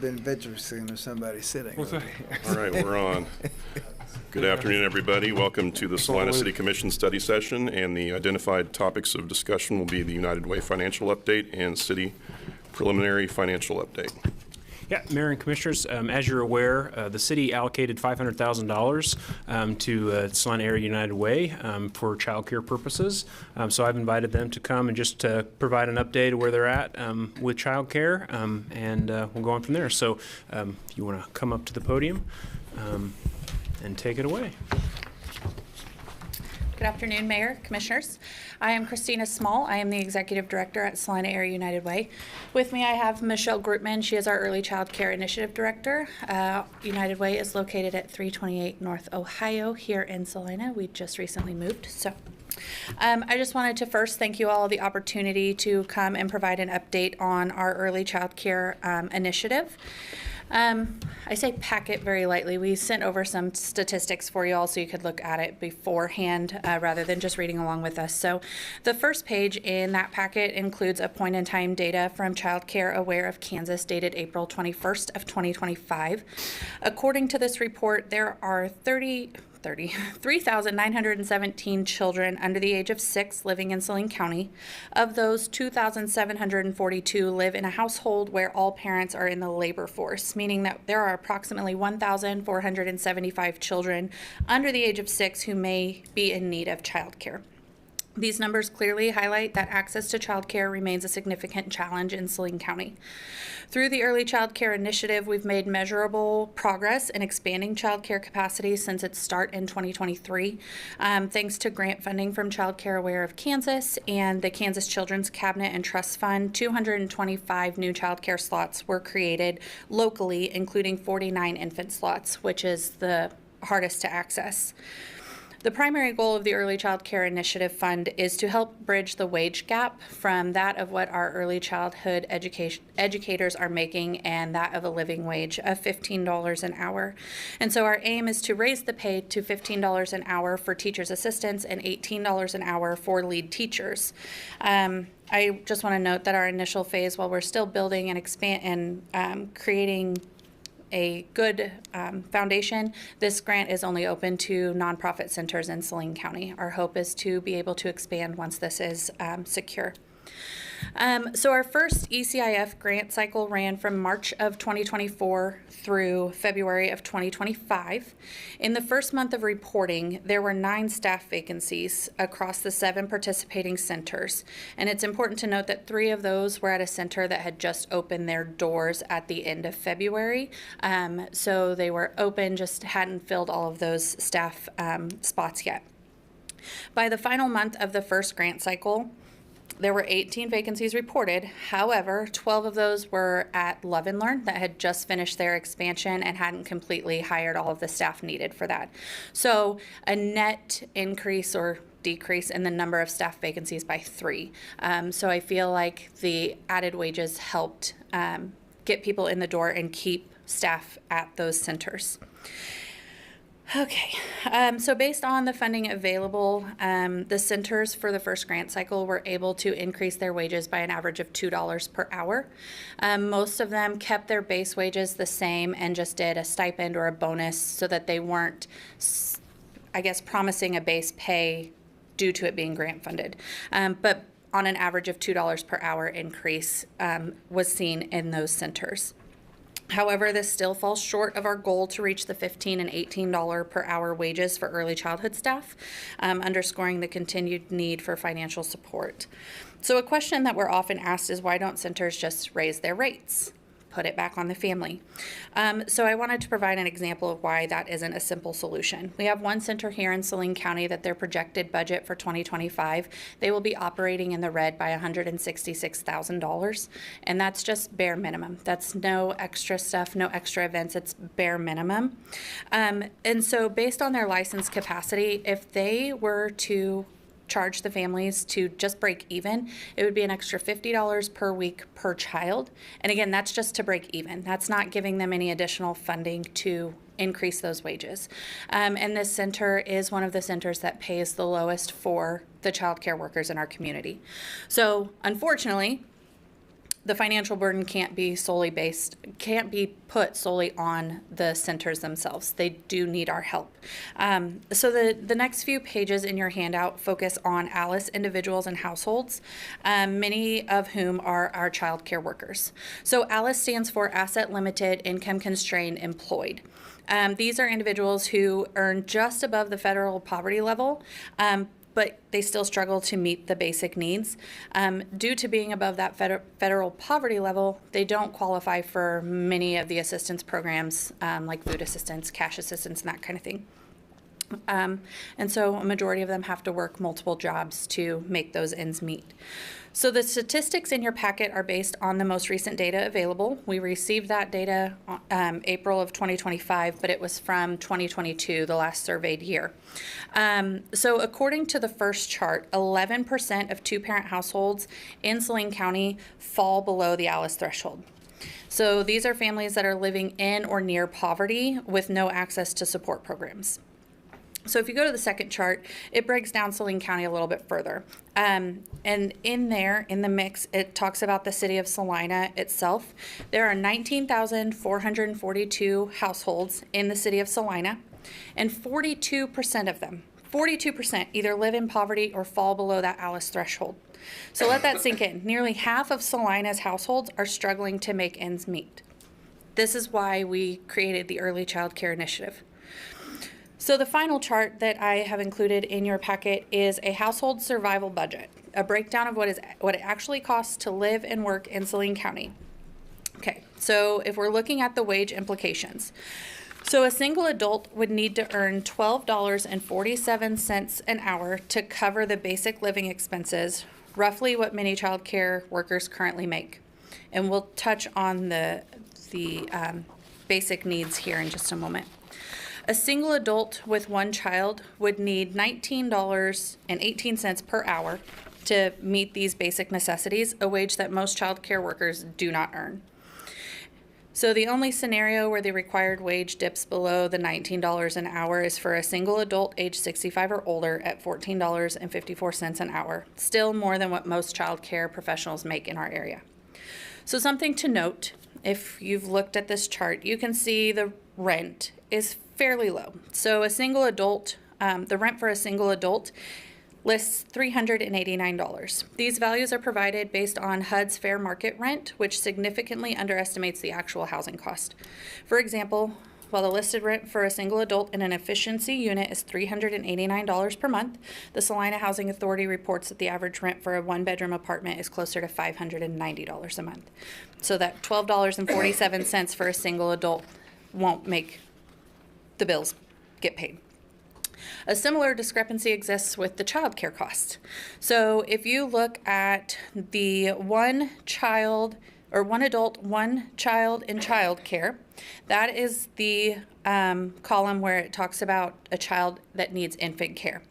been venturesome if somebody's sitting over here. All right, we're on. Good afternoon, everybody. Welcome to the Salina City Commission study session, and the identified topics of discussion will be the United Way financial update and city preliminary financial update. Yeah, Mayor and Commissioners, as you're aware, the city allocated $500,000 to Salina Area United Way for child care purposes. So I've invited them to come and just provide an update of where they're at with child care, and we'll go on from there. So if you want to come up to the podium and take it away. Good afternoon, Mayor, Commissioners. I am Christina Small. I am the Executive Director at Salina Area United Way. With me, I have Michelle Grootman. She is our Early Child Care Initiative Director. United Way is located at 328 North Ohio here in Salina. We just recently moved. So I just wanted to first thank you all the opportunity to come and provide an update on our Early Child Care Initiative. I say packet very lightly. We sent over some statistics for you all so you could look at it beforehand rather than just reading along with us. So the first page in that packet includes a point-in-time data from Child Care Aware of Kansas dated April 21st of 2025. According to this report, there are 3,917 children under the age of 6 living in Salina County. Of those, 2,742 live in a household where all parents are in the labor force, meaning that there are approximately 1,475 children under the age of 6 who may be in need of child care. These numbers clearly highlight that access to child care remains a significant challenge in Salina County. Through the Early Child Care Initiative, we've made measurable progress in expanding child care capacity since its start in 2023. Thanks to grant funding from Child Care Aware of Kansas and the Kansas Children's Cabinet and Trust Fund, 225 new child care slots were created locally, including 49 infant slots, which is the hardest to access. The primary goal of the Early Child Care Initiative Fund is to help bridge the wage gap from that of what our early childhood educators are making and that of a living wage of $15 an hour. And so our aim is to raise the pay to $15 an hour for teachers' assistants and $18 an hour for lead teachers. I just want to note that our initial phase, while we're still building and creating a good foundation, this grant is only open to nonprofit centers in Salina County. Our hope is to be able to expand once this is secure. So our first ECIF grant cycle ran from March of 2024 through February of 2025. In the first month of reporting, there were 9 staff vacancies across the 7 participating centers. And it's important to note that 3 of those were at a center that had just opened their doors at the end of February. So they were open, just hadn't filled all of those staff spots yet. By the final month of the first grant cycle, there were 18 vacancies reported. However, 12 of those were at Love and Learn that had just finished their expansion and hadn't completely hired all of the staff needed for that. So a net increase or decrease in the number of staff vacancies by 3. So I feel like the added wages helped get people in the door and keep staff at those centers. Okay, so based on the funding available, the centers for the first grant cycle were able to increase their wages by an average of $2 per hour. Most of them kept their base wages the same and just did a stipend or a bonus so that they weren't, I guess, promising a base pay due to it being grant funded. But on an average of $2 per hour increase was seen in those centers. However, this still falls short of our goal to reach the $15 and $18 per hour wages for early childhood staff, underscoring the continued need for financial support. So a question that we're often asked is, why don't centers just raise their rates? Put it back on the family. So I wanted to provide an example of why that isn't a simple solution. We have one center here in Salina County that their projected budget for 2025, they will be operating in the red by $166,000, and that's just bare minimum. That's no extra stuff, no extra events, it's bare minimum. And so based on their license capacity, if they were to charge the families to just break even, it would be an extra $50 per week per child. And again, that's just to break even. That's not giving them any additional funding to increase those wages. And this center is one of the centers that pays the lowest for the child care workers in our community. So unfortunately, the financial burden can't be put solely on the centers themselves. They do need our help. So the next few pages in your handout focus on ALICE individuals and households, many of whom are our child care workers. So ALICE stands for Asset Limited Income Constrained Employed. These are individuals who earn just above the federal poverty level, but they still struggle to meet the basic needs. Due to being above that federal poverty level, they don't qualify for many of the assistance programs like food assistance, cash assistance, and that kind of thing. And so a majority of them have to work multiple jobs to make those ends meet. So the statistics in your packet are based on the most recent data available. We received that data April of 2025, but it was from 2022, the last surveyed year. So according to the first chart, 11% of two-parent households in Saline County fall below the ALICE threshold. So these are families that are living in or near poverty with no access to support programs. So if you go to the second chart, it breaks down Saline County a little bit further. And in there, in the mix, it talks about the city of Salina itself. There are 19,442 households in the city of Salina, and 42% of them, 42% either live in poverty or fall below that ALICE threshold. So let that sink in. Nearly half of Salina's households are struggling to make ends meet. This is why we created the Early Child Care Initiative. So the final chart that I have included in your packet is a household survival budget, a breakdown of what it actually costs to live and work in Saline County. Okay, so if we're looking at the wage implications, so a single adult would need to earn $12.47 an hour to cover the basic living expenses, roughly what many child care workers currently make. And we'll touch on the basic needs here in just a moment. A single adult with one child would need $19.18 per hour to meet these basic necessities, a wage that most child care workers do not earn. So the only scenario where the required wage dips below the $19 an hour is for a single adult age 65 or older at $14.54 an hour, still more than what most child care professionals make in our area. So something to note, if you've looked at this chart, you can see the rent is fairly low. So a single adult, the rent for a single adult lists $389. These values are provided based on HUD's fair market rent, which significantly underestimates the actual housing cost. For example, while the listed rent for a single adult in an efficiency unit is $389 per month, the Salina Housing Authority reports that the average rent for a one-bedroom apartment is closer to $590 a month. So that $12.47 for a single adult won't make the bills get paid. A similar discrepancy exists with the child care costs. So if you look at the one adult, one child in child care, that is the column where it talks about a child that needs infant care.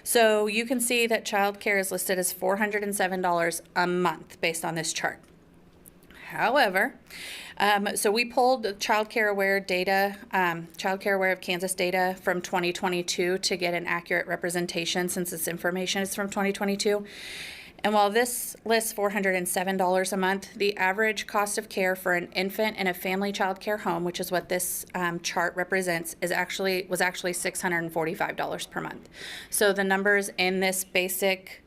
So you can see that child care is listed as $407 a month based on this chart. However, so we pulled the Child Care Aware data, Child Care Aware of Kansas data from 2022 to get an accurate representation since this information is from 2022. And while this lists $407 a month, the average cost of care for an infant in a family child care home, which is what this chart represents, was actually $645 per month. So the numbers in this basic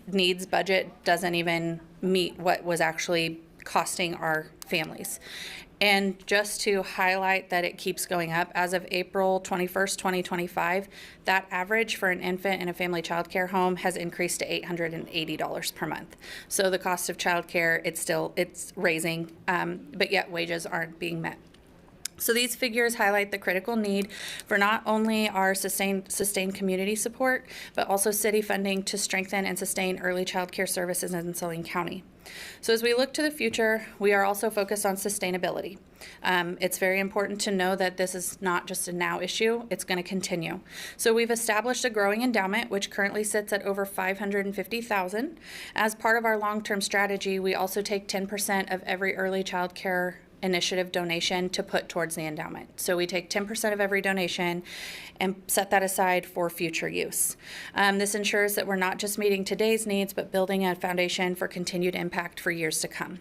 needs budget doesn't even meet what was actually costing our families. And just to highlight that it keeps going up, as of April 21st, 2025, that average for an infant in a family child care home has increased to $880 per month. So the cost of child care, it's raising, but yet wages aren't being met. So these figures highlight the critical need for not only our sustained community support, but also city funding to strengthen and sustain early child care services in Saline County. So as we look to the future, we are also focused on sustainability. It's very important to know that this is not just a now issue, it's going to continue. So we've established a growing endowment, which currently sits at over $550,000. As part of our long-term strategy, we also take 10% of every early child care initiative donation to put towards the endowment. So we take 10% of every donation and set that aside for future use. This ensures that we're not just meeting today's needs, but building a foundation for continued impact for years to come.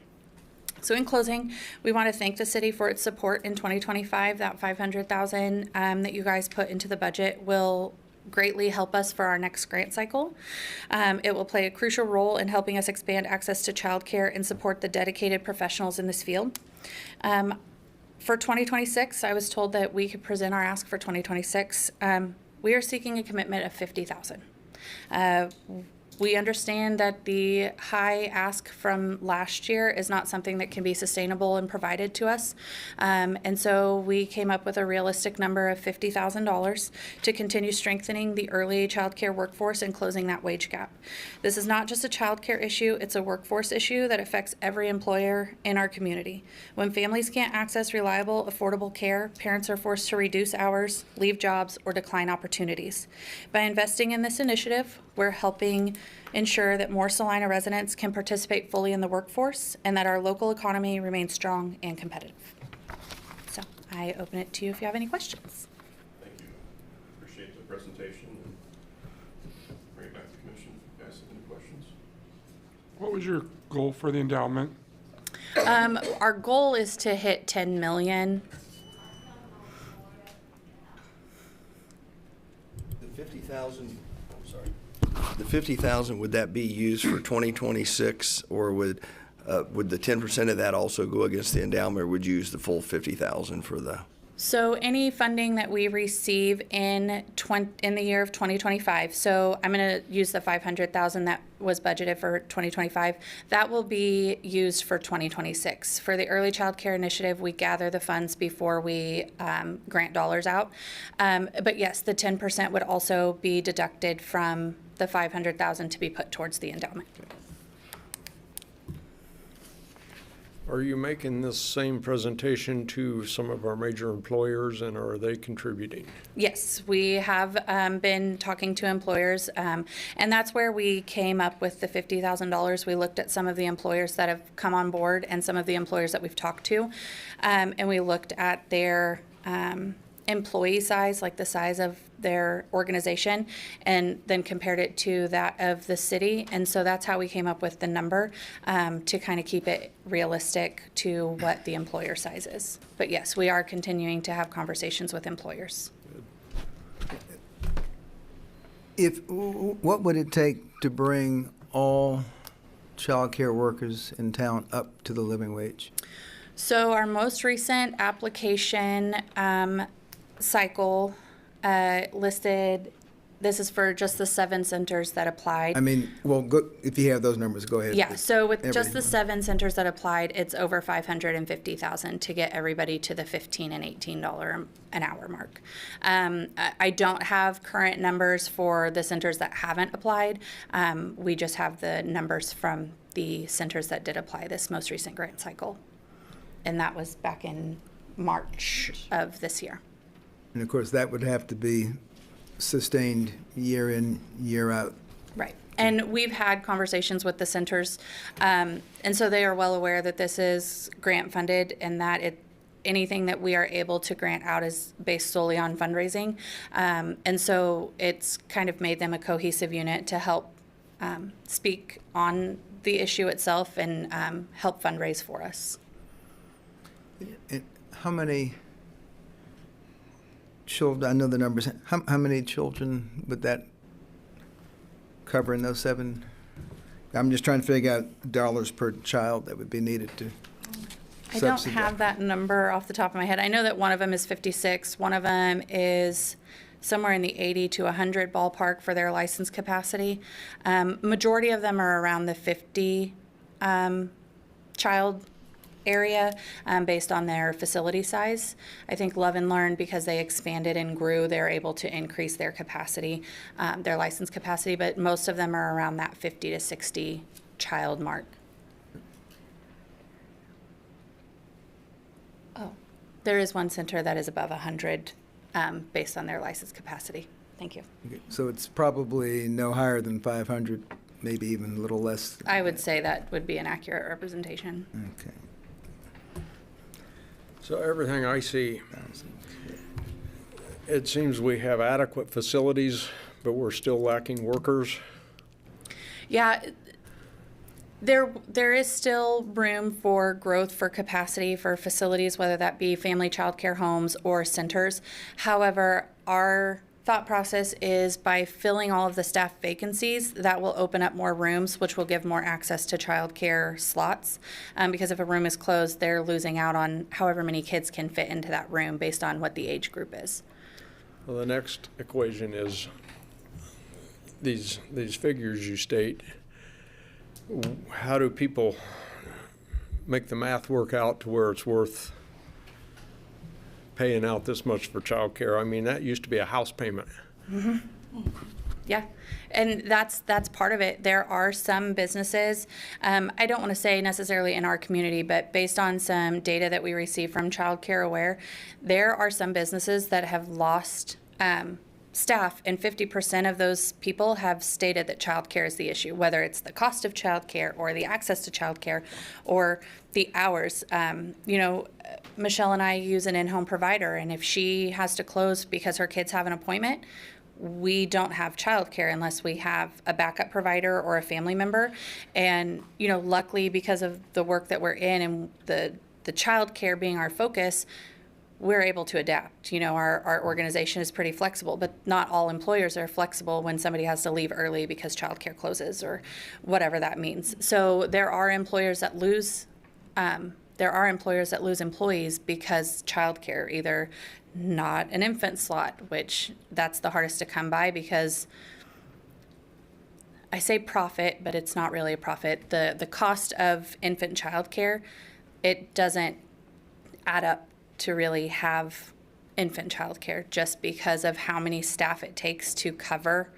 So in closing, we want to thank the city for its support in 2025. That $500,000 that you guys put into the budget will greatly help us for our next grant cycle. It will play a crucial role in helping us expand access to childcare and support the dedicated professionals in this field. For 2026, I was told that we could present our ask for 2026. We are seeking a commitment of $50,000. We understand that the high ask from last year is not something that can be sustainable and provided to us. And so we came up with a realistic number of $50,000 to continue strengthening the early child care workforce and closing that wage gap. This is not just a child care issue, it's a workforce issue that affects every employer in our community. When families can't access reliable, affordable care, parents are forced to reduce hours, leave jobs, or decline opportunities. By investing in this initiative, we're helping ensure that more Salina residents can participate fully in the workforce and that our local economy remains strong and competitive. So I open it to you if you have any questions. Thank you. Appreciate the presentation. And bring it back to the commission. If you guys have any questions? What was your goal for the endowment? Our goal is to hit 10 million. The 50,000, I'm sorry. The 50,000, would that be used for 2026, or would the 10% of that also go against the endowment, or would you use the full 50,000 for the? So any funding that we receive in the year of 2025, so I'm going to use the 500,000 that was budgeted for 2025, that will be used for 2026. For the Early Child Care Initiative, we gather the funds before we grant dollars out. But yes, the 10% would also be deducted from the 500,000 to be put towards the endowment. Are you making this same presentation to some of our major employers, and are they contributing? Yes, we have been talking to employers, and that's where we came up with the $50,000. We looked at some of the employers that have come on board and some of the employers that we've talked to, and we looked at their employee size, like the size of their organization, and then compared it to that of the city. And so that's how we came up with the number, to kind of keep it realistic to what the employer size is. But yes, we are continuing to have conversations with employers. What would it take to bring all child care workers in town up to the living wage? So our most recent application cycle listed, this is for just the 7 centers that applied. I mean, well, go, if you have those numbers, go ahead. Yeah, so with just the Everything. 7 centers that applied, it's over $550,000 to get everybody to the $15 and $18 an hour mark. I don't have current numbers for the centers that haven't applied. We just have the numbers from the centers that did apply this most recent grant cycle. And that was back in March of this year. And of course, that would have to be sustained year in, year out. Right. And we've had conversations with the centers, and so they are well aware that this is grant funded and that anything that we are able to grant out is based solely on fundraising. And so it's kind of made them a cohesive unit to help speak on the issue itself and help fundraise for us. And how many children, I know the numbers, how many children would that cover in those 7? I'm just trying to figure out dollars per child that would be needed to I don't subsidize. have that number off the top of my head. I know that one of them is 56. One of them is somewhere in the 80 to 100 ballpark for their license capacity. Majority of them are around the 50 child area based on their facility size. I think Love and Learn, because they expanded and grew, they're able to increase their capacity, their license capacity, but most of them are around that 50 to 60 child mark. Oh, there is one center that is above 100 based on their license capacity. Thank you. Okay, so it's probably no higher than 500, maybe even a little less. I would say that would be an accurate representation. Okay. So everything I see, it seems we have adequate facilities, but we're still lacking workers. Yeah, there is still room for growth, for capacity, for facilities, whether that be family childcare homes or centers. However, our thought process is by filling all of the staff vacancies, that will open up more rooms, which will give more access to childcare slots. Because if a room is closed, they're losing out on however many kids can fit into that room based on what the age group is. Well, the next equation is these figures you state. How do people make the math work out to where it's worth paying out this much for childcare? I mean, that used to be a house payment. Yeah, and that's part of it. There are some businesses, I don't want to say necessarily in our community, but based on some data that we receive from Child Care Aware, there are some businesses that have lost staff, and 50% of those people have stated that childcare is the issue, whether it's the cost of childcare or the access to childcare or the hours. Michelle and I use an in-home provider, and if she has to close because her kids have an appointment, we don't have childcare unless we have a backup provider or a family member. And, luckily, because of the work that we're in and the childcare being our focus, we're able to adapt. Our organization is pretty flexible, but not all employers are flexible when somebody has to leave early because childcare closes or whatever that means. So there are employers that lose employees because childcare, either not an infant slot, which that's the hardest to come by because I say profit, but it's not really a profit. The cost of infant childcare, it doesn't add up to really have infant childcare just because of how many staff it takes to cover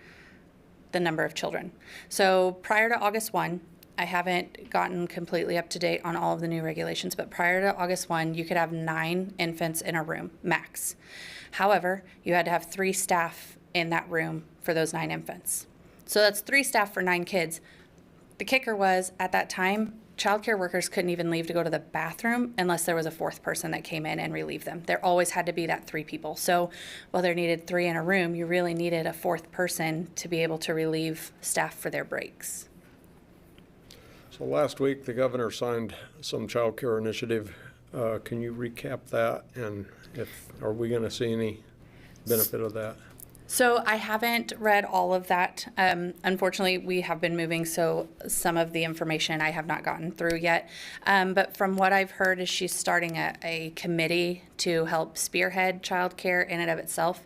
the number of children. So prior to August 1, I haven't gotten completely up to date on all of the new regulations, but prior to August 1, you could have 9 infants in a room, max. However, you had to have 3 staff in that room for those 9 infants. So that's 3 staff for 9 kids. The kicker was, at that time, childcare workers couldn't even leave to go to the bathroom unless there was a 4th person that came in and relieved them. There always had to be that 3 people. So while there needed 3 in a room, you really needed a 4th person to be able to relieve staff for their breaks. So last week, the governor signed some child care initiative. Can you recap that? And are we going to see any benefit of that? So I haven't read all of that. Unfortunately, we have been moving, so some of the information I have not gotten through yet. But from what I've heard is she's starting a committee to help spearhead childcare in and of itself.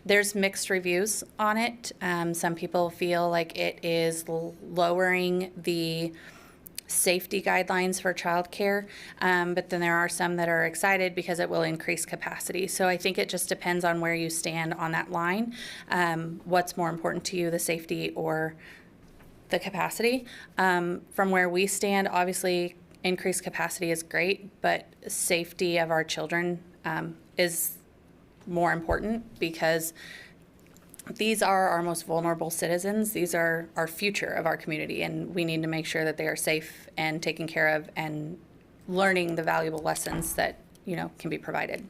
There's mixed reviews on it. Some people feel like it is lowering the safety guidelines for childcare, but then there are some that are excited because it will increase capacity. So I think it just depends on where you stand on that line. What's more important to you, the safety or the capacity? From where we stand, obviously increased capacity is great, but safety of our children is more important because these are our most vulnerable citizens. These are our future of our community, and we need to make sure that they are safe and taken care of and learning the valuable lessons that, can be provided.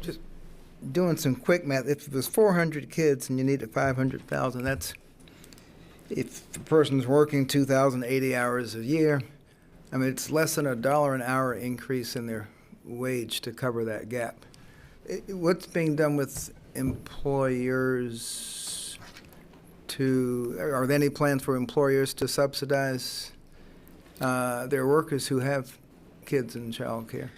Just doing some quick math, if it was 400 kids and you needed 500,000, that's, if the person's working 2,080 hours a year, I mean, it's less than $1 an hour increase in their wage to cover that gap. What's being done with employers are there any plans for employers to subsidize their workers who have kids in childcare?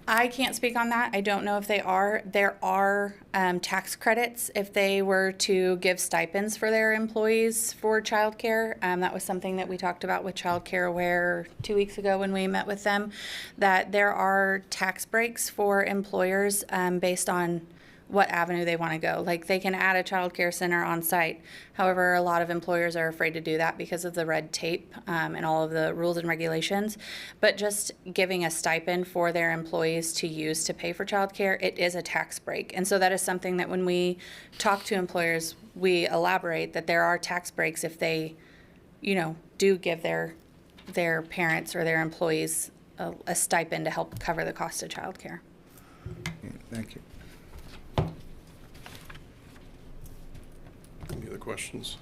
I can't speak on that. I don't know if they are. There are tax credits if they were to give stipends for their employees for childcare. That was something that we talked about with Child Care Aware 2 weeks ago when we met with them, that there are tax breaks for employers based on what avenue they want to go. Like, they can add a child care center on site. However, a lot of employers are afraid to do that because of the red tape and all of the rules and regulations. But just giving a stipend for their employees to use to pay for child care, it is a tax break. And so that is something that when we talk to employers, we elaborate that there are tax breaks if they, do give their their parents or their employees a stipend to help cover the cost of childcare. Yeah, thank you. Any other questions?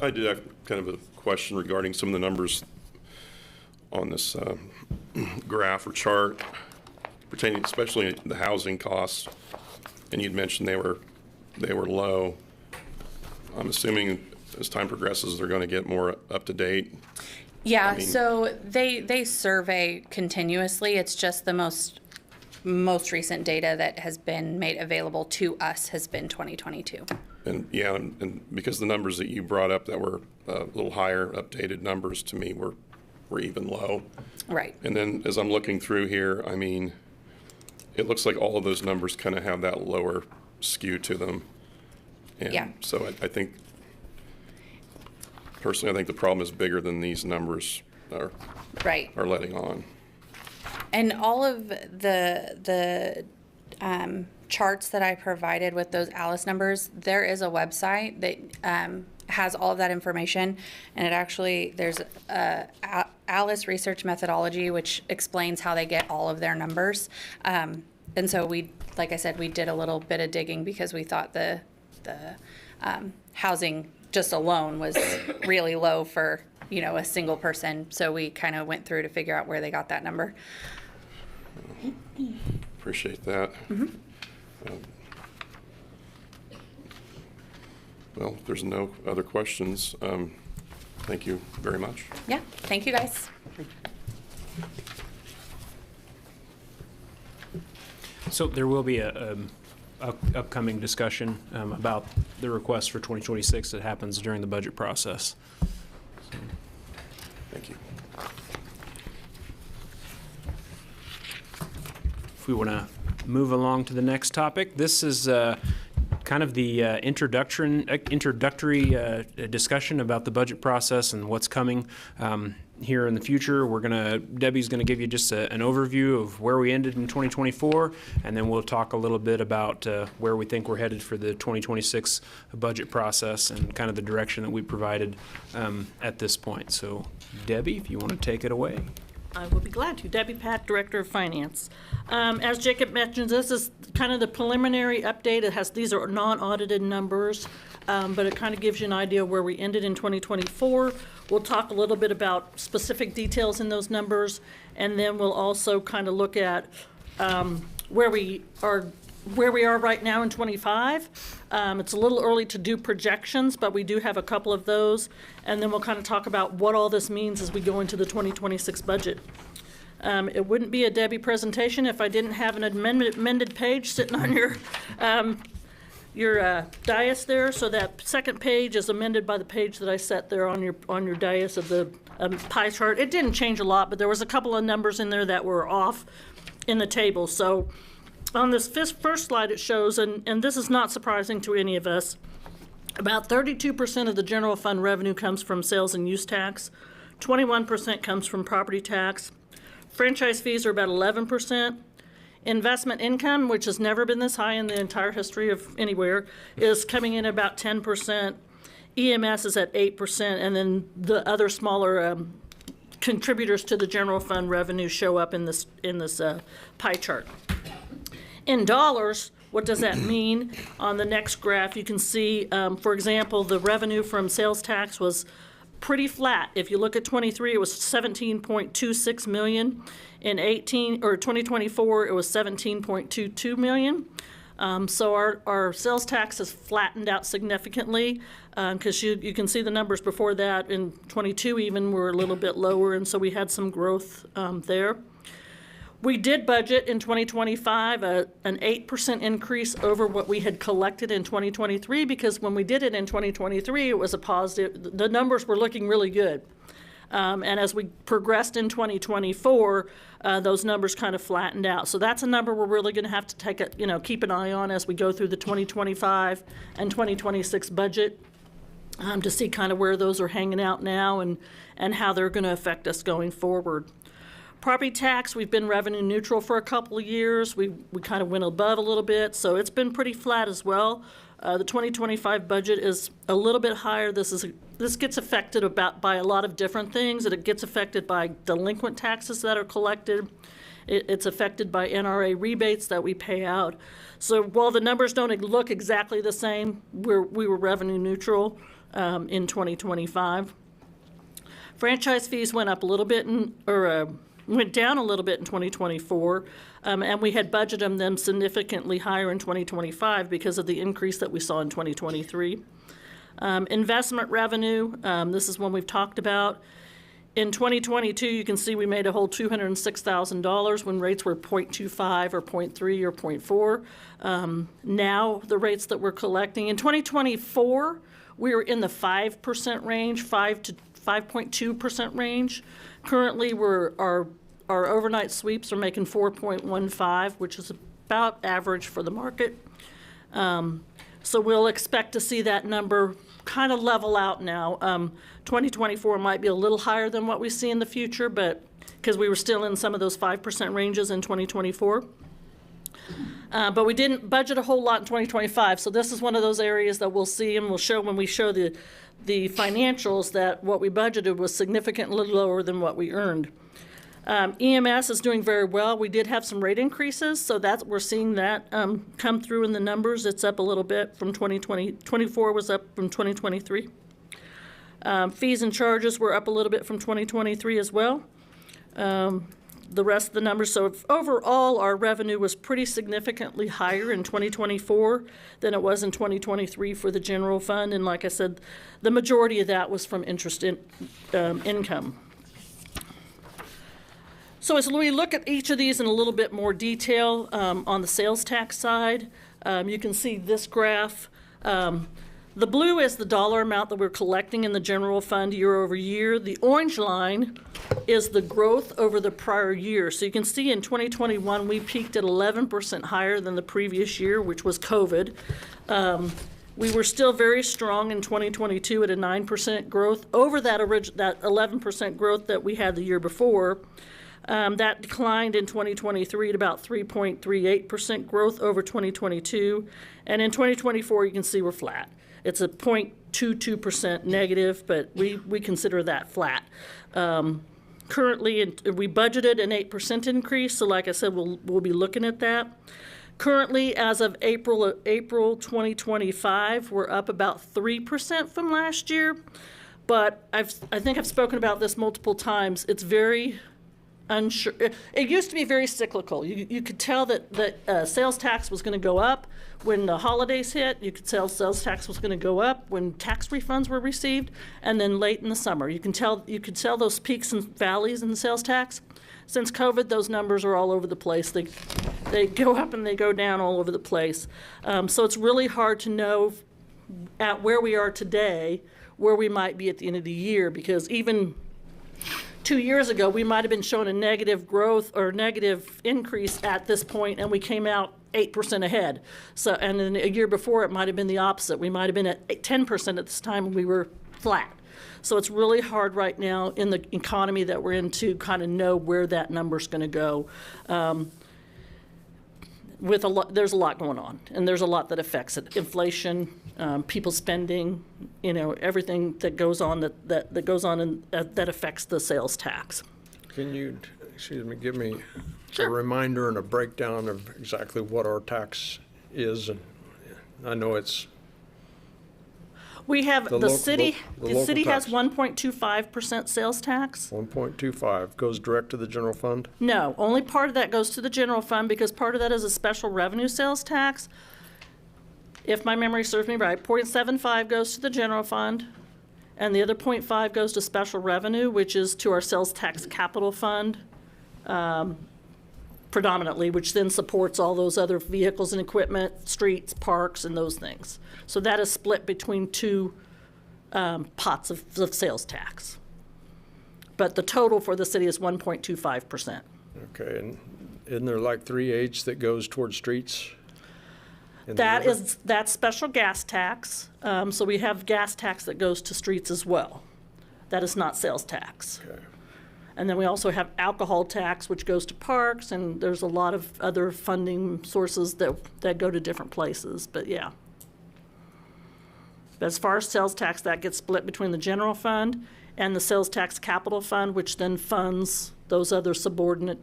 I did have kind of a question regarding some of the numbers on this graph or chart pertaining especially to the housing costs, and you'd mentioned they were low. I'm assuming as time progresses, they're going to get more up to date. Yeah, I mean- so they survey continuously. It's just the most recent data that has been made available to us has been 2022. And yeah, and because the numbers that you brought up that were a little higher, updated numbers to me were even low. Right. And then as I'm looking through here, I mean, it looks like all of those numbers kind of have that lower skew to them. And Yeah. so I think, personally, I think the problem is bigger than these numbers are Right. letting on. And all of the charts that I provided with those Alice numbers, there is a website that has all of that information, and it actually, there's Alice Research Methodology, which explains how they get all of their numbers. And so we, like I said, we did a little bit of digging because we thought the housing just alone was really low for, you know, a single person. So we kind of went through to figure out where they got that number. Appreciate that. Well, if there's no other questions, thank you very much. Yeah, thank you guys. So there will be a upcoming discussion about the request for 2026 that happens during the budget process. Thank you. If we want to move along to the next topic, this is kind of the introductory discussion about the budget process and what's coming here in the future. Debbie's gonna give you just an overview of where we ended in 2024, and then we'll talk a little bit about where we think we're headed for the 2026 budget process and kind of the direction that we provided at this point. So Debbie, if you want to take it away. I will be glad to. Debbie Patt, Director of Finance. As Jacob mentioned, this is kind of the preliminary update. These are non-audited numbers, but it kind of gives you an idea where we ended in 2024. We'll talk a little bit about specific details in those numbers, and then we'll also kind of look at where we are right now in 25. It's a little early to do projections, but we do have a couple of those. And then we'll kind of talk about what all this means as we go into the 2026 budget. It wouldn't be a Debbie presentation if I didn't have an amended page sitting on your dais there. So that second page is amended by the page that I set there on your dais of the pie chart. It didn't change a lot, but there was a couple of numbers in there that were off in the table. So on this first slide, it shows, and this is not surprising to any of us, about 32% of the general fund revenue comes from sales and use tax, 21% comes from property tax, franchise fees are about 11%, investment income, which has never been this high in the entire history of anywhere, is coming in about 10%, EMS is at 8%, and then the other smaller contributors to the general fund revenue show up in this pie chart. In dollars, what does that mean? On the next graph, you can see, for example, the revenue from sales tax was pretty flat. If you look at 23, it was 17.26 million. In 2024, it was 17.22 million. So our sales tax has flattened out significantly because you can see the numbers before that. In 22 even were a little bit lower, and so we had some growth there. We did budget in 2025 an 8% increase over what we had collected in 2023, because when we did it in 2023, it was a positive. The numbers were looking really good. And as we progressed in 2024, those numbers kind of flattened out. So that's a number we're really going to have to keep an eye on as we go through the 2025 and 2026 budget to see kind of where those are hanging out now and how they're going to affect us going forward. Property tax, we've been revenue neutral for a couple of years. We kind of went above a little bit, so it's been pretty flat as well. The 2025 budget is a little bit higher. This gets affected by a lot of different things. It gets affected by delinquent taxes that are collected. It's affected by NRA rebates that we pay out. So while the numbers don't look exactly the same, we were revenue neutral in 2025. Franchise fees went up a little bit, went down a little bit in 2024, and we had budgeted them significantly higher in 2025 because of the increase that we saw in 2023. Investment revenue, this is one we've talked about. In 2022, you can see we made a whole $206,000 when rates were 0.25 or 0.3 or 0.4. Now the rates that we're collecting, in 2024, we were in the 5% range, 5 to 5.2% range. Currently, our overnight sweeps are making 4.15, which is about average for the market. So we'll expect to see that number kind of level out now. 2024 might be a little higher than what we see in the future, but because we were still in some of those 5% ranges in 2024. But we didn't budget a whole lot in 2025, so this is one of those areas that we'll see, and we'll show when we show the financials that what we budgeted was significantly lower than what we earned. EMS is doing very well. We did have some rate increases, so we're seeing that come through in the numbers. It's up a little bit from 2020. 24 was up from 2023. Fees and charges were up a little bit from 2023 as well. The rest of the numbers, so overall our revenue was pretty significantly higher in 2024 than it was in 2023 for the general fund, and like I said, the majority of that was from interest income. So as we look at each of these in a little bit more detail, on the sales tax side, you can see this graph. The blue is the dollar amount that we're collecting in the general fund year over year. The orange line is the growth over the prior year. So you can see in 2021, we peaked at 11% higher than the previous year, which was COVID. We were still very strong in 2022 at a 9% growth over that 11% growth that we had the year before. That declined in 2023 at about 3.38% growth over 2022. And in 2024, you can see we're flat. It's a 0.22% negative, but we consider that flat. Currently, we budgeted an 8% increase, so like I said, we'll be looking at that. Currently, as of April 2025, we're up about 3% from last year, but I think I've spoken about this multiple times. It's very unsure. It used to be very cyclical. You could tell that sales tax was going to go up when the holidays hit. You could tell sales tax was going to go up when tax refunds were received, and then late in the summer. You could tell those peaks and valleys in the sales tax. Since COVID, those numbers are all over the place. They go up and they go down all over the place. So it's really hard to know at where we are today, where we might be at the end of the year, because even 2 years ago, we might have been shown a negative growth or negative increase at this point, and we came out 8% ahead. So, and then a year before, it might have been the opposite. We might have been at 10% at this time, and we were flat. So it's really hard right now in the economy that we're in to kind of know where that number's going to go. There's a lot going on, and there's a lot that affects it. Inflation, people spending, everything that goes on that goes on and that affects the sales tax. Can you, give me a reminder and a breakdown of exactly what our tax is? And I know it's we have the city has tax. 1.25% sales tax. 1.25 goes direct to the general fund? No, only part of that goes to the general fund because part of that is a special revenue sales tax. If my memory serves me right, 0.75 goes to the general fund, and the other 0.5 goes to special revenue, which is to our sales tax capital fund, predominantly, which then supports all those other vehicles and equipment, streets, parks, and those things. So that is split between two pots of sales tax. But the total for the city is 1.25%. Okay, and isn't there like 3/8 that goes towards streets? That's special gas tax. So we have gas tax that goes to streets as well. That is not sales tax. Okay. And then we also have alcohol tax, which goes to parks, and there's a lot of other funding sources that go to different places, but yeah. But as far as sales tax, that gets split between the general fund and the sales tax capital fund, which then funds those other subordinate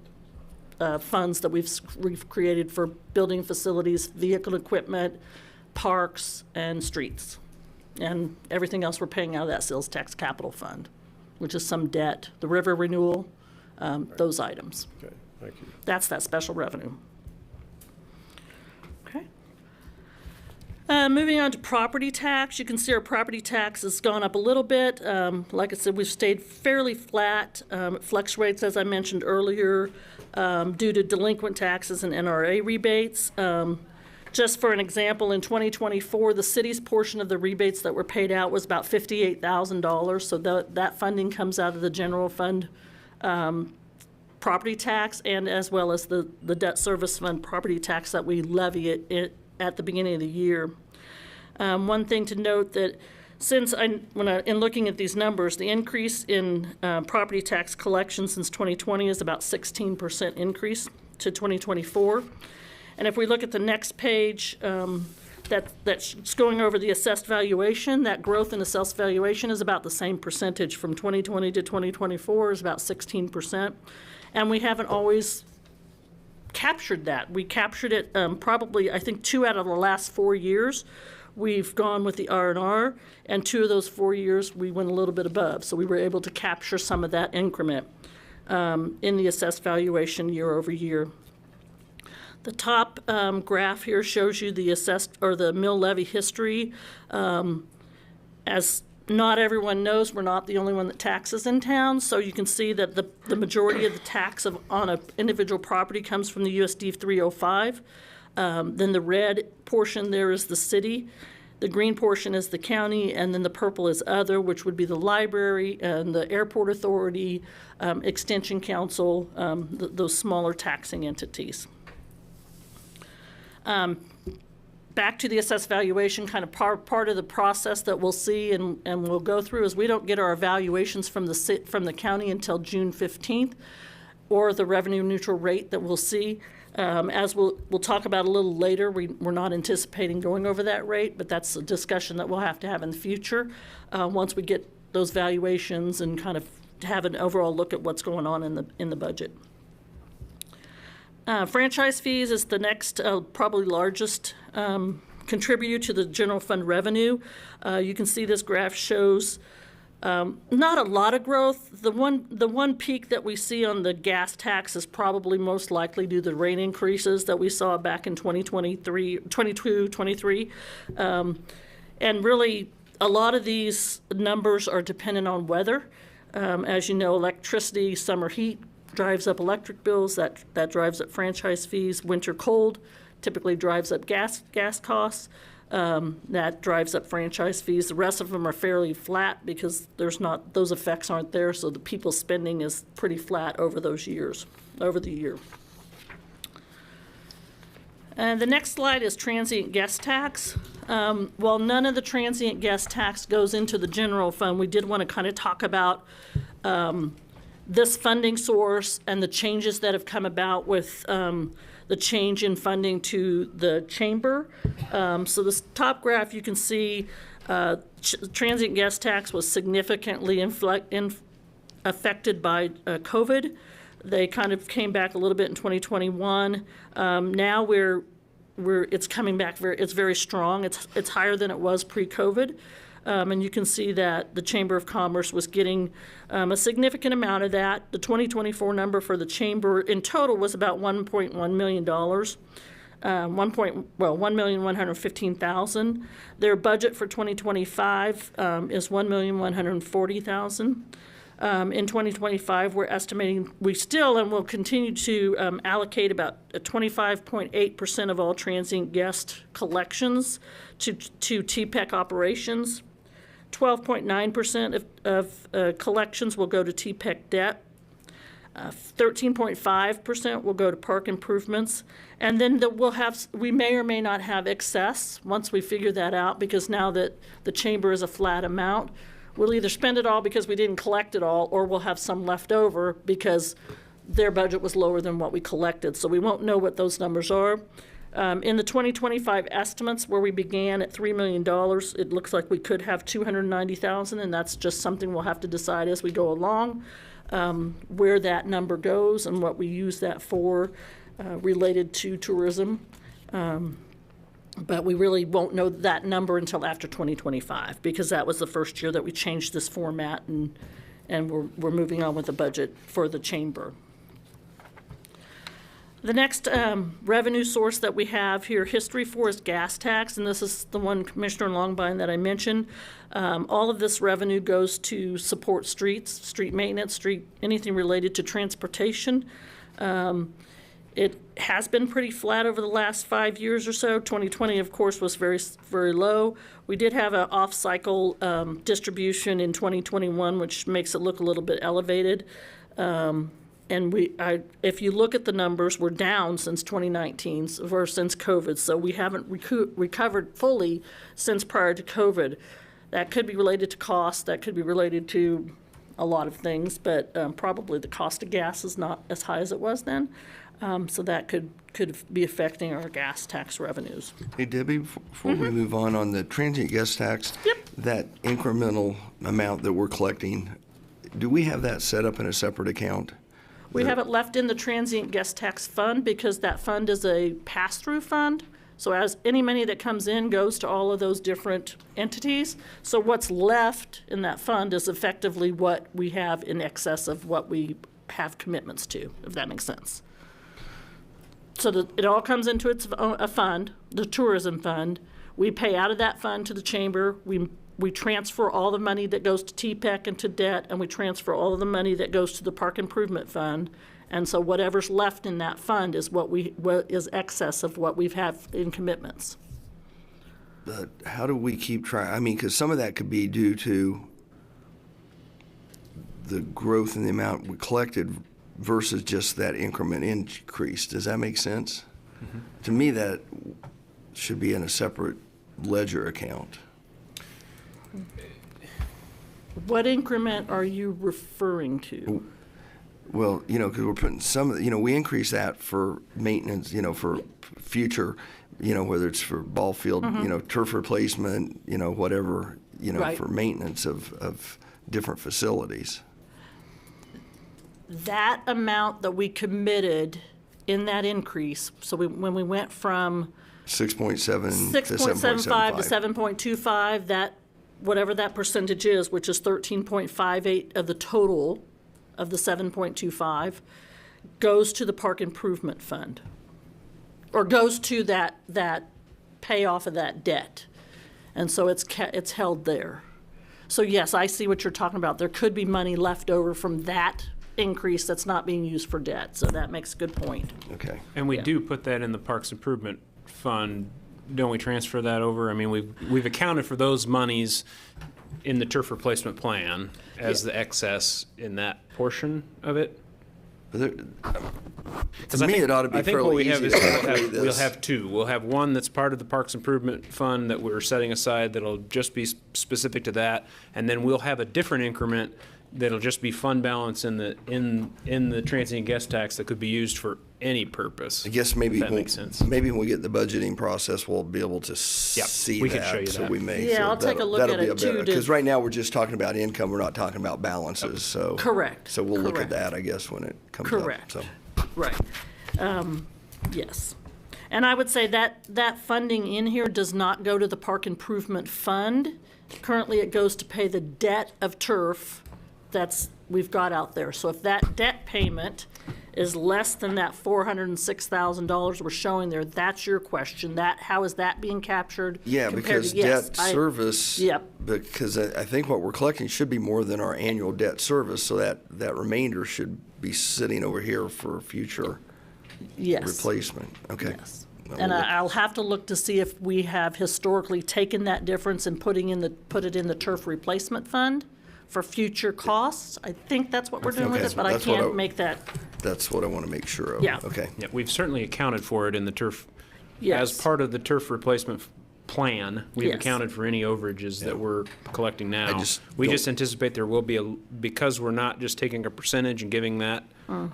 funds that we've created for building facilities, vehicle equipment, parks, and streets. And everything else we're paying out of that sales tax capital fund, which is some debt, the river renewal, those items. Okay, thank you. That's that special revenue. Okay. Moving on to property tax, you can see our property tax has gone up a little bit. Like I said, we've stayed fairly flat. It fluctuates, as I mentioned earlier, due to delinquent taxes and NRA rebates. Just for an example, in 2024, the city's portion of the rebates that were paid out was about $58,000. So that funding comes out of the general fund property tax, and as well as the debt service fund property tax that we levy at the beginning of the year. One thing to note that in looking at these numbers, the increase in property tax collection since 2020 is about 16% increase to 2024. And if we look at the next page, that's going over the assessed valuation, that growth in assessed valuation is about the same percentage from 2020 to 2024 is about 16%. And we haven't always captured that. We captured it probably, I think, 2 out of the last 4 years. We've gone with the R&R, and 2 of those 4 years we went a little bit above. So we were able to capture some of that increment in the assessed valuation year over year. The top graph here shows you the assessed or the mill levy history. As not everyone knows, we're not the only one that taxes in town, so you can see that the majority of the tax on an individual property comes from the USD 305. Then the red portion there is the city, the green portion is the county, and then the purple is other, which would be the library and the airport authority, extension council, those smaller taxing entities. Back to the assessed valuation, kind of part of the process that we'll see and we'll go through is we don't get our evaluations from the county until June 15th, or the revenue neutral rate that we'll see. As we'll talk about a little later, we're not anticipating going over that rate, but that's a discussion that we'll have to have in the future once we get those valuations and kind of have an overall look at what's going on in the budget. Franchise fees is the next probably largest contributor to the general fund revenue. You can see this graph shows not a lot of growth. The one peak that we see on the gas tax is probably most likely due to the rate increases that we saw back in 22, 23. And really, a lot of these numbers are dependent on weather. As you know, electricity, summer heat drives up electric bills, that drives up franchise fees. Winter cold typically drives up gas costs. That drives up franchise fees. The rest of them are fairly flat because those effects aren't there, so the people's spending is pretty flat over the year. And the next slide is transient guest tax. While none of the transient guest tax goes into the general fund, we did want to kind of talk about this funding source and the changes that have come about with the change in funding to the chamber. So this top graph, you can see transient guest tax was significantly affected by COVID. They kind of came back a little bit in 2021. Now it's coming back it's very strong. It's higher than it was pre-COVID. And you can see that the Chamber of Commerce was getting a significant amount of that. The 2024 number for the Chamber in total was about $1.1 million, $1,115,000. Their budget for 2025 is $1,140,000. In 2025, we're estimating we still and will continue to allocate about 25.8% of all transient guest collections to TPEC operations. 12.9% of collections will go to TPEC debt. 13.5% will go to park improvements. And then we may or may not have excess once we figure that out, because now that the chamber is a flat amount, we'll either spend it all because we didn't collect it all, or we'll have some left over because their budget was lower than what we collected. So we won't know what those numbers are. In the 2025 estimates, where we began at $3 million, it looks like we could have $290,000, and that's just something we'll have to decide as we go along, where that number goes and what we use that for related to tourism. But we really won't know that number until after 2025, because that was the first year that we changed this format, and we're moving on with the budget for the chamber. The next revenue source that we have here, history for, is gas tax, and this is the one, Commissioner Longbine, that I mentioned. All of this revenue goes to support streets, street maintenance, anything related to transportation. It has been pretty flat over the last 5 years or so. 2020, of course, was very, very low. We did have an off-cycle distribution in 2021, which makes it look a little bit elevated. And if you look at the numbers, we're down since 2019, or since COVID. So we haven't recovered fully since prior to COVID. That could be related to cost. That could be related to a lot of things, but probably the cost of gas is not as high as it was then. So that could be affecting our gas tax revenues. Hey, Debbie, before we move on the transient guest tax, that incremental amount that we're collecting, do we have that set up in a separate account? We have it left in the transient guest tax fund because that fund is a pass-through fund. So as any money that comes in goes to all of those different entities. So what's left in that fund is effectively what we have in excess of what we have commitments to, if that makes sense. So it all comes into a fund, the tourism fund. We pay out of that fund to the chamber. We transfer all the money that goes to TPEC and to debt, and we transfer all of the money that goes to the park improvement fund. And so whatever's left in that fund is what is excess of what we've had in commitments. But how do we keep track? I mean, because some of that could be due to the growth in the amount we collected versus just that increment increase. Does that make sense? Mm-hmm. To me, that should be in a separate ledger account. What increment are you referring to? Well, because we're putting we increase that for maintenance, for future, whether it's for ball field, turf replacement, whatever, Right. for maintenance of different facilities. That amount that we committed in that increase, so when we went from 6.7 to 6.75 to 7.75. 7.25, that, whatever that percentage is, which is 13.58 of the total of the 7.25, goes to the park improvement fund, or goes to that payoff of that debt. And so it's held there. So yes, I see what you're talking about. There could be money left over from that increase that's not being used for debt. So that makes a good point. Okay. And we do put that in the Parks Improvement Fund. Don't we transfer that over? I mean, we've accounted for those monies in the turf replacement plan as the excess in that portion of it. To me, it ought to be I think what fairly we have easy is to calculate we'll this. have two. We'll have one that's part of the Parks Improvement Fund that we're setting aside that'll just be specific to that, and then we'll have a different increment that'll just be fund balance in the transient guest tax that could be used for any purpose. I guess maybe That makes sense. Maybe when we get the budgeting process, we'll be able to see we that. can show you so that. we may. Yeah, so I'll take a look at it, too, to- Because right now we're just talking about income. We're not talking about balances. So Correct. So we'll look at Correct. that, I guess, when it comes Correct. up. So. Right. Yes. And I would say that funding in here does not go to the Park Improvement Fund. Currently, it goes to pay the debt of turf we've got out there. So if that debt payment is less than that $406,000 we're showing there, that's your question. How is that being captured? Yeah, compared because to, yes, debt service. Yep. Because I think what we're collecting should be more than our annual debt service, so that remainder should be sitting over here for future Yes. replacement. Okay. Yes. Well, And we'll- I'll have to look to see if we have historically taken that difference and put it in the turf replacement fund for future costs. I think that's what we're doing with Okay. it, but I That's what can't make that. That's what I want to make sure of. Yeah. Okay. Yeah, we've certainly accounted for it in the turf, Yes. as part of the turf replacement plan. We've Yes. accounted for any overages that we're collecting now. just We don't- just anticipate there will be because we're not just taking a percentage and giving that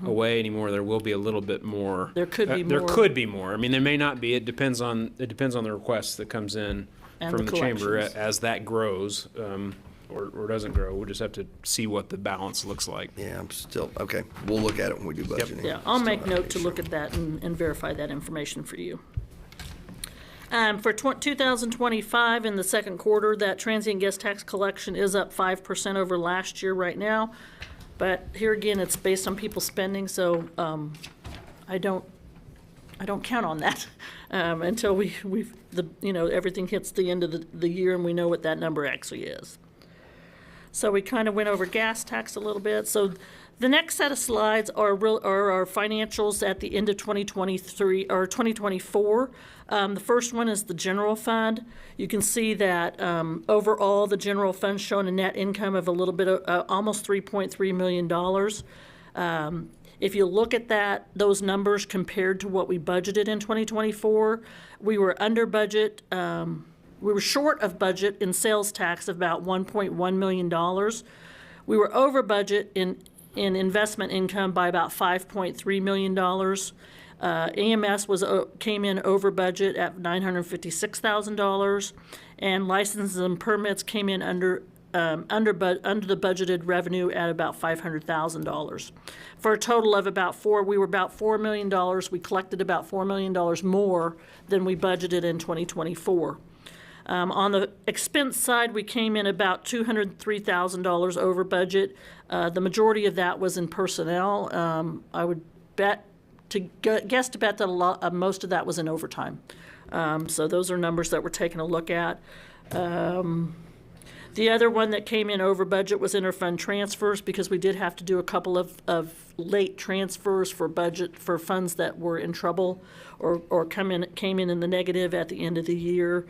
away anymore, there will be a little bit more. There could be There more. could be more. I mean, there may not be. It depends on the request that comes in And from the the chamber collections. as that grows, or doesn't grow. We'll just have to see what the balance looks like. Yeah, I'm still, okay, we'll look at it when we do budgeting. Yeah, I'll Still make not note really to sure. look at that and verify that information for you. For 2025, in the second quarter, that transient guest tax collection is up 5% over last year right now. But here again, it's based on people spending, so I don't count on that until everything hits the end of the year and we know what that number actually is. So we kind of went over gas tax a little bit. So the next set of slides are our financials at the end of 2023 or 2024. The first one is the general fund. You can see that overall the general fund showing a net income of a little bit of almost $3.3 million. If you look at those numbers compared to what we budgeted in 2024, we were under budget. We were short of budget in sales tax of about $1.1 million. We were over budget in investment income by about $5.3 million. EMS came in over budget at $956,000, and licenses and permits came in under the budgeted revenue at about $500,000. For a total of we were about $4 million. We collected about $4 million more than we budgeted in 2024. On the expense side, we came in about $203,000 over budget. The majority of that was in personnel. I would bet that most of that was in overtime. So those are numbers that we're taking a look at. The other one that came in over budget was interfund transfers, because we did have to do a couple of late transfers for funds that were in trouble or came in the negative at the end of the year.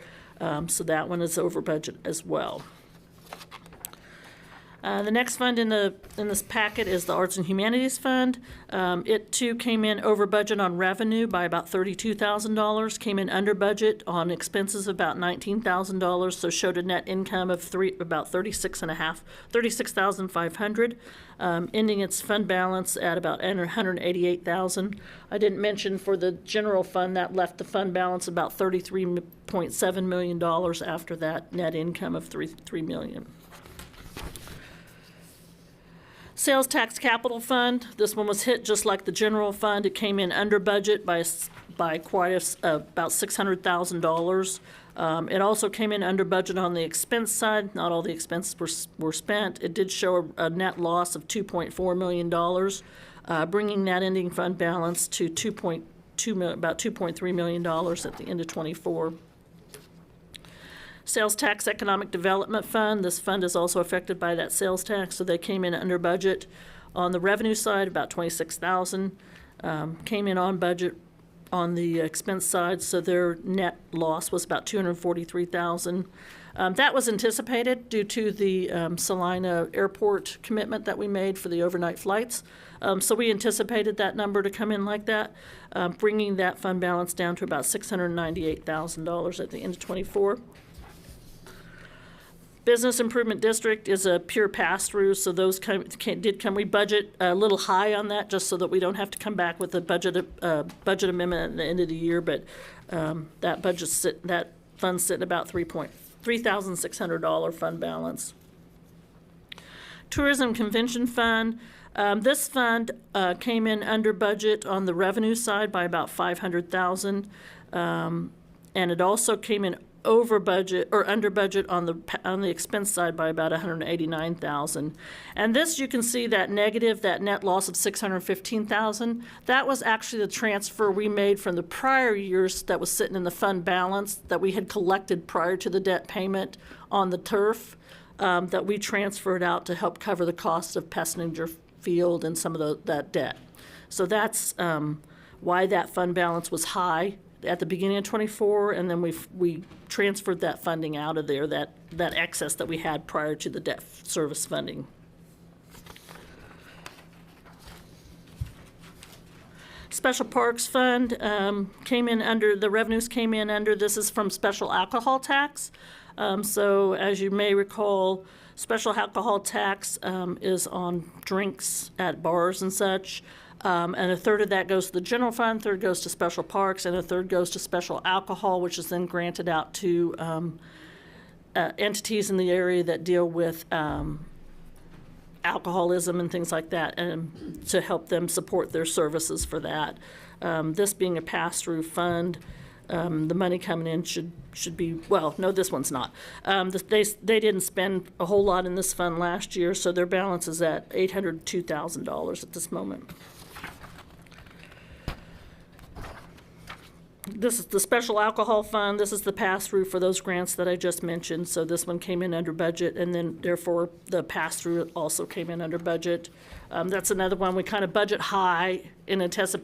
So that one is over budget as well. The next fund in this packet is the Arts and Humanities Fund. It too came in over budget on revenue by about $32,000, came in under budget on expenses about $19,000, so showed a net income of about $36,500, ending its fund balance at about $188,000. I didn't mention for the general fund that left the fund balance about $33.7 million after that net income of $3 million. Sales tax capital fund, this one was hit just like the general fund. It came in under budget by quite about $600,000. It also came in under budget on the expense side. Not all the expenses were spent. It did show a net loss of $2.4 million, bringing that ending fund balance to about $2.3 million at the end of 24. Sales tax economic development fund. This fund is also affected by that sales tax, so they came in under budget. On the revenue side, about $26,000. Came in on budget on the expense side, so their net loss was about $243,000. That was anticipated due to the Salina airport commitment that we made for the overnight flights. So we anticipated that number to come in like that, bringing that fund balance down to about $698,000 at the end of 24. Business Improvement District is a pure pass-through, so those did come. We budget a little high on that just so that we don't have to come back with a budget amendment at the end of the year, but that fund's sitting about $3,600 fund balance. Tourism Convention Fund. This fund came in under budget on the revenue side by about $500,000, and it also came in over budget or under budget on the expense side by about $189,000. And this, you can see that net loss of $615,000. That was actually the transfer we made from the prior years that was sitting in the fund balance that we had collected prior to the debt payment on the turf, that we transferred out to help cover the cost of Passenger Field and some of that debt. So that's why that fund balance was high at the beginning of 24, and then we transferred that funding out of there, that excess that we had prior to the debt service funding. Special Parks Fund came in under, the revenues came in under, this is from special alcohol tax. So as you may recall, special alcohol tax is on drinks at bars and such. And a third of that goes to the general fund, a third goes to special parks, and a third goes to special alcohol, which is then granted out to entities in the area that deal with alcoholism and things like that, and to help them support their services for that. This being a pass-through fund, the money coming in should be, well, no, this one's not. They didn't spend a whole lot in this fund last year, so their balance is at $802,000 at this moment. This is the special alcohol fund. This is the pass-through for those grants that I just mentioned. So this one came in under budget, and then therefore the pass-through also came in under budget. That's another one we kind of budget high in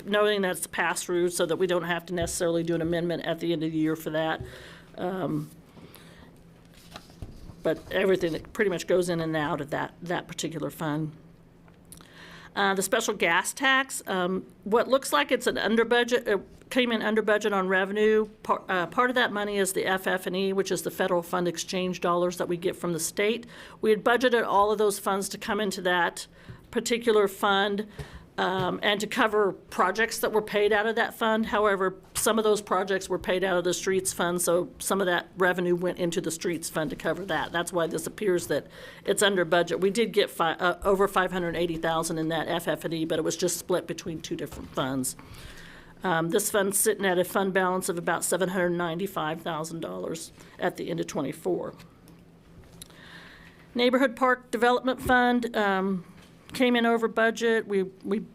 knowing that's the pass-through, so that we don't have to necessarily do an amendment at the end of the year for that. But everything that pretty much goes in and out of that particular fund. The special gas tax, what looks like it's an under budget, came in under budget on revenue. Part of that money is the FF&E, which is the federal fund exchange dollars that we get from the state. We had budgeted all of those funds to come into that particular fund and to cover projects that were paid out of that fund. However, some of those projects were paid out of the streets fund, so some of that revenue went into the streets fund to cover that. That's why this appears that it's under budget. We did get over $580,000 in that FF&E, but it was just split between two different funds. This fund's sitting at a fund balance of about $795,000 at the end of '24. Neighborhood Park Development Fund came in over budget. We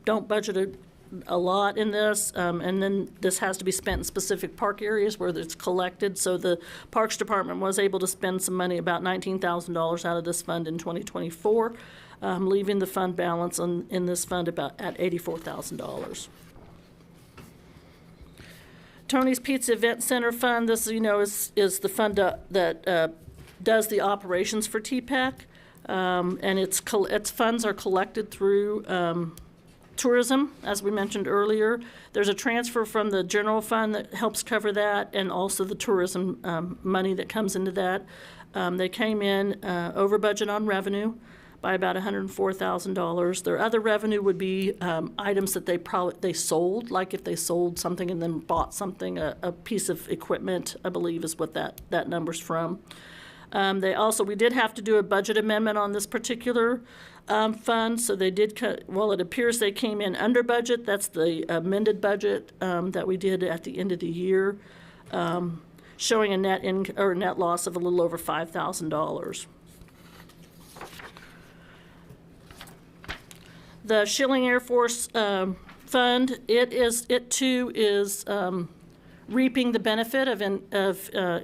don't budget a lot in this, and then this has to be spent in specific park areas where it's collected. So the Parks Department was able to spend some money, about $19,000 out of this fund in 2024, leaving the fund balance in this fund about at $84,000. Tony's Pizza Event Center Fund, this, is the fund that does the operations for TPEC, and its funds are collected through tourism, as we mentioned earlier. There's a transfer from the general fund that helps cover that, and also the tourism money that comes into that. They came in over budget on revenue by about $104,000. Their other revenue would be items that they sold, like if they sold something and then bought something, a piece of equipment, I believe is what that number's from. We did have to do a budget amendment on this particular fund, so they did it appears they came in under budget. That's the amended budget that we did at the end of the year, showing a net loss of a little over $5,000. The Schilling Air Force Fund, it too is reaping the benefit of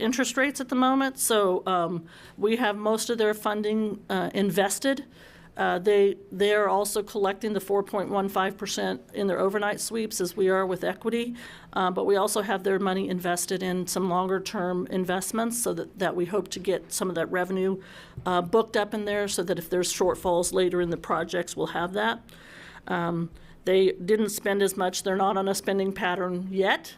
interest rates at the moment. So we have most of their funding invested. They are also collecting the 4.15% in their overnight sweeps, as we are with equity. But we also have their money invested in some longer-term investments, so that we hope to get some of that revenue booked up in there, so that if there's shortfalls later in the projects, we'll have that. They didn't spend as much. They're not on a spending pattern yet.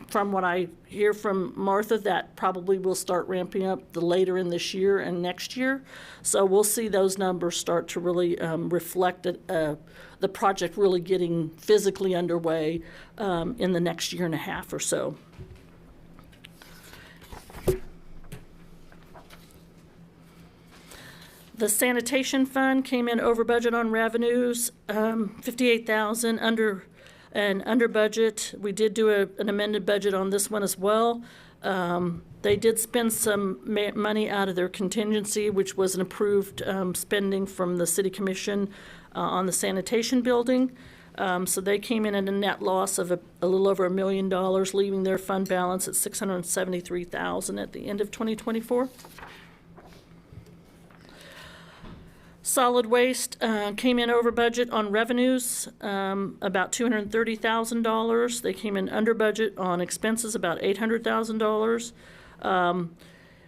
From what I hear from Martha, that probably will start ramping up later in this year and next year. So we'll see those numbers start to really reflect the project really getting physically underway in the next year and a half or so. The sanitation fund came in over budget on revenues, $58,000 under budget. We did do an amended budget on this one as well. They did spend some money out of their contingency, which was an approved spending from the City Commission on the sanitation building. So they came in at a net loss of a little over $1 million, leaving their fund balance at $673,000 at the end of 2024. Solid waste came in over budget on revenues, about $230,000. They came in under budget on expenses, about $800,000.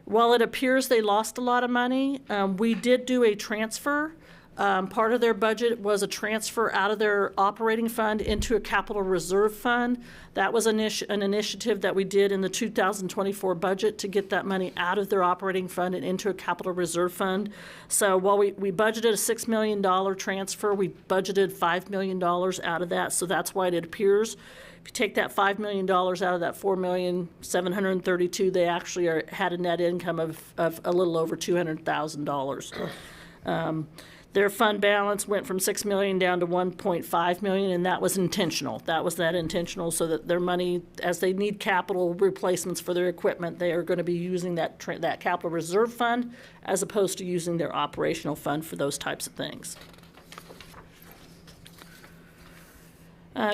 While it appears they lost a lot of money, we did do a transfer Part of their budget was a transfer out of their operating fund into a capital reserve fund. That was an initiative that we did in the 2024 budget to get that money out of their operating fund and into a capital reserve fund. So while we budgeted a $6 million transfer, we budgeted $5 million out of that. So that's why it appears. If you take that $5 million out of that $4,732,000, they actually had a net income of a little over $200,000. Their fund balance went from $6 million down to $1.5 million, and that was intentional. That intentional, so that their money, as they need capital replacements for their equipment, they are going to be using that capital reserve fund as opposed to using their operational fund for those types of things.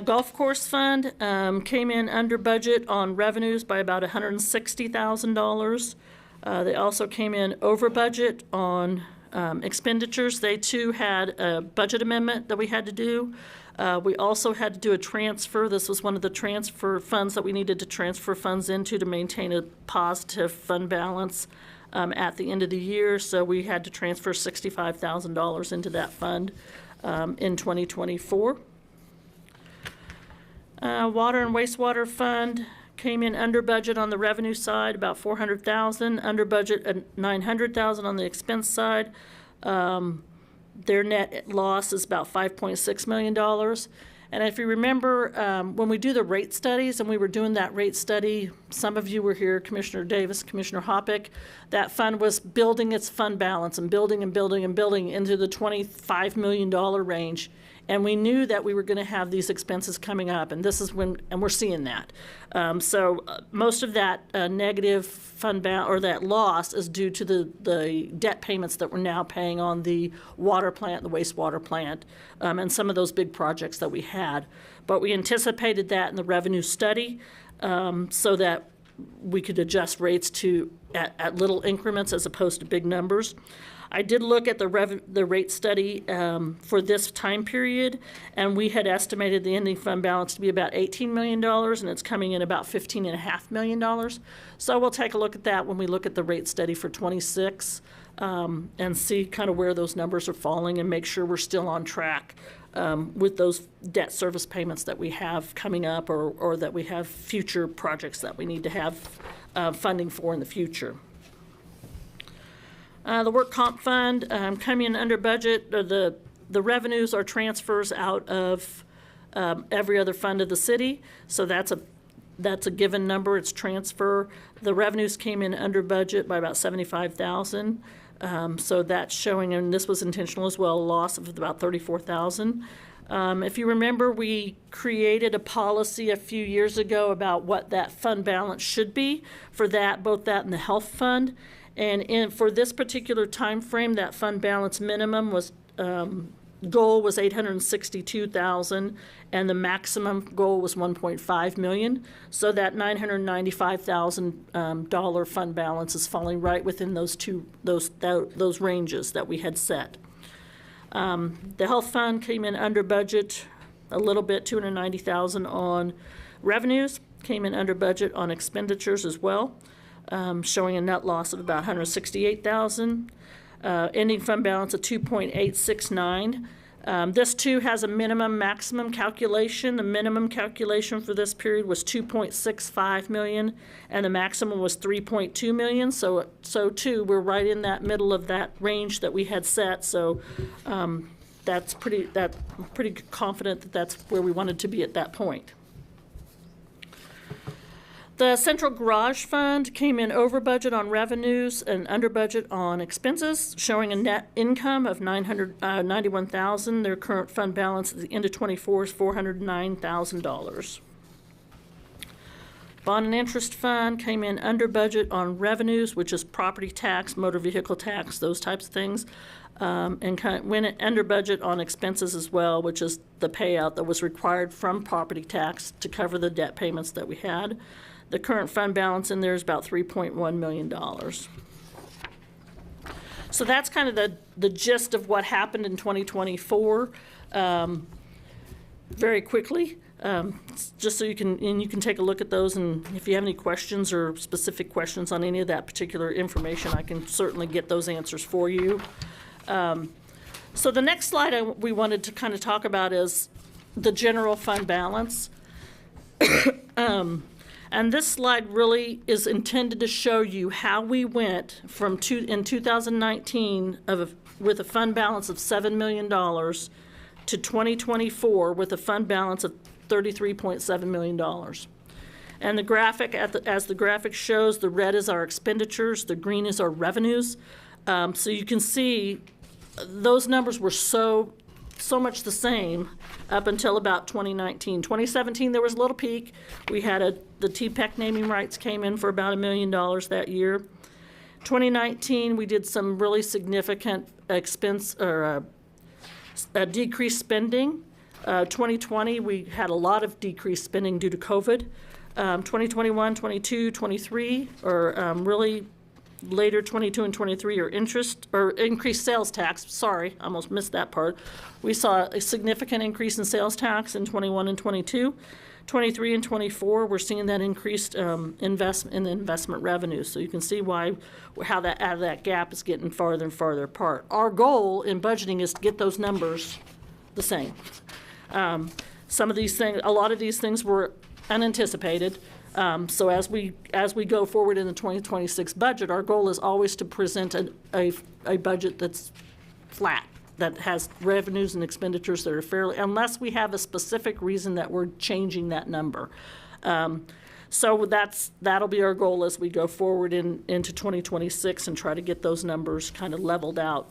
Golf course fund came in under budget on revenues by about $160,000. They also came in over budget on expenditures. They too had a budget amendment that we had to do. We also had to do a transfer. This was one of the transfer funds that we needed to transfer funds into to maintain a positive fund balance at the end of the year. So we had to transfer $65,000 into that fund in 2024. Water and wastewater fund came in under budget on the revenue side, about $400,000, under budget at $900,000 on the expense side. Their net loss is about $5.6 million. And if you remember, when we do the rate studies, and we were doing that rate study, some of you were here, Commissioner Davis, Commissioner Hoppick, that fund was building its fund balance and building and building and building into the $25 million range. And we knew that we were going to have these expenses coming up, and this is when, and we're seeing that. So most of that negative fund balance, or that loss, is due to the debt payments that we're now paying on the water plant, the wastewater plant, and some of those big projects that we had. But we anticipated that in the revenue study so that we could adjust rates to at little increments as opposed to big numbers. I did look at the rate study for this time period, and we had estimated the ending fund balance to be about $18 million, and it's coming in about $15.5 million. So we'll take a look at that when we look at the rate study for 26 and see kind of where those numbers are falling and make sure we're still on track with those debt service payments that we have coming up, or that we have future projects that we need to have funding for in the future. The work comp fund coming in under budget. The revenues are transfers out of every other fund of the city, so that's a given number. It's transfer. The revenues came in under budget by about $75,000, so that's showing, and this was intentional as well, a loss of about $34,000. If you remember, we created a policy a few years ago about what that fund balance should be for that, both that and the health fund. And for this particular time frame, that fund balance minimum was goal was $862,000, and the maximum goal was $1.5 million. So that $995,000 fund balance is falling right within those ranges that we had set. The health fund came in under budget a little bit, $290,000 on revenues, came in under budget on expenditures as well. Showing a net loss of about $168,000. Ending fund balance of $2.869. This too has a minimum maximum calculation. The minimum calculation for this period was $2.65 million, and the maximum was $3.2 million. So too, we're right in that middle of that range that we had set. So that's pretty confident that that's where we wanted to be at that point. The central garage fund came in over budget on revenues and under budget on expenses, showing a net income of $991,000. Their current fund balance at the end of 24 is $409,000. Bond and interest fund came in under budget on revenues, which is property tax, motor vehicle tax, those types of things, and went under budget on expenses as well, which is the payout that was required from property tax to cover the debt payments that we had. The current fund balance in there is about $3.1 million. So that's kind of the gist of what happened in 2024. Very quickly, just so you can take a look at those, and if you have any questions or specific questions on any of that particular information, I can certainly get those answers for you. So the next slide we wanted to kind of talk about is the general fund balance. And this slide really is intended to show you how we went from in 2019 with a fund balance of $7 million to 2024 with a fund balance of $33.7 million. And the graphic, as the graphic shows, the red is our expenditures, the green is our revenues. So you can see those numbers were so much the same up until about 2019. 2017, there was a little peak. We had the TPEC naming rights came in for about $1 million that year. 2019, we did some really significant expense or decreased spending. 2020, we had a lot of decreased spending due to COVID. 2021, 22, 23, or really later 22 and 23 are increased sales tax. Sorry, I almost missed that part. We saw a significant increase in sales tax in 21 and 22. 23 and 24, we're seeing that increased investment in the investment revenue. So you can see how that gap is getting farther and farther apart. Our goal in budgeting is to get those numbers the same. Some of these things, a lot of these things were unanticipated. So as we go forward in the 2026 budget, our goal is always to present a budget that's flat, that has revenues and expenditures that are fairly, unless we have a specific reason that we're changing that number. So that'll be our goal as we go forward into 2026 and try to get those numbers kind of leveled out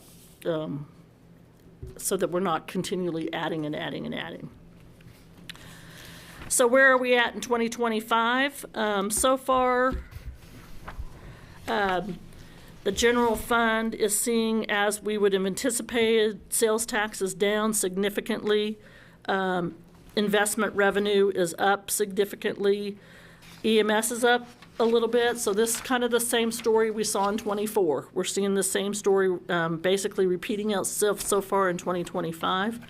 so that we're not continually adding and adding and adding. So where are we at in 2025? So far, the general fund is seeing, as we would have anticipated, sales taxes down significantly. Investment revenue is up significantly. EMS is up a little bit. So this is kind of the same story we saw in 24. We're seeing the same story basically repeating itself so far in 2025.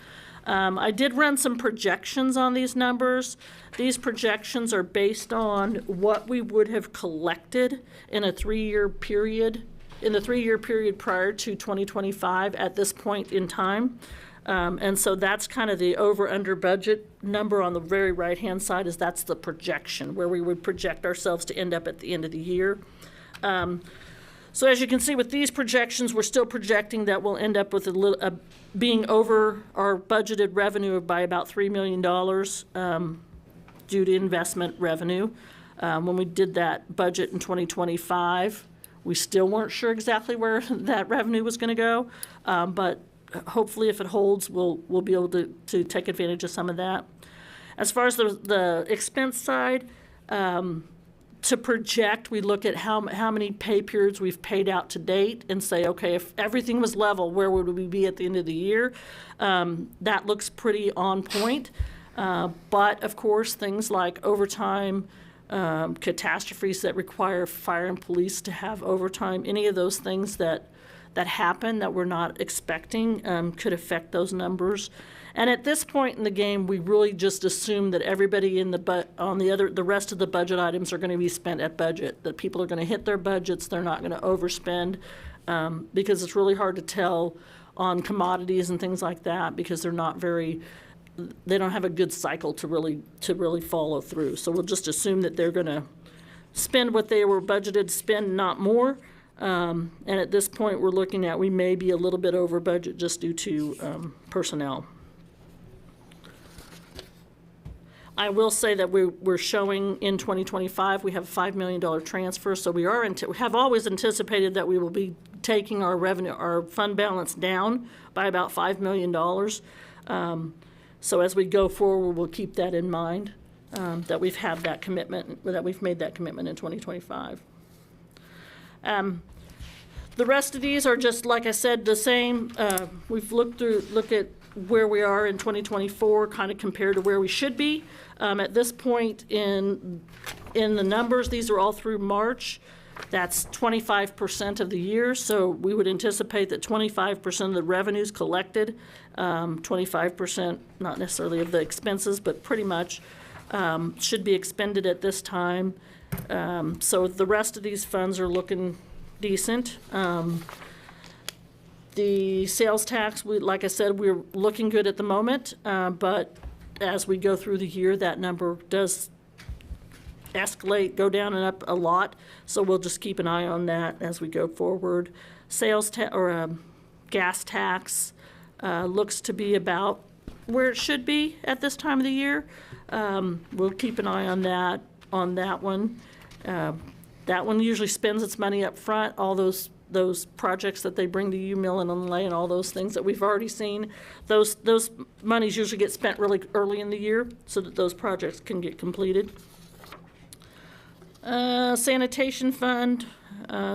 I did run some projections on these numbers. These projections are based on what we would have collected in a 3-year period, in the 3-year period prior to 2025 at this point in time. And so that's kind of the over-under budget number on the very right-hand side that's the projection, where we would project ourselves to end up at the end of the year. So as you can see with these projections, we're still projecting that we'll end up with being over our budgeted revenue by about $3 million due to investment revenue. When we did that budget in 2025, we still weren't sure exactly where that revenue was going to go, but hopefully if it holds, we'll be able to take advantage of some of that. As far as the expense side, to project, we look at how many pay periods we've paid out to date and say, okay, if everything was level, where would we be at the end of the year? That looks pretty on point. But, of course, things like overtime, catastrophes that require fire and police to have overtime, any of those things that happen that we're not expecting could affect those numbers. And at this point in the game, we really just assume that everybody the rest of the budget items are going to be spent at budget, that people are going to hit their budgets, they're not going to overspend, because it's really hard to tell on commodities and things like that because they don't have a good cycle to really follow through. So we'll just assume that they're going to spend what they were budgeted to spend, not more. And at this point, we're looking at we may be a little bit over budget just due to personnel. I will say that we're showing in 2025 we have a $5 million transfer, so we have always anticipated that we will be taking our fund balance down by about $5 million. So as we go forward, we'll keep that in mind, that we've made that commitment in 2025. The rest of these are just, like I said, the same. We've looked at where we are in 2024, kind of compared to where we should be. At this point in the numbers, these are all through March. That's 25% of the year, so we would anticipate that 25% of the revenues collected, 25%, not necessarily of the expenses, but pretty much should be expended at this time. So the rest of these funds are looking decent. The sales tax, like I said, we're looking good at the moment, but as we go through the year, that number does escalate, go down and up a lot. So we'll just keep an eye on that as we go forward. Gas tax looks to be about where it should be at this time of the year. We'll keep an eye on that one. That one usually spends its money up front, all those projects that they bring to you, mill and lay, and all those things that we've already seen. Those monies usually get spent really early in the year so that those projects can get completed. Sanitation fund,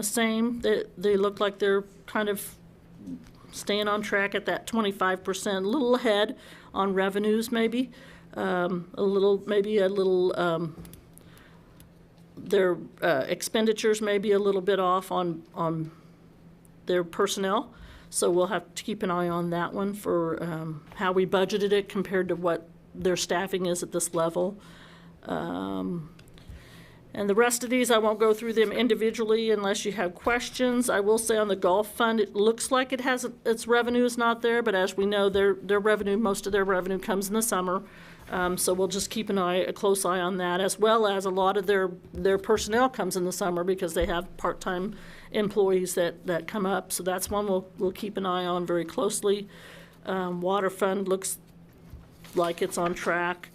same. They look like they're kind of staying on track at that 25%, a little ahead on revenues maybe, their expenditures may be a little bit off on their personnel. So we'll have to keep an eye on that one for how we budgeted it compared to what their staffing is at this level. And the rest of these, I won't go through them individually unless you have questions. I will say on the golf fund, it looks like it has its revenue is not there, but as we know, their revenue, most of their revenue comes in the summer. So we'll just keep a close eye on that, as well as a lot of their personnel comes in the summer because they have part-time employees that come up. So that's one we'll keep an eye on very closely. Water fund looks like it's on track.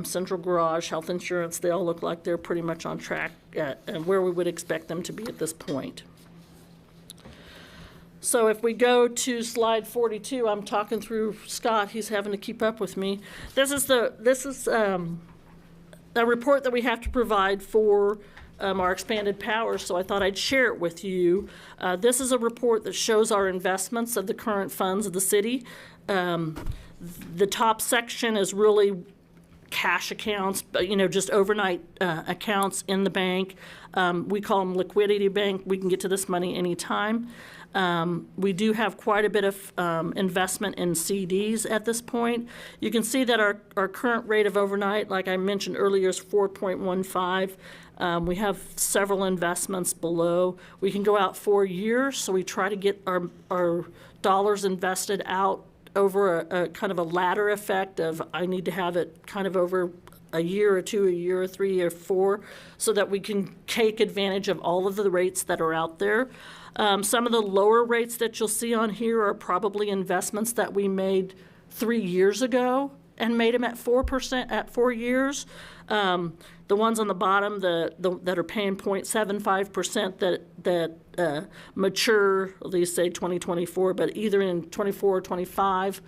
Central garage, health insurance, they all look like they're pretty much on track and where we would expect them to be at this point. So if we go to slide 42, I'm talking through Scott, he's having to keep up with me. This is a report that we have to provide for our expanded powers, so I thought I'd share it with you. This is a report that shows our investments of the current funds of the city. The top section is really cash accounts, just overnight accounts in the bank. We call them liquidity bank. We can get to this money anytime. We do have quite a bit of investment in CDs at this point. You can see that our current rate of overnight, like I mentioned earlier, is 4.15. We have several investments below. We can go out 4 years, so we try to get our dollars invested out over a kind of a ladder effect of I need to have it kind of over a year or two, a year or 3 or 4, so that we can take advantage of all of the rates that are out there. Some of the lower rates that you'll see on here are probably investments that we made 3 years ago and made them at 4% at 4 years. The ones on the bottom that are paying 0.75% that mature, they say 2024, but either in 24 or 25.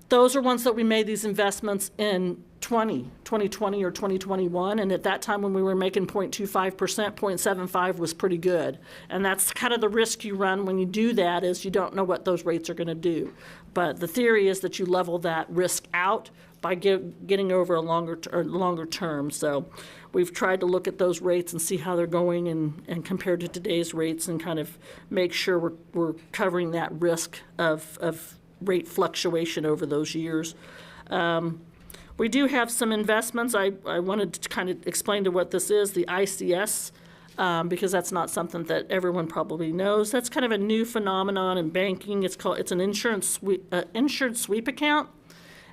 Those are ones that we made these investments in 2020 or 2021, and at that time when we were making 0.25%, 0.75 was pretty good. And that's kind of the risk you run when you do that, is you don't know what those rates are going to do. But the theory is that you level that risk out by getting over a longer term. So we've tried to look at those rates and see how they're going and compared to today's rates and kind of make sure we're covering that risk of rate fluctuation over those years. We do have some investments. I wanted to kind of explain to what this is, the ICS, because that's not something that everyone probably knows. That's kind of a new phenomenon in banking. It's an insured sweep account.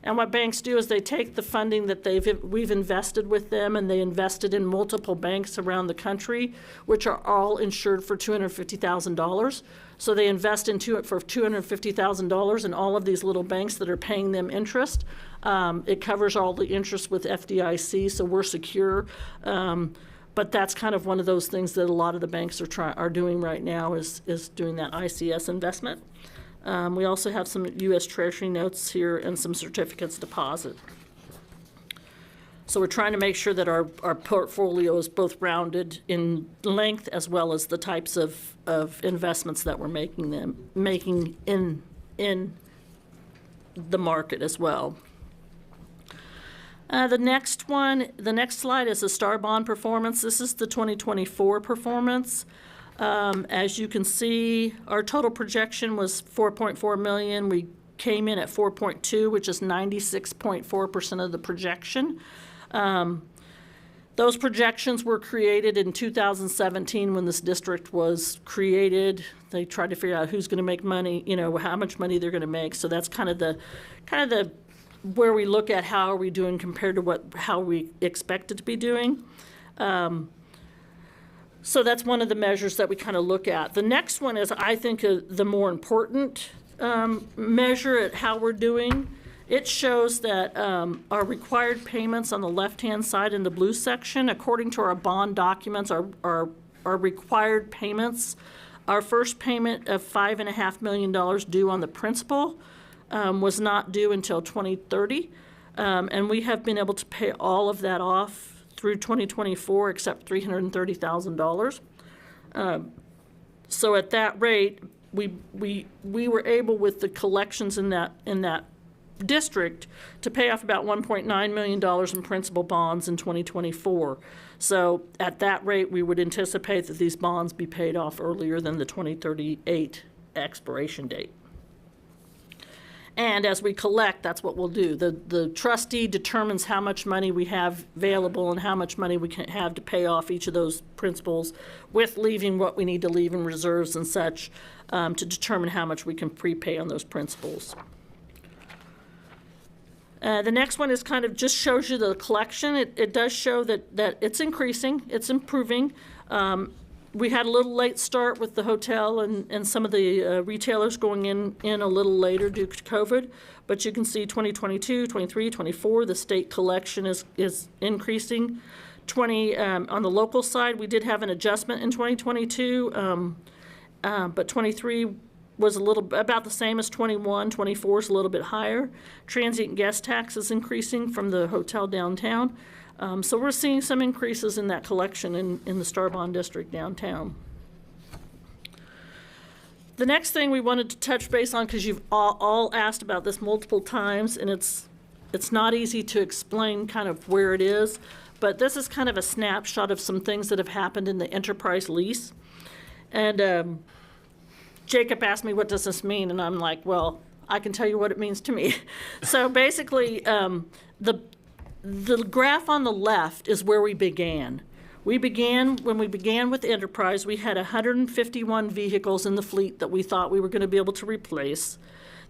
And what banks do is they take the funding that we've invested with them, and they invested in multiple banks around the country, which are all insured for $250,000. So they invest into it for $250,000 in all of these little banks that are paying them interest. It covers all the interest with FDIC, so we're secure. But that's kind of one of those things that a lot of the banks are doing right now is doing that ICS investment. We also have some U.S. Treasury notes here and some certificates deposit. So we're trying to make sure that our portfolio is both rounded in length as well as the types of investments that we're making in the market as well. The next slide is the Star Bond performance. This is the 2024 performance. As you can see, our total projection was $4.4 million. We came in at 4.2, which is 96.4% of the projection. The Those projections were created in 2017 when this district was created. They tried to figure out who's going to make money, how much money they're going to make. So that's kind of the where we look at how are we doing compared to how we expected to be doing. So that's one of the measures that we kind of look at. The next one is, I think, the more important measure at how we're doing. It shows that our required payments on the left-hand side in the blue section, according to our bond documents, our required payments, our first payment of $5.5 million due on the principal was not due until 2030. And we have been able to pay all of that off through 2024 except $330,000. So at that rate, we were able, with the collections in that district, to pay off about $1.9 million in principal bonds in 2024. So at that rate, we would anticipate that these bonds be paid off earlier than the 2038 expiration date. And as we collect, that's what we'll do. The trustee determines how much money we have available and how much money we can have to pay off each of those principals, with leaving what we need to leave in reserves and such, to determine how much we can prepay on those principals. The next one is kind of just shows you the collection. It does show that it's increasing, it's improving. We had a little late start with the hotel and some of the retailers going in a little later due to COVID, but you can see 2022, 23, 24, the state collection is increasing. On the local side, we did have an adjustment in 2022, but 23 was about the same as 21. 24 is a little bit higher. Transient guest tax is increasing from the hotel downtown. So we're seeing some increases in that collection in the Star Bond District downtown. The next thing we wanted to touch base on, because you've all asked about this multiple times, and it's not easy to explain kind of where it is, but this is kind of a snapshot of some things that have happened in the enterprise lease. And Jacob asked me, what does this mean? And I'm like, well, I can tell you what it means to me. So basically, the graph on the left is where we began. When we began with Enterprise, we had 151 vehicles in the fleet that we thought we were going to be able to replace.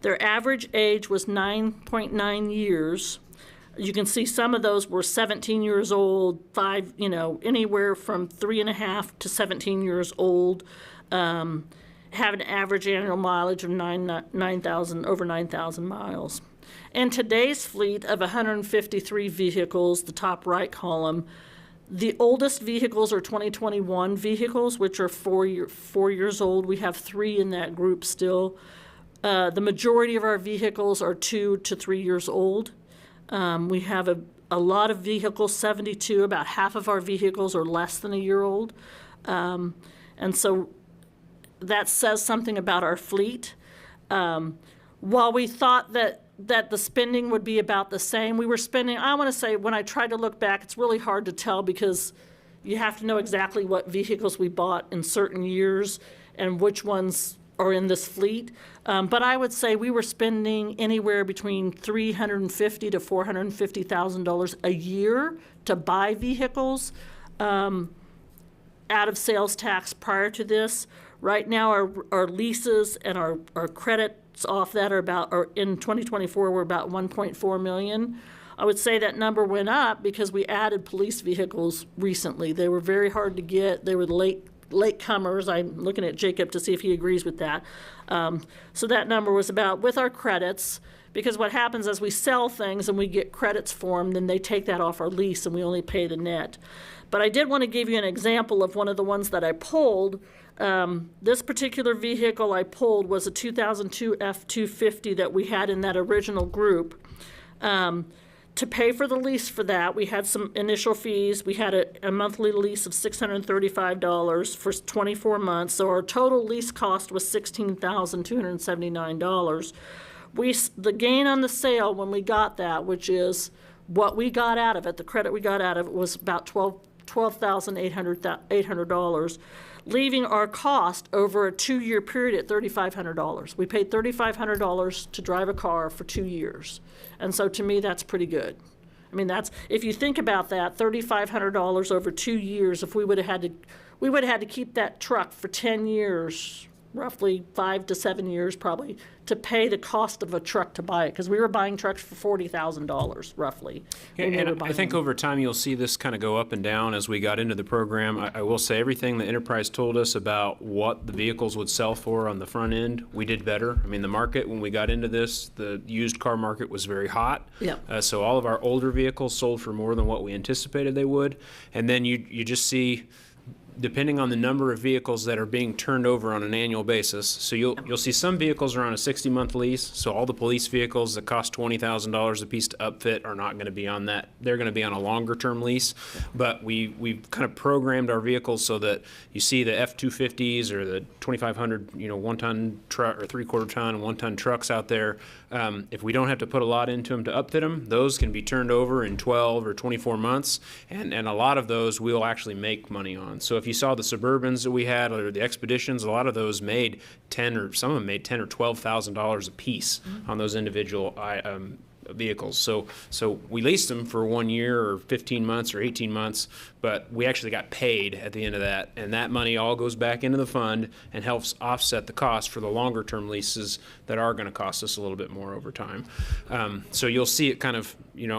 Their average age was 9.9 years. You can see some of those were 17 years old, anywhere from 3.5 to 17 years old, have an average annual mileage of over 9,000 miles. In today's fleet of 153 vehicles, the top right column, the oldest vehicles are 2021 vehicles, which are 4 years old. We have 3 in that group still. The majority of our vehicles are 2 to 3 years old. We have a lot of vehicles, 72, about half of our vehicles are less than a year old. And so that says something about our fleet. While we thought that the spending would be about the same, we were spending, I want to say, when I tried to look back, it's really hard to tell because you have to know exactly what vehicles we bought in certain years and which ones are in this fleet. But I would say we were spending anywhere between $350,000 to $450,000 a year to buy vehicles out of sales tax prior to this. Right now, our leases and our credits off that are in 2024, we're about $1.4 million. I would say that number went up because we added police vehicles recently. They were very hard to get. They were latecomers. I'm looking at Jacob to see if he agrees with that. So that number was about, with our credits, because what happens is we sell things and we get credits for them, then they take that off our lease and we only pay the net. But I did want to give you an example of one of the ones that I pulled. This particular vehicle I pulled was a 2002 F-250 that we had in that original group. To pay for the lease for that, we had some initial fees. We had a monthly lease of $635 for 24 months, so our total lease cost was $16,279. The gain on the sale when we got that, which is what we got out of it, the credit we got out of it, was about $12,800, leaving our cost over a 2-year period at $3,500. We paid $3,500 to drive a car for 2 years. And so to me, that's pretty good. I mean, that's, if you think about that, $3,500 over 2 years, if we would have had to keep that truck for 10 years, roughly 5 to 7 years probably, to pay the cost of a truck to buy it, because we were buying trucks for $40,000 roughly. when we were And I buying think them. over time, you'll see this kind of go up and down as we got into the program. I will say, everything the enterprise told us about what the vehicles would sell for on the front end, we did better. I mean, the market, when we got into this, the used car market was very hot. Yep. So all of our older vehicles sold for more than what we anticipated they would. And then you just see, depending on the number of vehicles that are being turned over on an annual basis. So you'll see some vehicles are on a 60-month lease. So all the police vehicles that cost $20,000 a piece to upfit are not going to be on that. They're going to be on a longer-term lease. But we've kind of programmed our vehicles so that you see the F-250s or the 2,500, one-ton truck or three-quarter-ton and one-ton trucks out there. If we don't have to put a lot into them to upfit them, those can be turned over in 12 or 24 months. And a lot of those we'll actually make money on. So if you saw the Suburbans that we had or the Expeditions, a lot of those made some of them made $10,000 or $12,000 a piece on those individual vehicles. So we leased them for 1 year or 15 months or 18 months, but we actually got paid at the end of that. And that money all goes back into the fund and helps offset the cost for the longer term leases that are going to cost us a little bit more over time. So you'll see it kind of,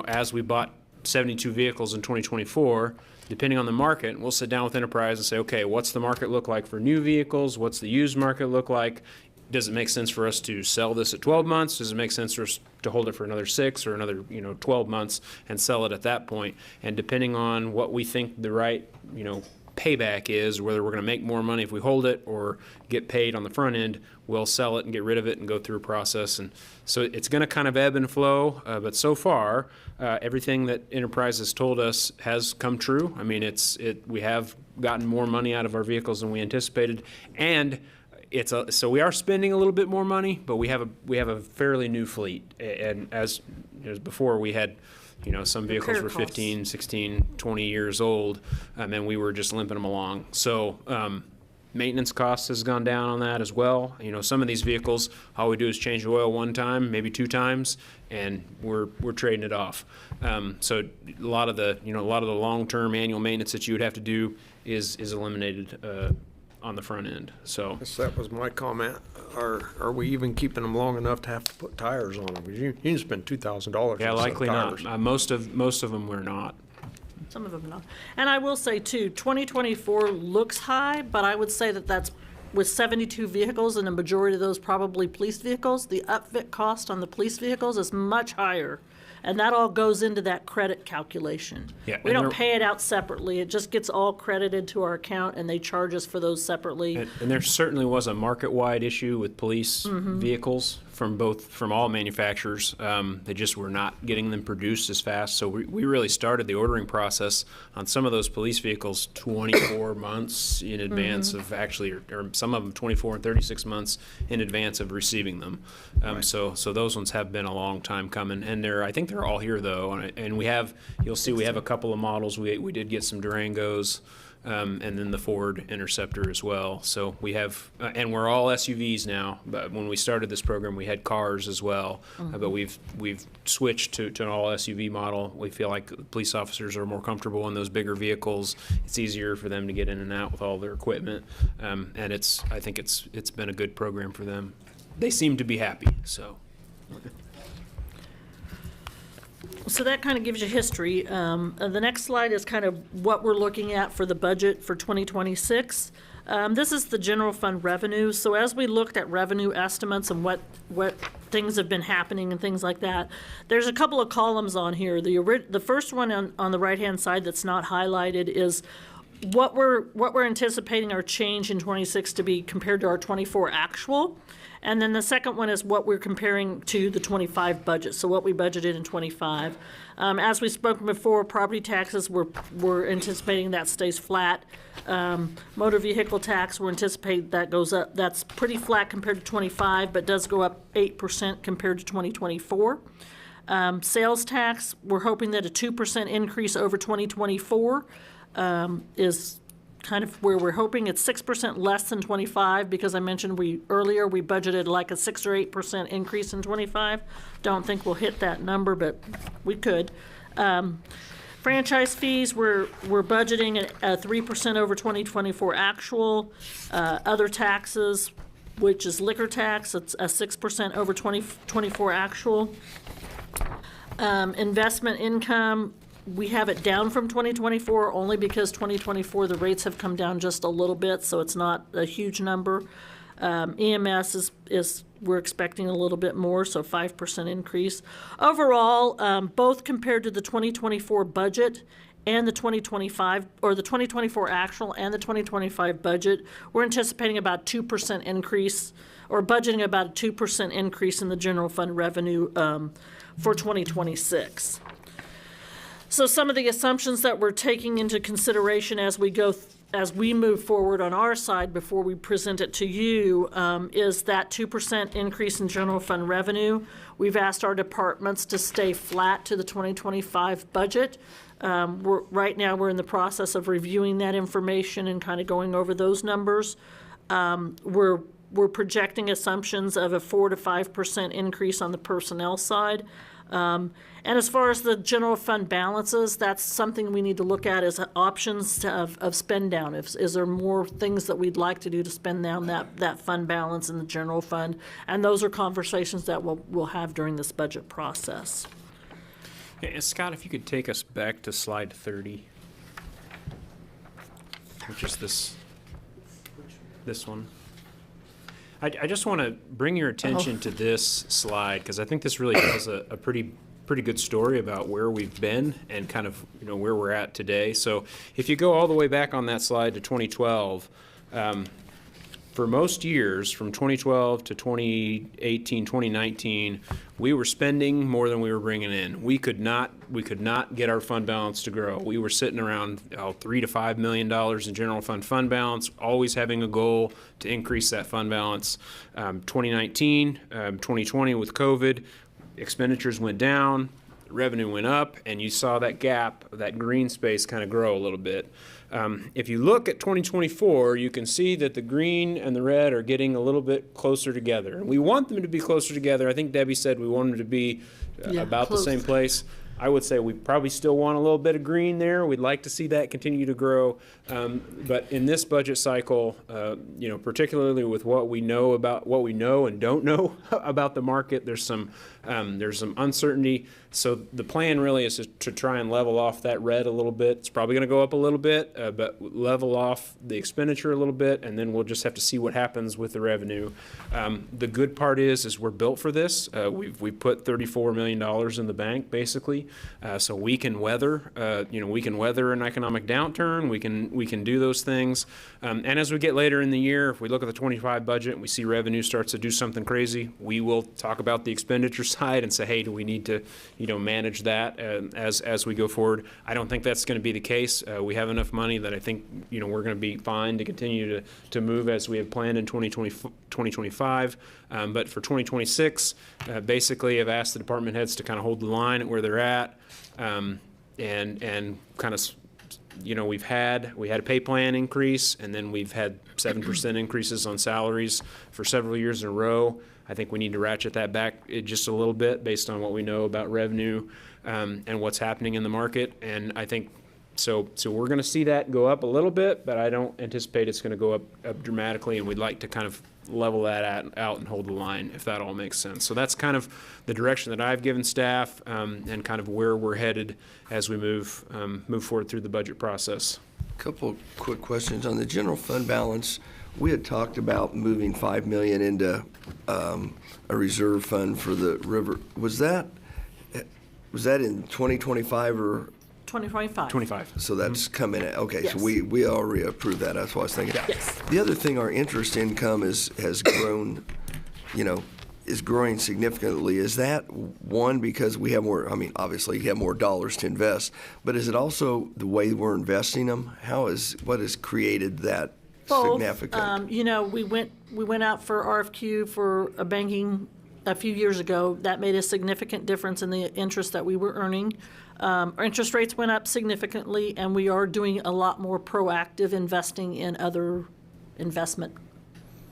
as we bought 72 vehicles in 2024, depending on the market, we'll sit down with enterprise and say, okay, what's the market look like for new vehicles? What's the used market look like? Does it make sense for us to sell this at 12 months? Does it make sense for us to hold it for another 6 or another 12 months and sell it at that point? And depending on what we think the right payback is, whether we're going to make more money if we hold it or get paid on the front end, we'll sell it and get rid of it and go through a process. And so it's going to kind of ebb and flow, but so far everything that enterprise has told us has come true. I mean, we have gotten more money out of our vehicles than we anticipated, and so we are spending a little bit more money, but we have a fairly new fleet. And as before, we had some vehicles Repair were costs. 15, 16, 20 years old, and we were just limping them along. So maintenance costs has gone down on that as well. Some of these vehicles, all we do is change the oil one time, maybe 2 times, and we're trading it off. So a lot of the long-term annual maintenance that you would have to do is eliminated on the front end. So Yes, that was my comment. Are we even keeping them long enough to have to put tires on them? Because you can spend $2,000 yeah, on likely tires. not. Most of them we're not. Some of them not. And I will say too, 2024 looks high, but I would say that that's with 72 vehicles and a majority of those probably police vehicles. The upfit cost on the police vehicles is much higher. And that all goes into that credit calculation. Yeah, We and don't there- pay it out separately. It just gets all credited to our account and they charge us for those separately. And there certainly was a market-wide issue with police vehicles from all manufacturers. They just were not getting them produced as fast. So we really started the ordering process on some of those police vehicles 24 months in advance of actually, or some of them 24 and 36 months in advance of receiving them. So those ones have been a long time coming, and I think they're all here though. And you'll see we have a couple of models. We did get some Durangos. And then the Ford Interceptor as well. So we have, and we're all SUVs now. But when we started this program, we had cars as well. But we've switched to an all SUV model. We feel like police officers are more comfortable in those bigger vehicles. It's easier for them to get in and out with all their equipment. And I think it's been a good program for them. They seem to be happy. So. So that kind of gives you history. The next slide is kind of what we're looking at for the budget for 2026. This is the general fund revenue. So as we looked at revenue estimates and what things have been happening and things like that, there's a couple of columns on here. The first one on the right-hand side that's not highlighted is what we're anticipating our change in 26 to be compared to our 24 actual. And then the second one is what we're comparing to the 25 budget, so what we budgeted in 25. As we spoke before, property taxes, we're anticipating that stays flat. Motor vehicle tax, we're anticipating that goes up. That's pretty flat compared to 25, but does go up 8% compared to 2024. Sales tax, we're hoping that a 2% increase over 2024 is kind of where we're hoping. It's 6% less than 25 because I mentioned earlier we budgeted like a 6 or 8% increase in 25. Don't think we'll hit that number, but we could. Franchise fees, we're budgeting at 3% over 2024 actual. Other taxes, which is liquor tax, it's a 6% over 2024 actual. Investment income, we have it down from 2024 only because 2024, the rates have come down just a little bit, so it's not a huge number. EMS is we're expecting a little bit more, so 5% increase. Overall, both compared to the 2024 budget and the 2025, or the 2024 actual and the 2025 budget, we're anticipating about 2% increase, or budgeting about a 2% increase in the general fund revenue for 2026. So some of the assumptions that we're taking into consideration as we move forward on our side before we present it to you is that 2% increase in general fund revenue. We've asked our departments to stay flat to the 2025 budget. Right now, we're in the process of reviewing that information and kind of going over those numbers. We're projecting assumptions of a 4 to 5% increase on the personnel side. And as far as the general fund balances, that's something we need to look at as options of spend down. Is there more things that we'd like to do to spend down that fund balance in the general fund? And those are conversations that we'll have during this budget process. Hey, Scott, if you could take us back to slide 30, which is this one. I just want to bring your attention to this slide because I think this really tells a pretty good story about where we've been and kind of where we're at today. So if you go all the way back on that slide to 2012, for most years from 2012 to 2018, 2019, we were spending more than we were bringing in. We could not get our fund balance to grow. We were sitting around $3 to $5 million in general fund balance, always having a goal to increase that fund balance. 2019, 2020 with COVID, expenditures went down, revenue went up, and you saw that gap, that green space kind of grow a little bit. If you look at 2024, you can see that the green and the red are getting a little bit closer together. And we want them to be closer together. I think Debbie said we want them to be about close. the same place. I would say we probably still want a little bit of green there. We'd like to see that continue to grow. But in this budget cycle, particularly with what we know and don't know about the market, there's some uncertainty. So the plan really is to try and level off that red a little bit. It's probably going to go up a little bit, but level off the expenditure a little bit, and then we'll just have to see what happens with the revenue. The good part is we're built for this. We put $34 million in the bank basically, so we can weather an economic downturn. We can do those things, and as we get later in the year, if we look at the 25 budget and we see revenue starts to do something crazy, we will talk about the expenditure side and say, hey, do we need to manage that as we go forward? I don't think that's going to be the case. We have enough money that I think we're going to be fine to continue to move as we have planned in 2025. But for 2026, basically, I've asked the department heads to kind of hold the line at where they're at, and kind of. We had a pay plan increase, and then we've had 7% increases on salaries for several years in a row. I think we need to ratchet that back just a little bit based on what we know about revenue and what's happening in the market. And I think so we're going to see that go up a little bit, but I don't anticipate it's going to go up dramatically, and we'd like to kind of level that out and hold the line, if that all makes sense. So that's kind of the direction that I've given staff and kind of where we're headed as we move forward through the budget process. Couple quick questions on the general fund balance. We had talked about moving $5 million into a reserve fund for the river. Was that in 2025 or? 2025. 25. So that's coming in. Okay, Yes. so we already approved that. That's what I was thinking. Yes. The other thing, our interest income has grown, is growing significantly. Is that one because we have more? I mean, obviously you have more dollars to invest, but is it also the way we're investing them? What has created that significant? We went out for RFQ for a banking a few years ago. That made a significant difference in the interest that we were earning. Our interest rates went up significantly, and we are doing a lot more proactive investing in other investment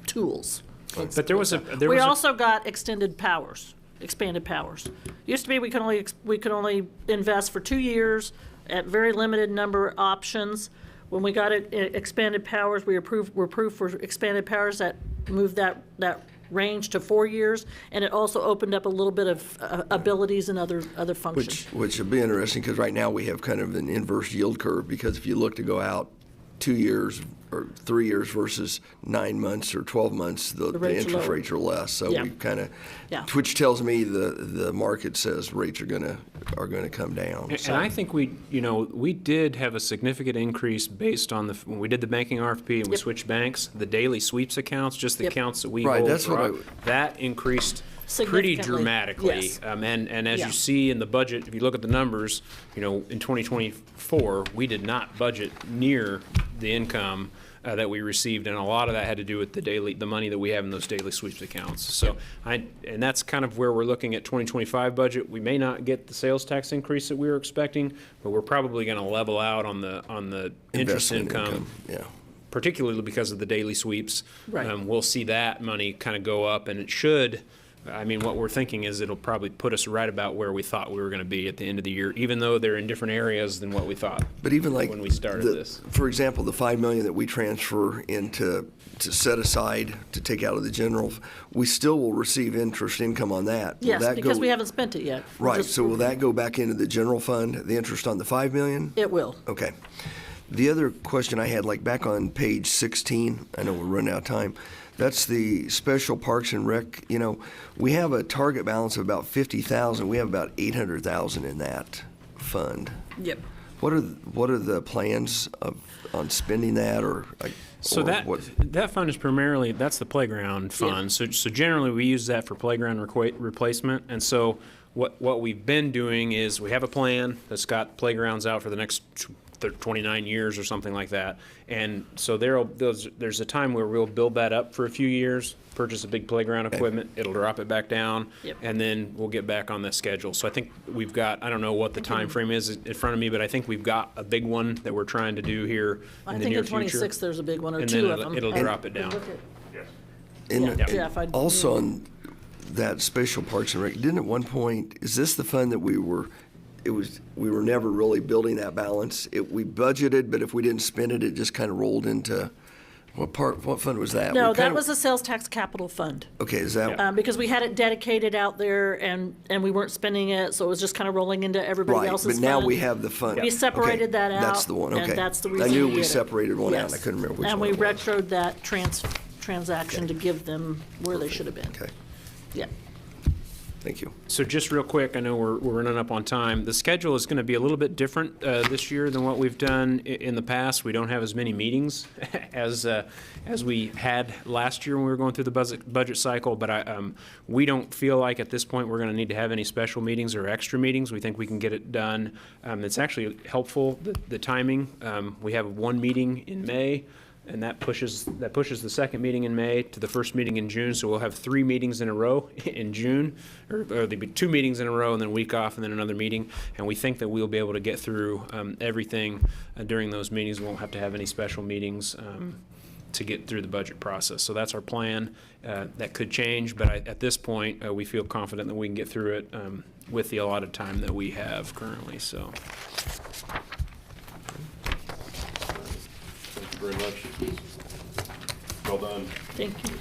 tools. But there was We also got extended powers. expanded powers. Used to be we could only invest for 2 years at very limited number of options. When we got expanded powers, we're approved for expanded powers that moved that range to 4 years, and it also opened up a little bit of abilities and other functions. Which would be interesting, because right now we have kind of an inverse yield curve, because if you look to go out 2 years or 3 years versus 9 months or 12 months, the rates are interest lower. rates are less. So Yeah. we kind of, Yeah. which tells me the market says rates are gonna come down. And I think we did have a significant increase based on when we did the banking RFP and we Yep. switched banks, the daily sweeps accounts, just the Yep. accounts that we Right, hold that's what throughout, that increased pretty Significantly, dramatically. yes. And as Yeah. you see in the budget, if you look at the numbers, in 2024, we did not budget near the income that we received, and a lot of that had to do with the money that we have in those daily sweeps accounts. So and that's kind of where we're looking at 2025 budget. We may not get the sales tax increase that we were expecting, but we're probably going to level out on the interest Investment income, yeah. particularly because of the daily sweeps. Right. We'll see that money kind of go up, and it should. What we're thinking is it'll probably put us right about where we thought we were going to be at the end of the year, even though they're in different areas than what we thought. But even like when we started this. for example, the $5 million that we transfer to set aside to take out of the general, we still will receive interest income on that. Will Yes, that because go- we haven't spent it yet. We're Right. just- So will that go back into the general fund, the interest on the $5 million? It will. Okay. The other question I had, like back on page 16, I know we're running out of time. That's the special parks and rec. We have a target balance of about 50,000. We have about 800,000 in that fund. Yep. What are the plans on spending that, or So that fund is primarily, that's the playground fund. So generally, we use that for playground replacement. And so what we've been doing is we have a plan that's got playgrounds out for the next 29 years or something like that. And so there's a time where we'll build that up for a few years, purchase a big playground equipment, it'll drop it back down, Yep. and then we'll get back on the schedule. So I think we've got, I don't know what the time frame is in front of me, but I think we've got a big one that we're trying to do here I in the think near in future. 26 there's a big one, or And two then of them. it'll drop it down. And Yeah, Jeff, also on that special parks and rec, didn't at one point, is this the fund that we were never really building that balance? We budgeted, but if we didn't spend it, it just kind of rolled into, what fund was that? No, We that kinda- was a sales tax capital fund. Okay, is that, Because we had it dedicated out there and we weren't spending it, so it was just kind of rolling into everybody right, else's but fund. now we have the fund. We separated Okay, that out. That's the one, okay. And that's the I reason knew we we did it. separated one out, and I Yes. couldn't remember which And one we it was. retroed that transaction to give them where they should have been. Okay, Yeah. thank you. So just real quick, I know we're running up on time. The schedule is going to be a little bit different this year than what we've done in the past. We don't have as many meetings as we had last year when we were going through the budget cycle, but we don't feel like at this point we're going to need to have any special meetings or extra meetings. We think we can get it done. It's actually helpful, the timing. We have one meeting in May, and that pushes the second meeting in May to the first meeting in June. So we'll have 3 meetings in a row in June, or there'll be 2 meetings in a row and then a week off and then another meeting. And we think that we'll be able to get through everything during those meetings. We won't have to have any special meetings to get through the budget process. So that's our plan. That could change, but at this point, we feel confident that we can get through it with the allotted time that we have currently. So. Thank you very much. Well done. Thank you.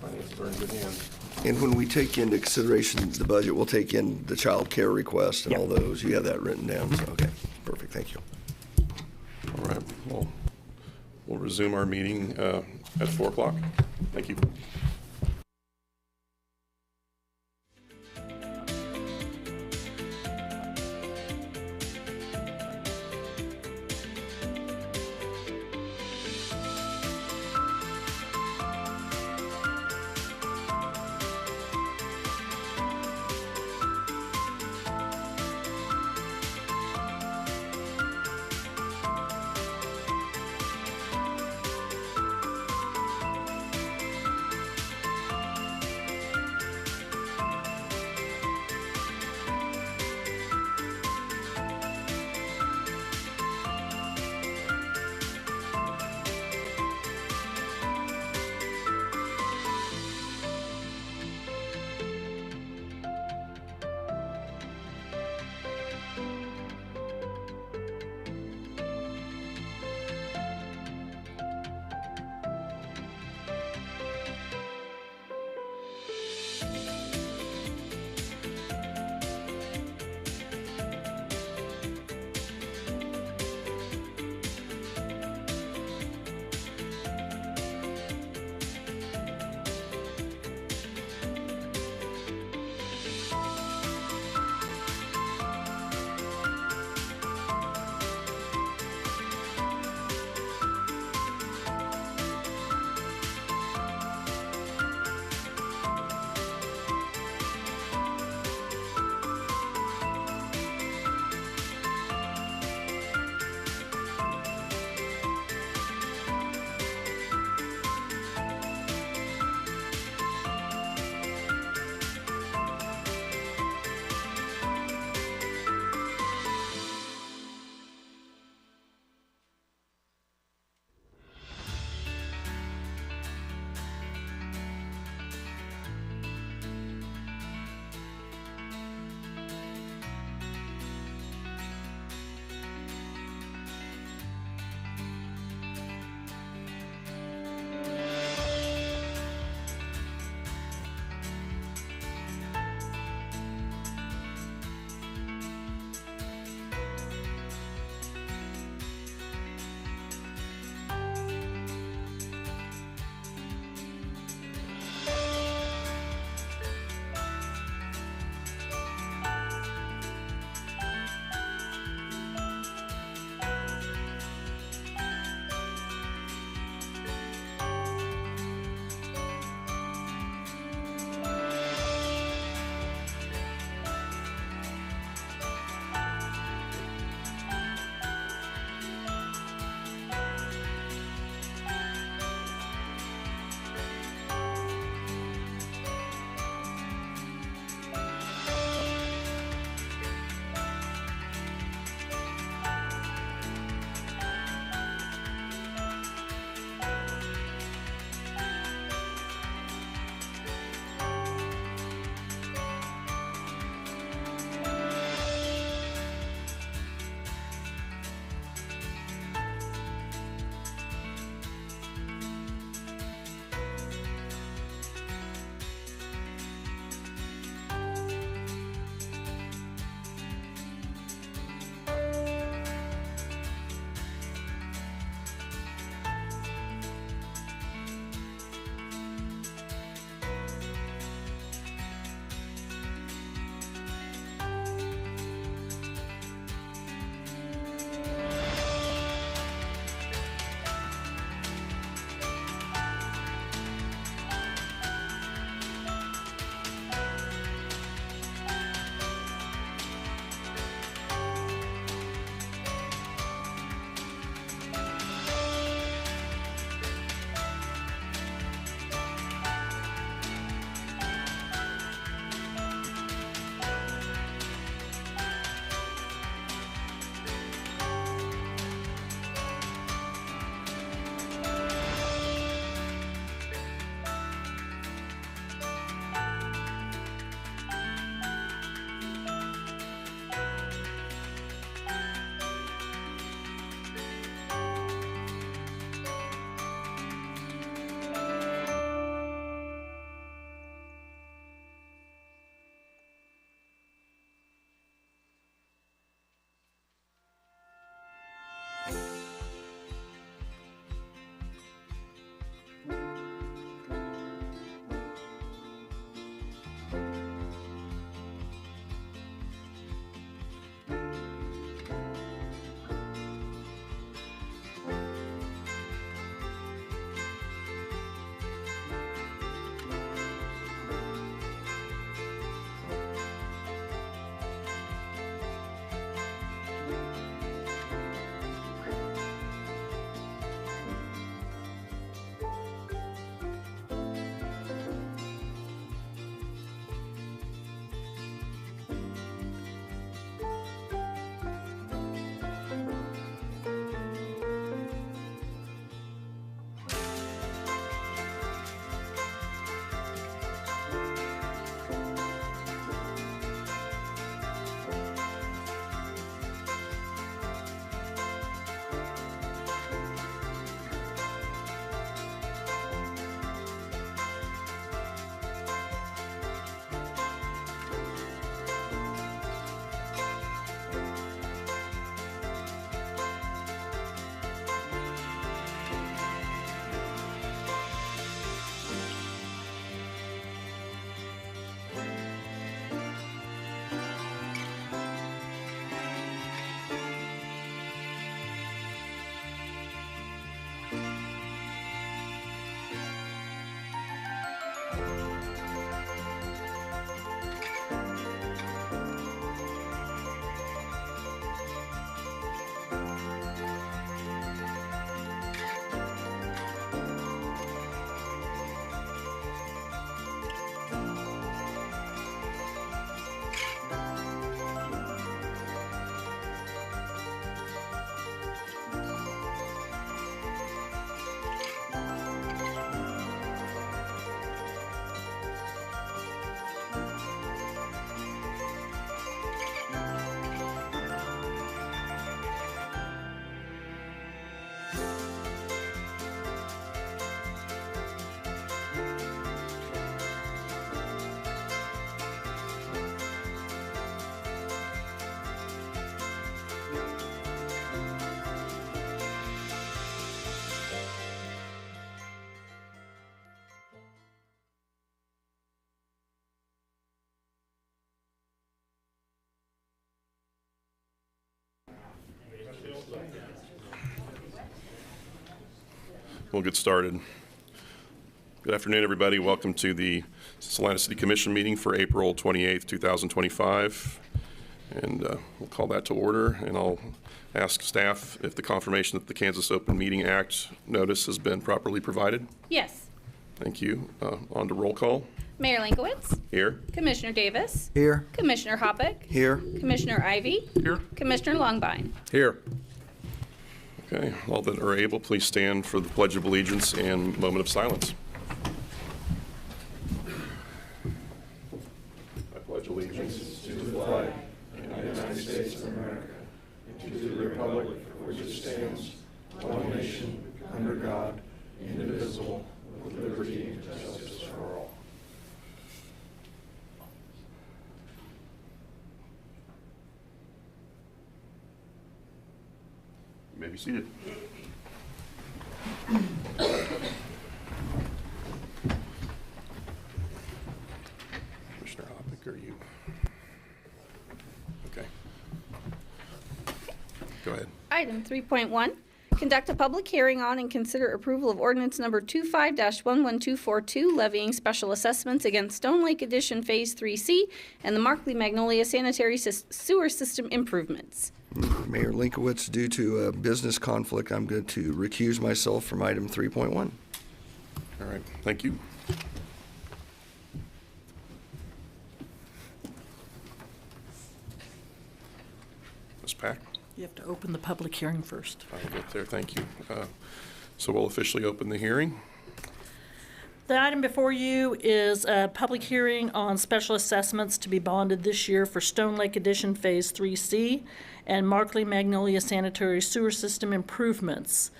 Finance are in good hands. And when we take into consideration the budget, we'll take in the child care request and all those. You have that written down, so, okay, perfect, thank you. All right, well, we'll resume our meeting at 4 o'clock. Thank you. we'll get started. Good afternoon, everybody. Welcome to the Salina City Commission meeting for April 28th, 2025. And we'll call that to order, and I'll ask staff if the confirmation that the Kansas Open Meeting Act notice has been properly provided. Yes. Thank you. On to roll call. Mayor Linkowitz, Here. Commissioner Davis, Here. Commissioner Hoppeck, Here. Commissioner Ivy, Here. Commissioner Longbine. Here. Okay, all that are able, please stand for the Pledge of Allegiance and moment of silence. I pledge allegiance to the flag of the United States of America and to the republic for which it stands, one nation, under God, indivisible, with liberty and justice for all. You may be seated. Commissioner Hoppeck, are you? Okay. Go ahead. Item 3.1, conduct a public hearing on and consider approval of ordinance number 25-11242, levying special assessments against Stone Lake Addition Phase 3C and the Markley Magnolia sanitary sewer system improvements. Mayor Linkowitz, due to a business conflict, I'm going to recuse myself from item 3.1. All right, thank you. Ms. Pack? You have to open the public hearing first. I'll get there, thank you. So we'll officially open the hearing. The item before you is a public hearing on special assessments to be bonded this year for Stone Lake Addition Phase 3C and Markley Magnolia sanitary sewer system improvements.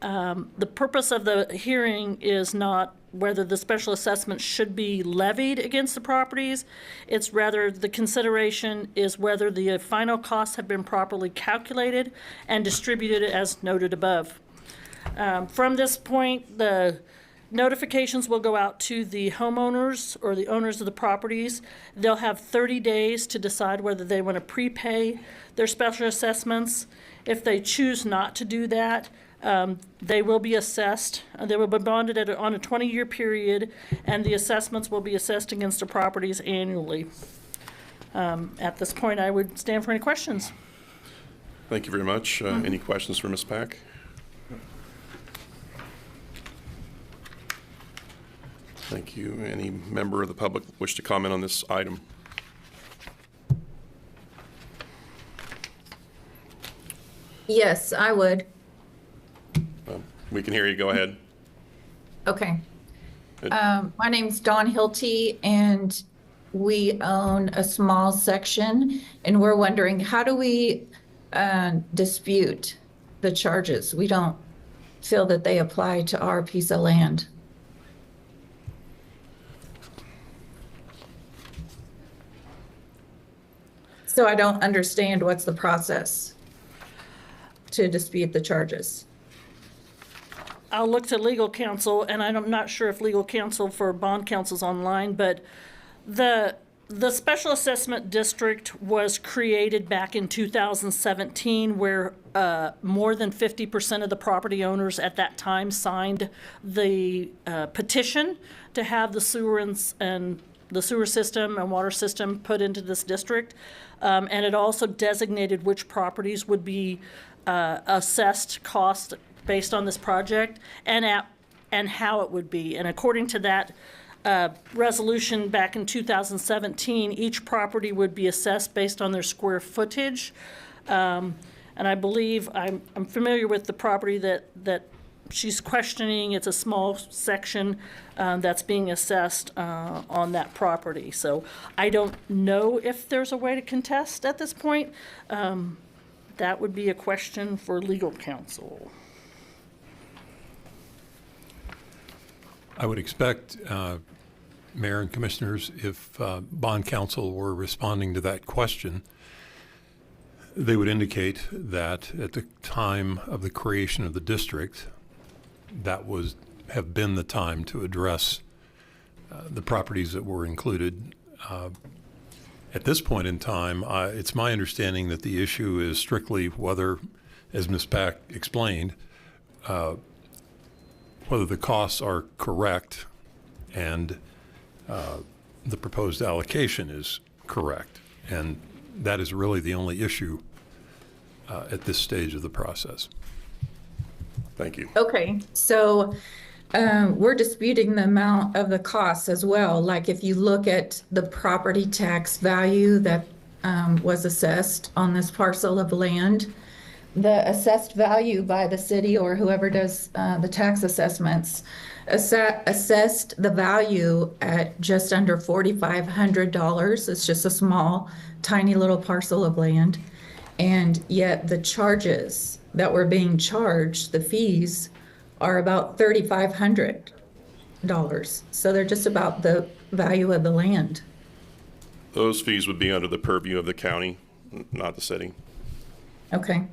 The purpose of the hearing is not whether the special assessment should be levied against the properties. It's rather the consideration is whether the final costs have been properly calculated and distributed as noted above. From this point, the notifications will go out to the homeowners or the owners of the properties. They'll have 30 days to decide whether they want to prepay their special assessments. If they choose not to do that, they will be assessed. They will be bonded on a 20-year period, and the assessments will be assessed against the properties annually. At this point, I would stand for any questions. Thank you very much. Any questions for Ms. Pack? Thank you. Any member of the public wish to comment on this item? Yes, I would. We can hear you. Go ahead. Okay. My name's Dawn Hilty, and we own a small section, and we're wondering, how do we dispute the charges? We don't feel that they apply to our piece of land. So I don't understand what's the process to dispute the charges. I'll look to legal counsel, and I'm not sure if legal counsel for bond counsel's online, but the special assessment district was created back in 2017, where more than 50% of the property owners at that time signed the petition to have the sewer and the sewer system and water system put into this district. And it also designated which properties would be assessed cost based on this project and how it would be. And according to that resolution back in 2017, each property would be assessed based on their square footage. And I believe I'm familiar with the property that she's questioning. It's a small section that's being assessed on that property. So I don't know if there's a way to contest at this point. That would be a question for legal counsel. I would expect, Mayor and Commissioners, if bond counsel were responding to that question, they would indicate that at the time of the creation of the district, that was have been the time to address the properties that were included. At this point in time, it's my understanding that the issue is strictly whether, as Ms. Pack explained, whether the costs are correct and the proposed allocation is correct. And that is really the only issue at this stage of the process. Thank you. Okay, so we're disputing the amount of the costs as well. Like if you look at the property tax value that was assessed on this parcel of land, the assessed value by the city or whoever does the tax assessments assessed the value at just under $4,500. It's just a small, tiny little parcel of land. And yet the charges that were being charged, the fees, are about $3,500. So they're just about the value of the land. Those fees would be under the purview of the county, not the city. Okay.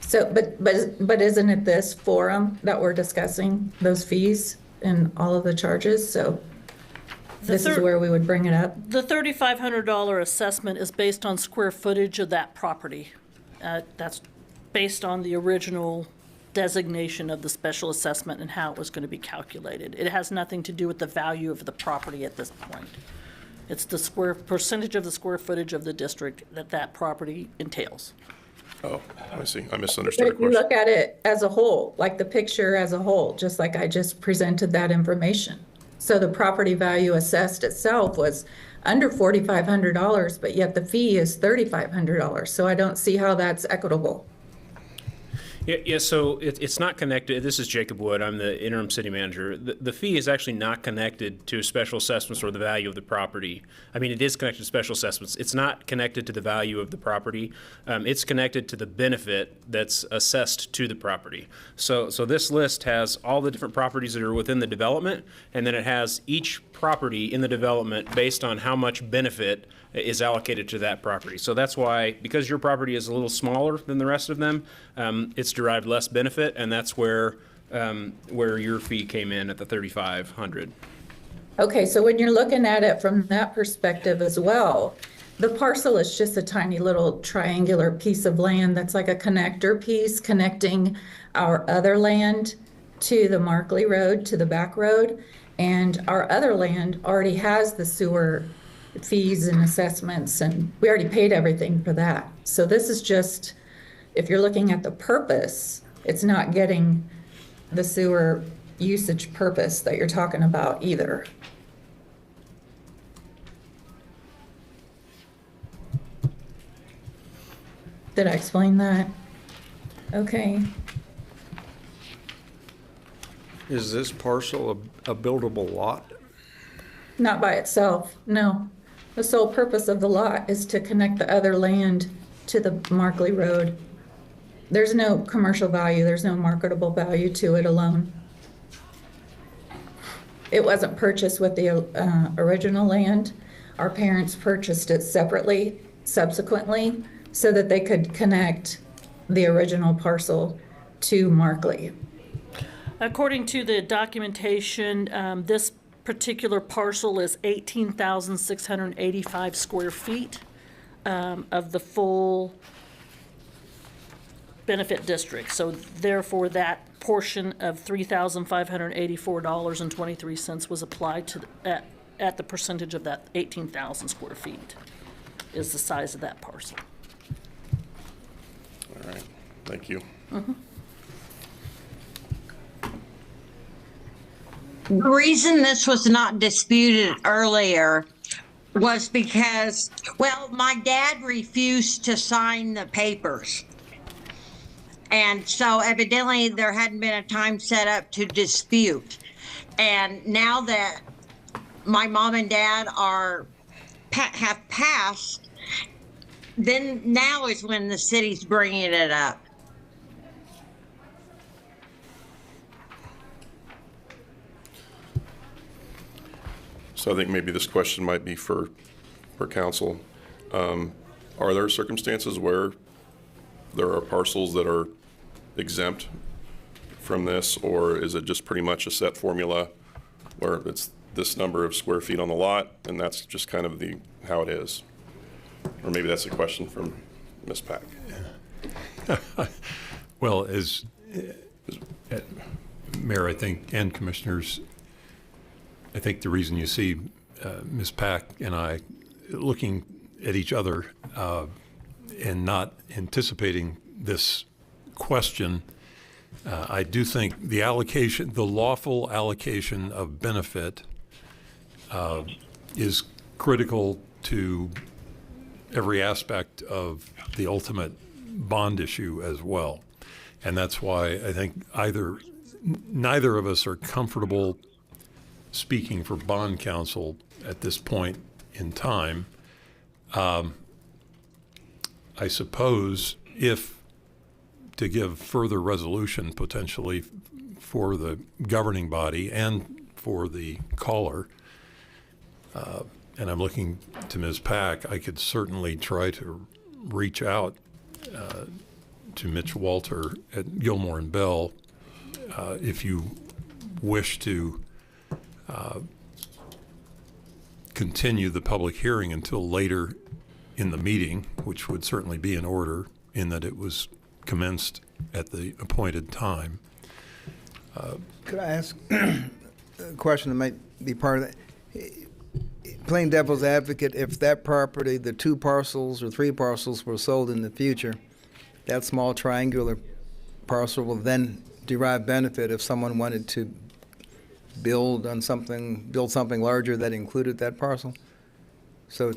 So, but isn't it this forum that we're discussing those fees and all of the charges? So this is where we would bring it up. The $3,500 assessment is based on square footage of that property. That's based on the original designation of the special assessment and how it was going to be calculated. It has nothing to do with the value of the property at this point. It's the percentage of the square footage of the district that property entails. Oh, I see. I But misunderstood the if you question. look at it as a whole, like the picture as a whole, just like I just presented that information. So the property value assessed itself was under $4,500, but yet the fee is $3,500. So I don't see how that's equitable. Yeah, so it's not connected. This is Jacob Wood. I'm the interim city manager. The fee is actually not connected to special assessments or the value of the property. I mean, it is connected to special assessments. It's not connected to the value of the property. It's connected to the benefit that's assessed to the property. So this list has all the different properties that are within the development, and then it has each property in the development based on how much benefit is allocated to that property. So that's why, because your property is a little smaller than the rest of them, it's derived less benefit, and that's where your fee came in at the $3,500. Okay, so when you're looking at it from that perspective as well, the parcel is just a tiny little triangular piece of land that's like a connector piece connecting our other land to the Markley Road, to the back road. And our other land already has the sewer fees and assessments, and we already paid everything for that. So this is just, if you're looking at the purpose, it's not getting the sewer usage purpose that you're talking about either. Did I explain that? Okay. Is this parcel a buildable lot? Not by itself, no. The sole purpose of the lot is to connect the other land to the Markley Road. There's no commercial value, there's no marketable value to it alone. It wasn't purchased with the original land. Our parents purchased it separately, subsequently, so that they could connect the original parcel to Markley. According to the documentation, this particular parcel is 18,685 square feet of the full benefit district. So therefore, that portion of $3,584.23 was applied to at the percentage of that 18,000 square feet is the size of that parcel. All right. Thank you. The reason this was not disputed earlier was because, well, my dad refused to sign the papers. And so evidently there hadn't been a time set up to dispute. And now that my mom and dad have passed, then now is when the city's bringing it up. So I think maybe this question might be for council. Are there circumstances where there are parcels that are exempt from this, or is it just pretty much a set formula where it's this number of square feet on the lot and that's just kind of how it is? Or maybe that's a question from Ms. Pack. Well, as Mayor, I think, and Commissioners, I think the reason you see Ms. Pack and I looking at each other and not anticipating this question, I do think the allocation, the lawful allocation of benefit is critical to every aspect of the ultimate bond issue as well. And that's why I think neither of us are comfortable speaking for bond counsel at this point in time. I suppose if to give further resolution potentially for the governing body and for the caller, and I'm looking to Ms. Pack, I could certainly try to reach out to Mitch Walter at Gilmore and Bell if you wish to continue the public hearing until later in the meeting, which would certainly be in order in that it was commenced at the appointed time. Could I ask a question that might be part of that? Plain devil's advocate, if that property, the 2 parcels or 3 parcels were sold in the future, that small triangular parcel will then derive benefit if someone wanted to build something larger that included that parcel. So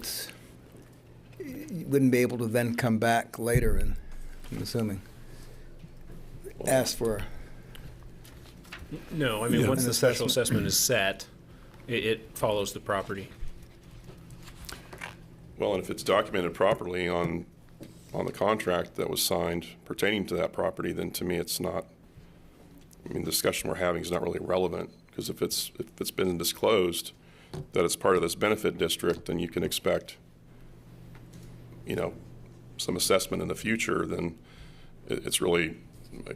you wouldn't be able to then come back later and, I'm assuming, ask for. No, I mean, once an the special assessment. assessment is set, it follows the property. Well, and if it's documented properly on the contract that was signed pertaining to that property, then to me it's not, I mean, the discussion we're having is not really relevant, because if it's been disclosed that it's part of this benefit district, then you can expect, some assessment in the future, then it's really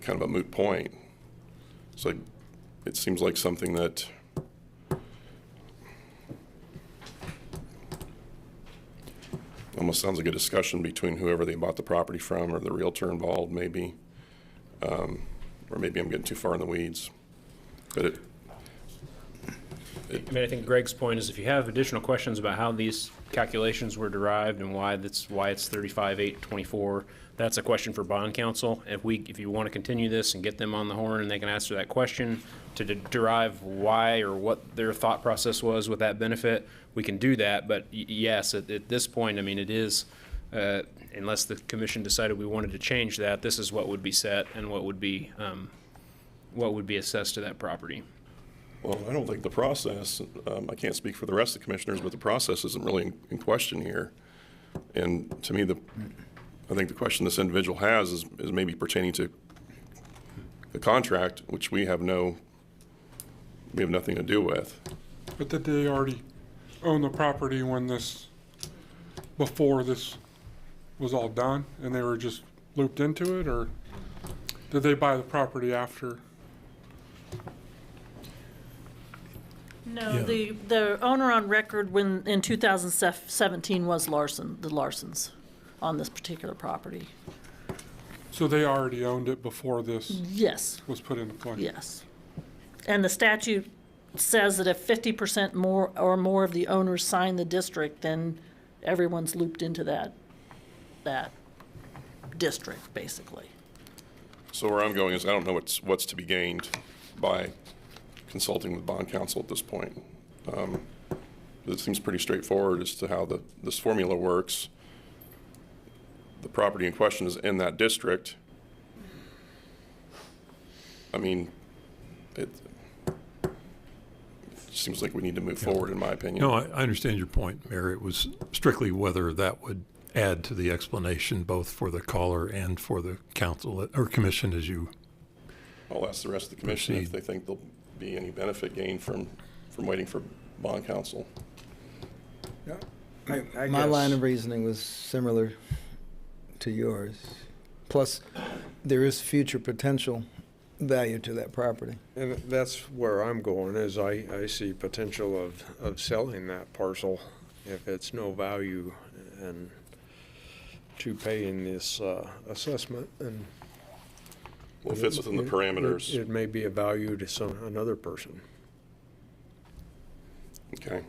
kind of a moot point. So it seems like something that almost sounds like a discussion between whoever they bought the property from or the realtor involved, maybe. Or maybe I'm getting too far in the weeds. But I mean, I think Greg's point is if you have additional questions about how these calculations were derived and why it's 35,824, that's a question for bond counsel. If you want to continue this and get them on the horn and they can answer that question to derive why or what their thought process was with that benefit, we can do that. But yes, at this point, I mean, it is, unless the commission decided we wanted to change that, this is what would be set and what would be assessed to that property. well, I don't think the process, I can't speak for the rest of the commissioners, but the process isn't really in question here. And to me, I think the question this individual has is maybe pertaining to the contract, which we have nothing to do with. But did they already own the property before this was all done, and they were just looped into it, or did they buy the property after? No, the owner on record in 2017 was the Larsons on this particular property. So they already owned it before this Yes, was put into play? yes. And the statute says that if 50% more of the owners sign the district, then everyone's looped into that district, basically. So where I'm going is I don't know what's to be gained by consulting with bond counsel at this point. It seems pretty straightforward as to how this formula works. The property in question is in that district. I mean, it seems like we need to move forward, in my opinion. No, I understand your point, Mayor. It was strictly whether that would add to the explanation, both for the caller and for the council or commission as you. I'll ask the rest of the commission if they think there'll be any benefit gained from waiting for bond counsel. My line of reasoning was similar to yours. Plus, there is future potential value to that property. And that's where I'm going, is I see potential of selling that parcel if it's no value and to paying this assessment. And Well, if it's within the parameters. It may be a value to another person. Okay.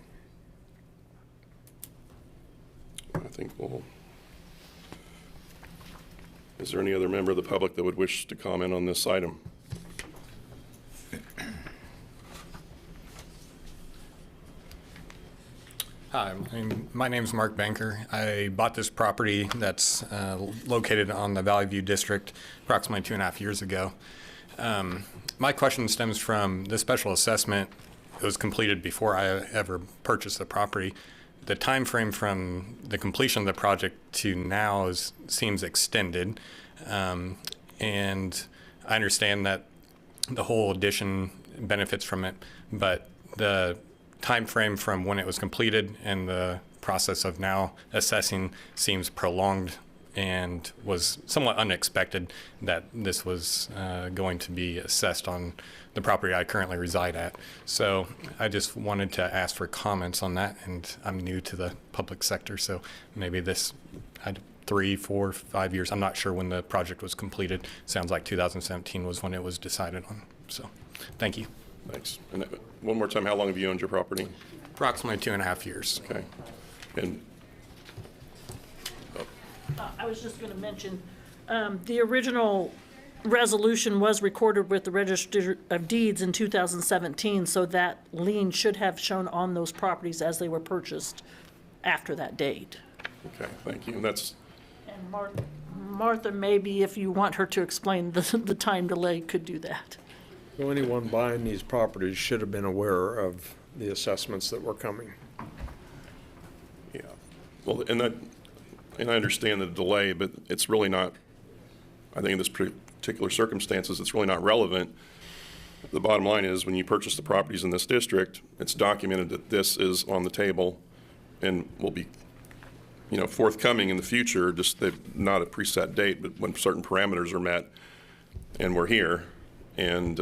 I think is there any other member of the public that would wish to comment on this item? Hi, my name is Mark Banker. I bought this property that's located on the Valley View District approximately 2.5 years ago. My question stems from the special assessment. It was completed before I ever purchased the property. The time frame from the completion of the project to now seems extended, and I understand that the whole addition benefits from it, but the time frame from when it was completed and the process of now assessing seems prolonged and was somewhat unexpected that this was going to be assessed on the property I currently reside at. So I just wanted to ask for comments on that, and I'm new to the public sector, so maybe this 3, 4, 5 years, I'm not sure when the project was completed. Sounds like 2017 was when it was decided on. So thank you. Thanks. And one more time, how long have you owned your property? Approximately 2.5 years. Okay. And I was just going to mention, the original resolution was recorded with the Register of Deeds in 2017, so that lien should have shown on those properties as they were purchased after that date. okay, thank you. And that's And Martha, maybe if you want her to explain the time delay, could do that. So anyone buying these properties should have been aware of the assessments that were coming. yeah. Well, and I understand the delay, but it's really not. I think in this particular circumstances, it's really not relevant. The bottom line is, when you purchase the properties in this district, it's documented that this is on the table and will be, forthcoming in the future. Just not a preset date, but when certain parameters are met, and we're here. And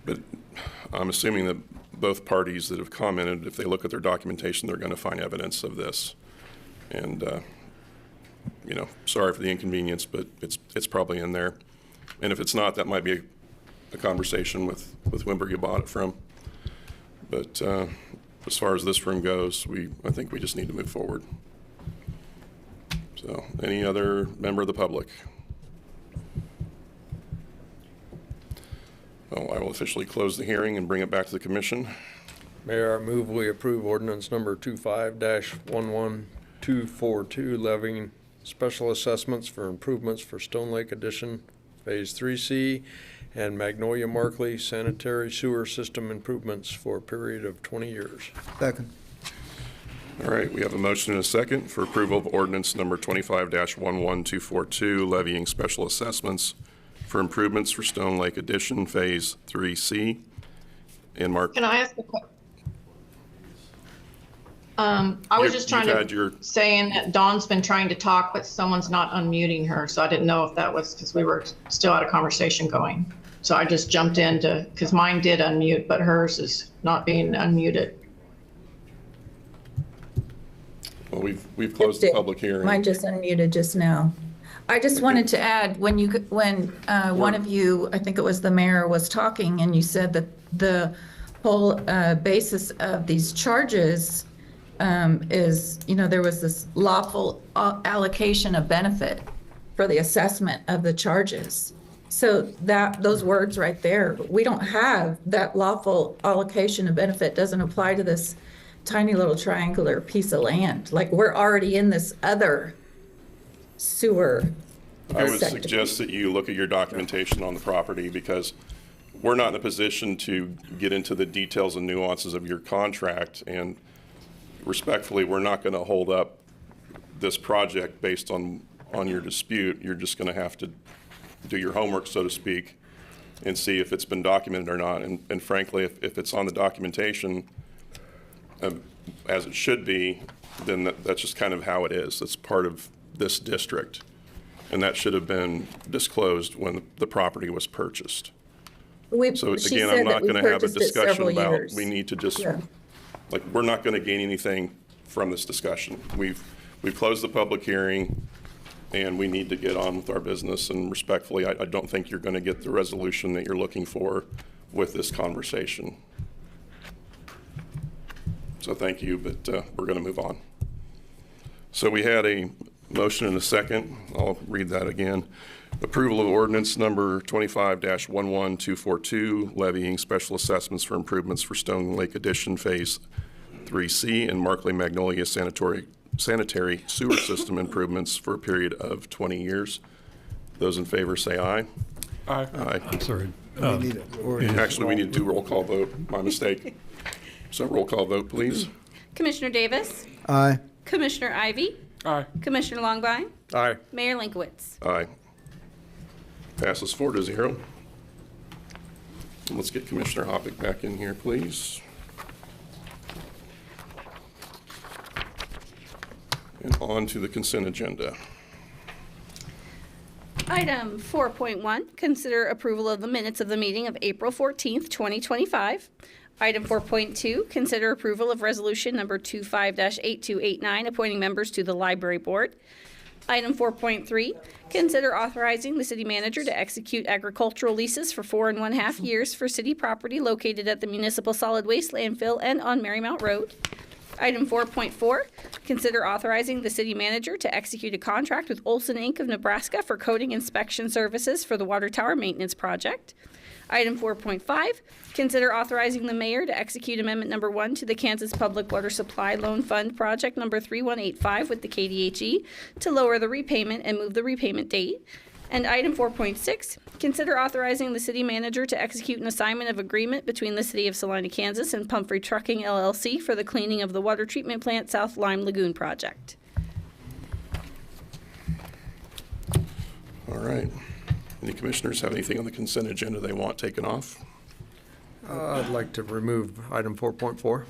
but I'm assuming that both parties that have commented, if they look at their documentation, they're going to find evidence of this. And sorry for the inconvenience, but it's probably in there. And if it's not, that might be a conversation with whoever you bought it from. But as far as this room goes, I think we just need to move forward. So, any other member of the public? Well, I will officially close the hearing and bring it back to the commission. Mayor, I move we approve ordinance number 25-11242, levying special assessments for improvements for Stone Lake Addition Phase 3C and Magnolia Markley sanitary sewer system improvements for a period of 20 years. Second. All right, we have a motion and a second for approval of ordinance number 25-11242, levying special assessments for improvements for Stone Lake Addition Phase 3C. And Mark. Can I ask a question? I was just trying to saying that Dawn's been trying to talk, but someone's not unmuting her. So I didn't know if that was because we were still had a conversation going. So I just jumped in because mine did unmute, but hers is not being unmuted. Well, we've closed the public hearing. Mine just unmuted just now. I just wanted to add, when one of you, I think it was the mayor, was talking and you said that the whole basis of these charges is, there was this lawful allocation of benefit for the assessment of the charges. So those words right there, we don't have that lawful allocation of benefit doesn't apply to this tiny little triangular piece of land. Like, we're already in this other sewer. I would suggest that you look at your documentation on the property, because we're not in a position to get into the details and nuances of your contract, and respectfully, we're not going to hold up this project based on your dispute. You're just going to have to do your homework, so to speak, and see if it's been documented or not. And frankly, if it's on the documentation as it should be, then that's just kind of how it is. It's part of this district, and that should have been disclosed when the property was purchased. So again, I'm not going to have a discussion about, we need to just, we're not going to gain anything from this discussion. We've closed the public hearing. and we need to get on with our business. And respectfully, I don't think you're going to get the resolution that you're looking for with this conversation. So thank you, but we're going to move on. So we had a motion and a second. I'll read that again. Approval of ordinance number 25-11242, levying special assessments for improvements for Stone Lake Addition Phase 3C and Markley Magnolia sanitary sewer system improvements for a period of 20 years. Those in favor say aye. Aye. Aye. I'm sorry. Actually, we need to do roll call vote. My mistake. So roll call vote, please. Commissioner Davis? Aye. Commissioner Ivy? Aye. Commissioner Longbine? Aye. Mayor Linkowitz? Aye. Passes 4-0. Let's get Commissioner Hoppick back in here, please. And on to the consent agenda. Item 4.1, consider approval of the minutes of the meeting of April 14th, 2025. Item 4.2, consider approval of resolution number 25-8289, appointing members to the library board. Item 4.3, consider authorizing the city manager to execute agricultural leases for 4.5 years for city property located at the municipal solid waste landfill and on Marymount Road. Item 4.4, consider authorizing the city manager to execute a contract with Olson Inc. of Nebraska for coating inspection services for the water tower maintenance project. Item 4.5, consider authorizing the mayor to execute amendment number 1 to the Kansas Public Water Supply Loan Fund project number 3185 with the KDHE to lower the repayment and move the repayment date. And item 4.6, consider authorizing the city manager to execute an assignment of agreement between the city of Salina, Kansas and Pumphrey Trucking LLC for the cleaning of the water treatment plant South Lime Lagoon project. All right. Any commissioners have anything on the consent agenda they want taken off? I'd like to remove item 4.4.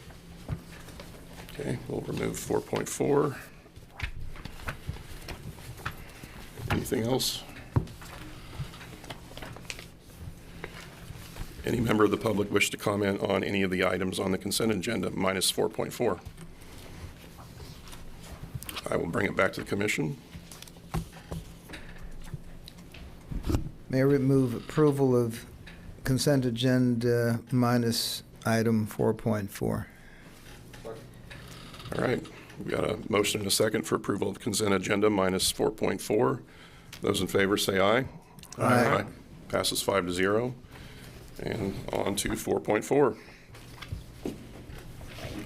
Okay, we'll remove 4.4. Anything else? Any member of the public wish to comment on any of the items on the consent agenda minus 4.4? I will bring it back to the commission. Mayor, we move approval of consent agenda minus item 4.4. All right, we've got a motion and a second for approval of consent agenda minus 4.4. Those in favor say aye. Aye. Passes 5-0. And on to 4.4.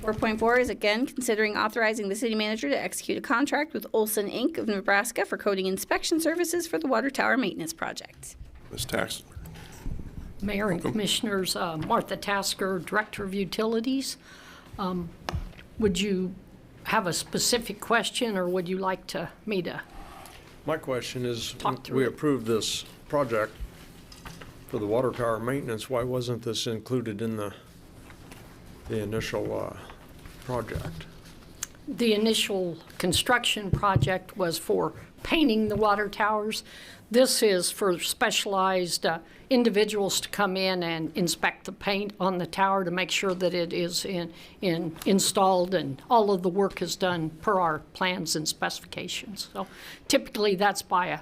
4.4 is again considering authorizing the city manager to execute a contract with Olson Inc. of Nebraska for coating inspection services for the water tower maintenance project. Ms. Tax. Mayor and Commissioners, Martha Tasker, Director of Utilities. Would you have a specific question, or would you like me to? My question is, Talk through we it. approved this project for the water tower maintenance. Why wasn't this included in the initial project? The initial construction project was for painting the water towers. This is for specialized individuals to come in and inspect the paint on the tower to make sure that it is installed and all of the work is done per our plans and specifications. So typically that's by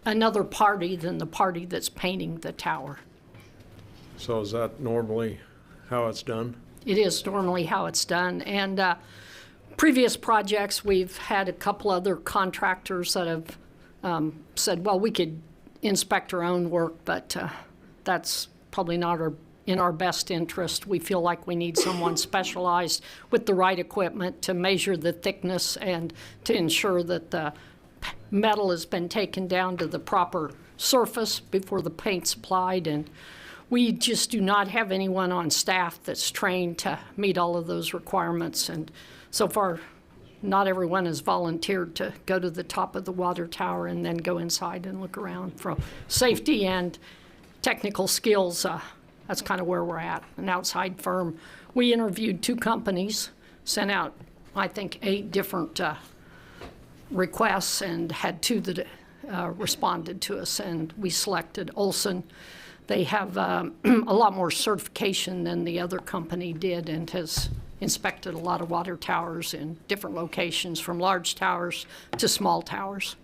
another party than the party that's painting the tower. So is that normally how it's done? It is normally how it's done. And previous projects, we've had a couple other contractors that have said, well, we could inspect our own work, but that's probably not in our best interest. We feel like we need someone specialized with the right equipment to measure the thickness and to ensure that the metal has been taken down to the proper surface before the paint's applied. And we just do not have anyone on staff that's trained to meet all of those requirements. And so far, not everyone has volunteered to go to the top of the water tower and then go inside and look around. For safety and technical skills, that's kind of where we're at, an outside firm. We interviewed 2 companies, sent out, I think, 8 different requests, and had 2 that responded to us, and we selected Olson. They have a lot more certification than the other company did, and has inspected a lot of water towers in different locations, from large towers to small towers.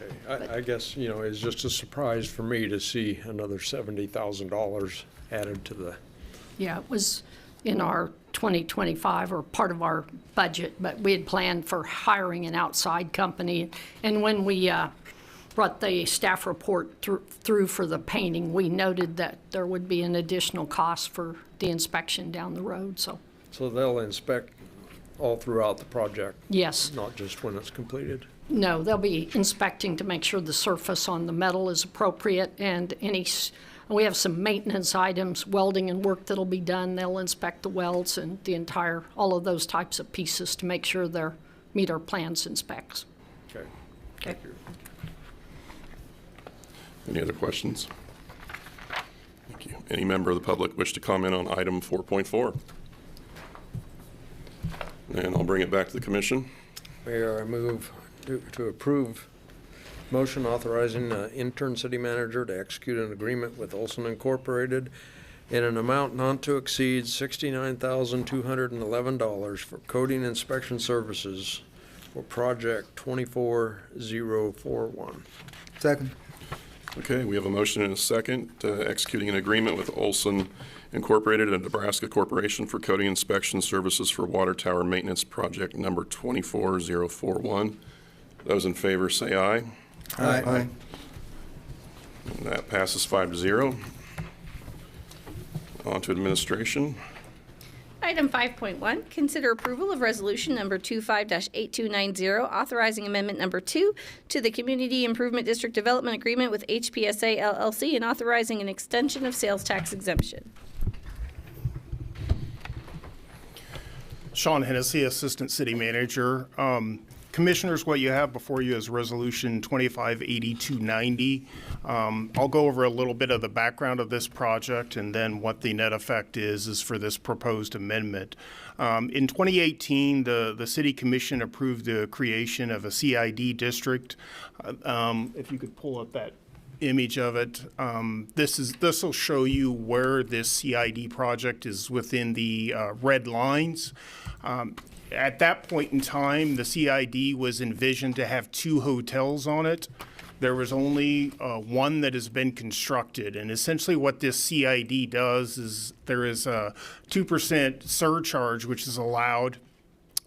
Okay. I guess, it's just a surprise for me to see another $70,000 added to the, Yeah, it was in our 2025 or part of our budget, but we had planned for hiring an outside company. And when we brought the staff report through for the painting, we noted that there would be an additional cost for the inspection down the road, so. so they'll inspect all throughout the project? Yes. Not just when it's completed? No, they'll be inspecting to make sure the surface on the metal is appropriate, and we have some maintenance items, welding and work that'll be done. They'll inspect the welds and all of those types of pieces to make sure they meet our plans and specs. Okay. Thank you. Any other questions? Thank you. Any member of the public wish to comment on item 4.4? And I'll bring it back to the commission. Mayor, I move to approve motion authorizing intern city manager to execute an agreement with Olson Incorporated in an amount not to exceed $69,211 for coding inspection services for project 24041. Second. Okay, we have a motion and a second executing an agreement with Olson Incorporated, a Nebraska corporation, for coding inspection services for water tower maintenance project number 24041. Those in favor say aye. Aye. And that passes 5-0. On to administration. Item 5.1, consider approval of resolution number 25-8290, authorizing amendment number 2 to the Community Improvement District Development Agreement with HPSA LLC and authorizing an extension of sales tax exemption. Sean Hennessy, Assistant City Manager. Commissioners, what you have before you is Resolution 258290. I'll go over a little bit of the background of this project and then what the net effect is for this proposed amendment. In 2018, the City Commission approved the creation of a CID district. If you could pull up that image of it. This will show you where this CID project is within the red lines. At that point in time, the CID was envisioned to have 2 hotels on it. There was only one that has been constructed, and essentially what this CID does is there is a 2% surcharge which is allowed,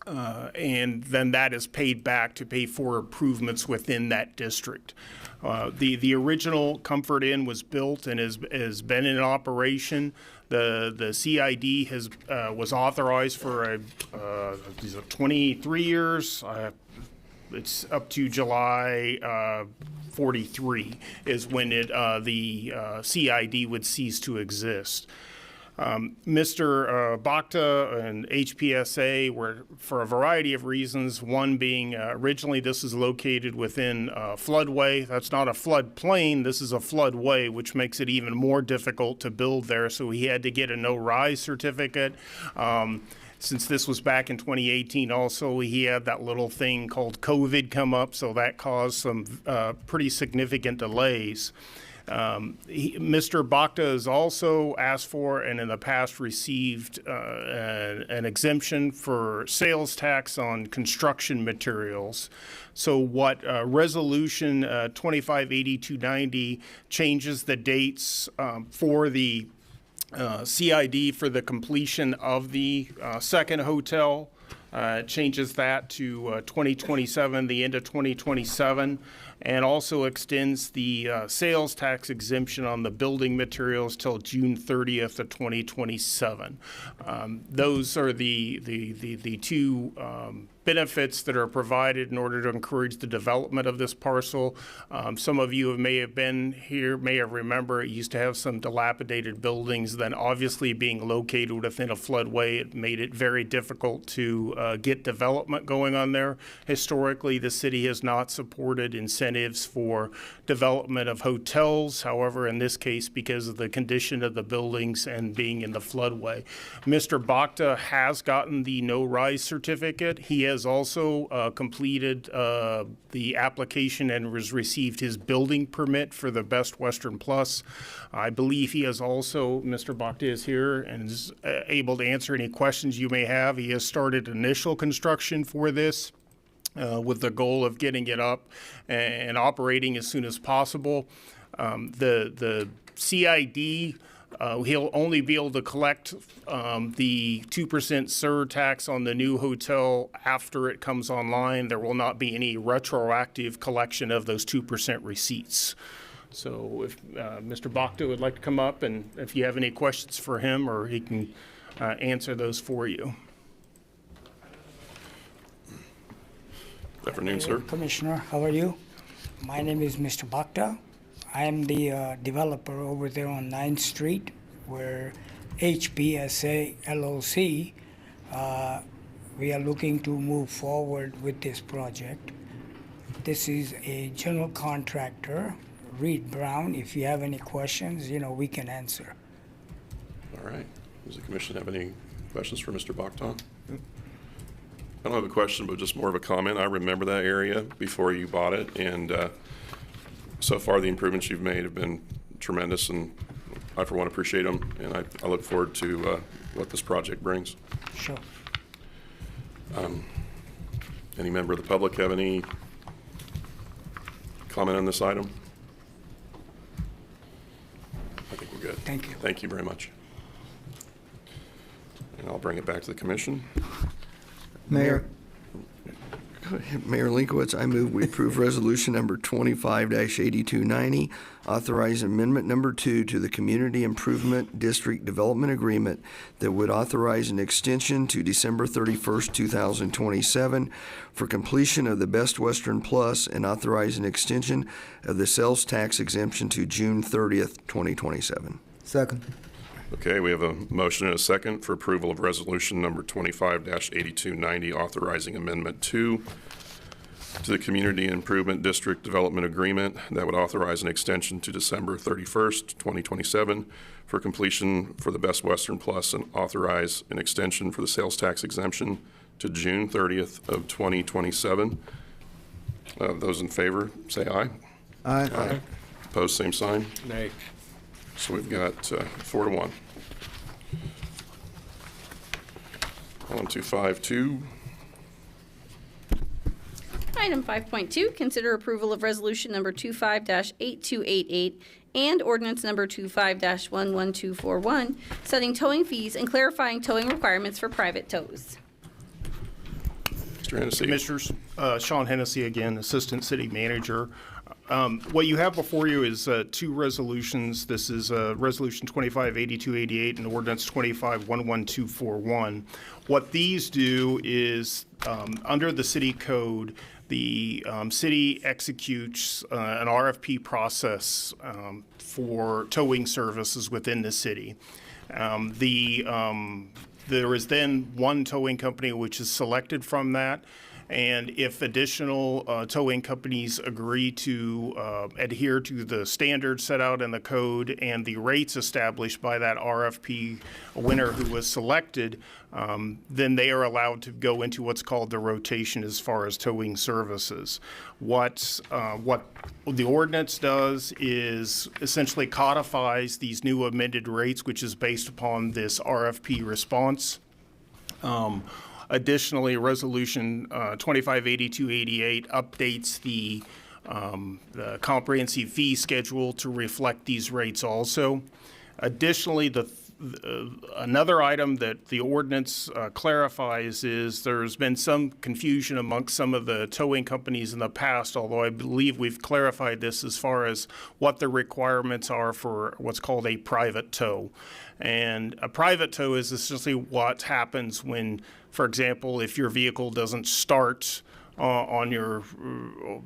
and then that is paid back to pay for improvements within that district. The original Comfort Inn was built and has been in operation. The CID was authorized for 23 years. It's up to July 43 is when the CID would cease to exist. Mr. Bacta and HPSA were, for a variety of reasons, one being originally this is located within a floodway. That's not a floodplain, this is a floodway, which makes it even more difficult to build there. So he had to get a no-rise certificate. Since this was back in 2018 also, he had that little thing called COVID come up, so that caused some pretty significant delays. Mr. Bacta has also asked for and in the past received an exemption for sales tax on construction materials. So what Resolution 258290 changes the dates for the CID for the completion of the second hotel. Changes that to 2027, the end of 2027, and also extends the sales tax exemption on the building materials till June 30th of 2027. Those are the two benefits that are provided in order to encourage the development of this parcel. Some of you may have been here, may have remembered it used to have some dilapidated buildings. Then obviously being located within a floodway, it made it very difficult to get development going on there. Historically, the city has not supported incentives for development of hotels. However, in this case, because of the condition of the buildings and being in the floodway, Mr. Bacta has gotten the no-rise certificate. He has also completed the application and has received his building permit for the Best Western Plus. I believe he has also, Mr. Bacta is here and is able to answer any questions you may have. He has started initial construction for this. with the goal of getting it up and operating as soon as possible. The CID, he'll only be able to collect the 2% surtax on the new hotel after it comes online. There will not be any retroactive collection of those 2% receipts. So if Mr. Bacta would like to come up, and if you have any questions for him, or he can answer those for you. Good afternoon, sir. Commissioner, how are you? My name is Mr. Bacta. I am the developer over there on 9th Street, where HPSA LLC, we are looking to move forward with this project. This is a general contractor, Reed Brown. If you have any questions, we can answer. All right. Does the commission have any questions for Mr. Bacta? I don't have a question, but just more of a comment. I remember that area before you bought it, and so far the improvements you've made have been tremendous, and I, for one, appreciate them, and I look forward to what this project brings. Sure. Any member of the public have any comment on this item? I think we're good. Thank you. Thank you very much. And I'll bring it back to the commission. Mayor. Mayor Linkowitz, I move we approve resolution number 25-8290, authorize amendment number 2 to the Community Improvement District Development Agreement that would authorize an extension to December 31st, 2027 for completion of the Best Western Plus, and authorize an extension of the sales tax exemption to June 30th, 2027. Second. Okay, we have a motion and a second for approval of resolution number 25-8290, authorizing amendment 2 to the Community Improvement District Development Agreement that would authorize an extension to December 31st, 2027 for completion for the Best Western Plus, and authorize an extension for the sales tax exemption to June 30th of 2027. Those in favor, say aye. Aye. Aye. Opposed, same sign. Nay. So we've got 4-1. 1252. Item 5.2, consider approval of resolution number 25-8288 and ordinance number 25-11241, setting towing fees and clarifying towing requirements for private tows. Mr. Hennessy. Commissioners, Sean Hennessy again, Assistant City Manager. What you have before you is 2 resolutions. This is Resolution 25-8288 and Ordinance 25-11241. What these do is, under the city code, the city executes an RFP process for towing services within the city. There is then one towing company which is selected from that. And if additional towing companies agree to adhere to the standards set out in the code and the rates established by that RFP winner who was selected, then they are allowed to go into what's called the rotation as far as towing services. What the ordinance does is essentially codifies these new amended rates, which is based upon this RFP response. Additionally, Resolution 25-8288 updates the comprehensive fee schedule to reflect these rates also. Additionally, another item that the ordinance clarifies is there's been some confusion amongst some of the towing companies in the past, although I believe we've clarified this as far as what the requirements are for what's called a private tow. And a private tow is essentially what happens when, for example, if your vehicle doesn't start on your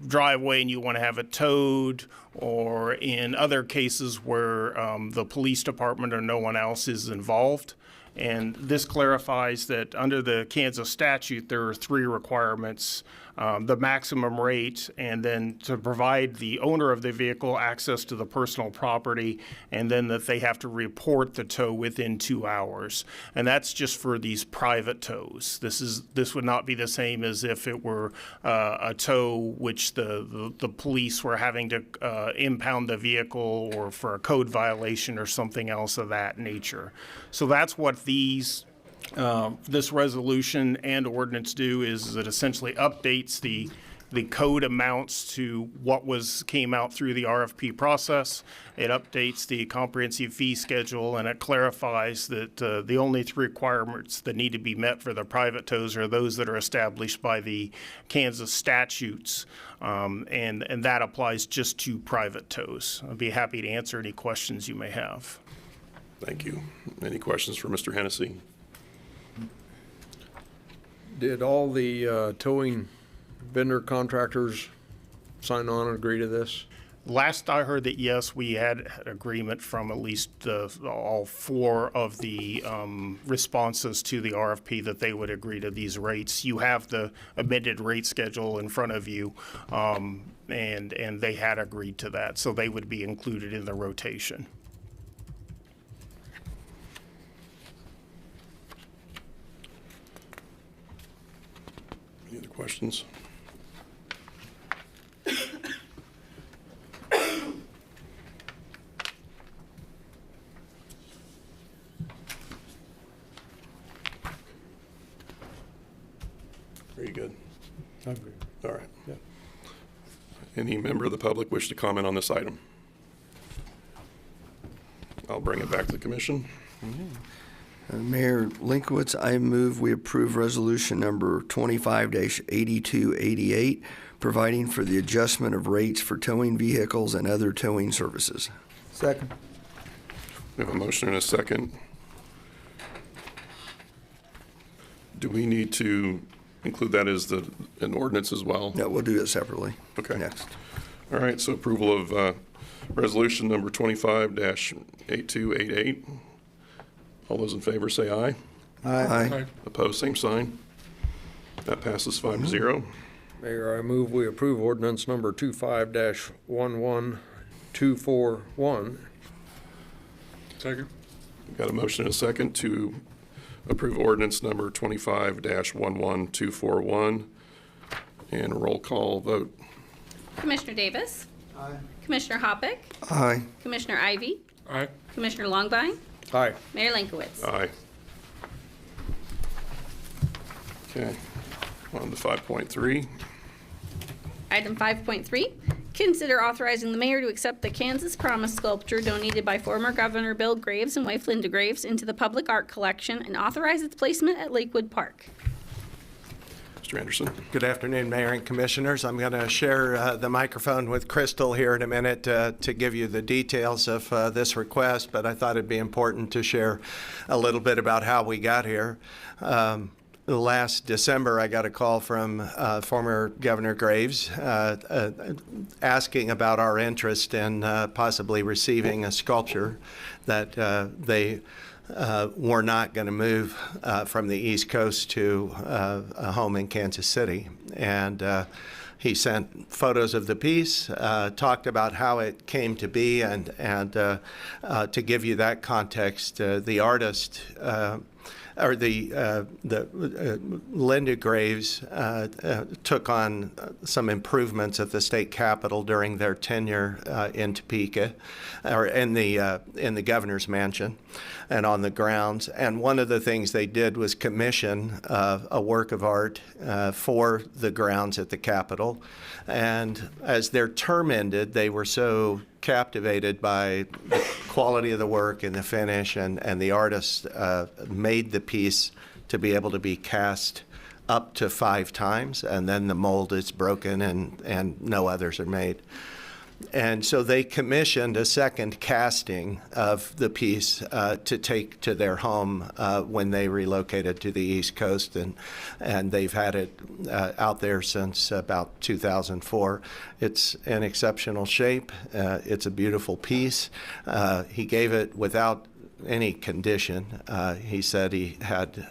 driveway and you want to have it towed, or in other cases where the police department or no one else is involved. And this clarifies that under the Kansas statute, there are 3 requirements: the maximum rate, and then to provide the owner of the vehicle access to the personal property, and then that they have to report the tow within 2 hours. And that's just for these private tows. This would not be the same as if it were a tow which the police were having to impound the vehicle, or for a code violation or something else of that nature. So that's what these this resolution and ordinance do is it essentially updates the code amounts to what came out through the RFP process. It updates the comprehensive fee schedule, and it clarifies that the only three requirements that need to be met for the private tows are those that are established by the Kansas statutes, and that applies just to private tows. I'd be happy to answer any questions you may have. Thank you. Any questions for Mr. Hennessy? Did all the towing vendor contractors sign on and agree to this? Last I heard that, yes, we had agreement from at least all four of the responses to the RFP that they would agree to these rates. You have the amended rate schedule in front of you, and they had agreed to that, so they would be included in the rotation. Any other questions? Are you good? I agree. All right. Yeah. Any member of the public wish to comment on this item? I'll bring it back to the commission. Mayor Linkowitz, I move we approve resolution number 25-8288, providing for the adjustment of rates for towing vehicles and other towing services. Second. We have a motion and a second. Do we need to include that as an ordinance as well? No, we'll do it separately. Okay. Next. All right, so approval of resolution number 25-8288. All those in favor say aye. Aye. Opposed, same sign. That passes 5-0. Mayor, I move we approve ordinance number 25-11241. Second. We've got a motion and a second to approve ordinance number 25-11241. And a roll call vote. Commissioner Davis? Aye. Commissioner Hoppick? Aye. Commissioner Ivy? Aye. Commissioner Longvine? Aye. Mayor Linkowitz? Aye. Okay, on to 5.3. Item 5.3, consider authorizing the mayor to accept the Kansas Promise sculpture donated by former Governor Bill Graves and wife Linda Graves into the public art collection and authorize its placement at Lakewood Park. Mr. Anderson. Good afternoon, Mayor and Commissioners. I'm going to share the microphone with Crystal here in a minute to give you the details of this request, but I thought it'd be important to share a little bit about how we got here. Last December, I got a call from former Governor Graves asking about our interest in possibly receiving a sculpture that they were not going to move from the East Coast to a home in Kansas City. And he sent photos of the piece, talked about how it came to be, and to give you that context, the artist Linda Graves took on some improvements at the state capitol during their tenure in Topeka, or in the governor's mansion and on the grounds. And one of the things they did was commission a work of art for the grounds at the capitol. And as their term ended, they were so captivated by the quality of the work and the finish, and the artist made the piece to be able to be cast up to 5 times, and then the mold is broken and no others are made. And so they commissioned a second casting of the piece to take to their home when they relocated to the East Coast, and they've had it out there since about 2004. It's in exceptional shape. It's a beautiful piece. He gave it without any condition. He said he had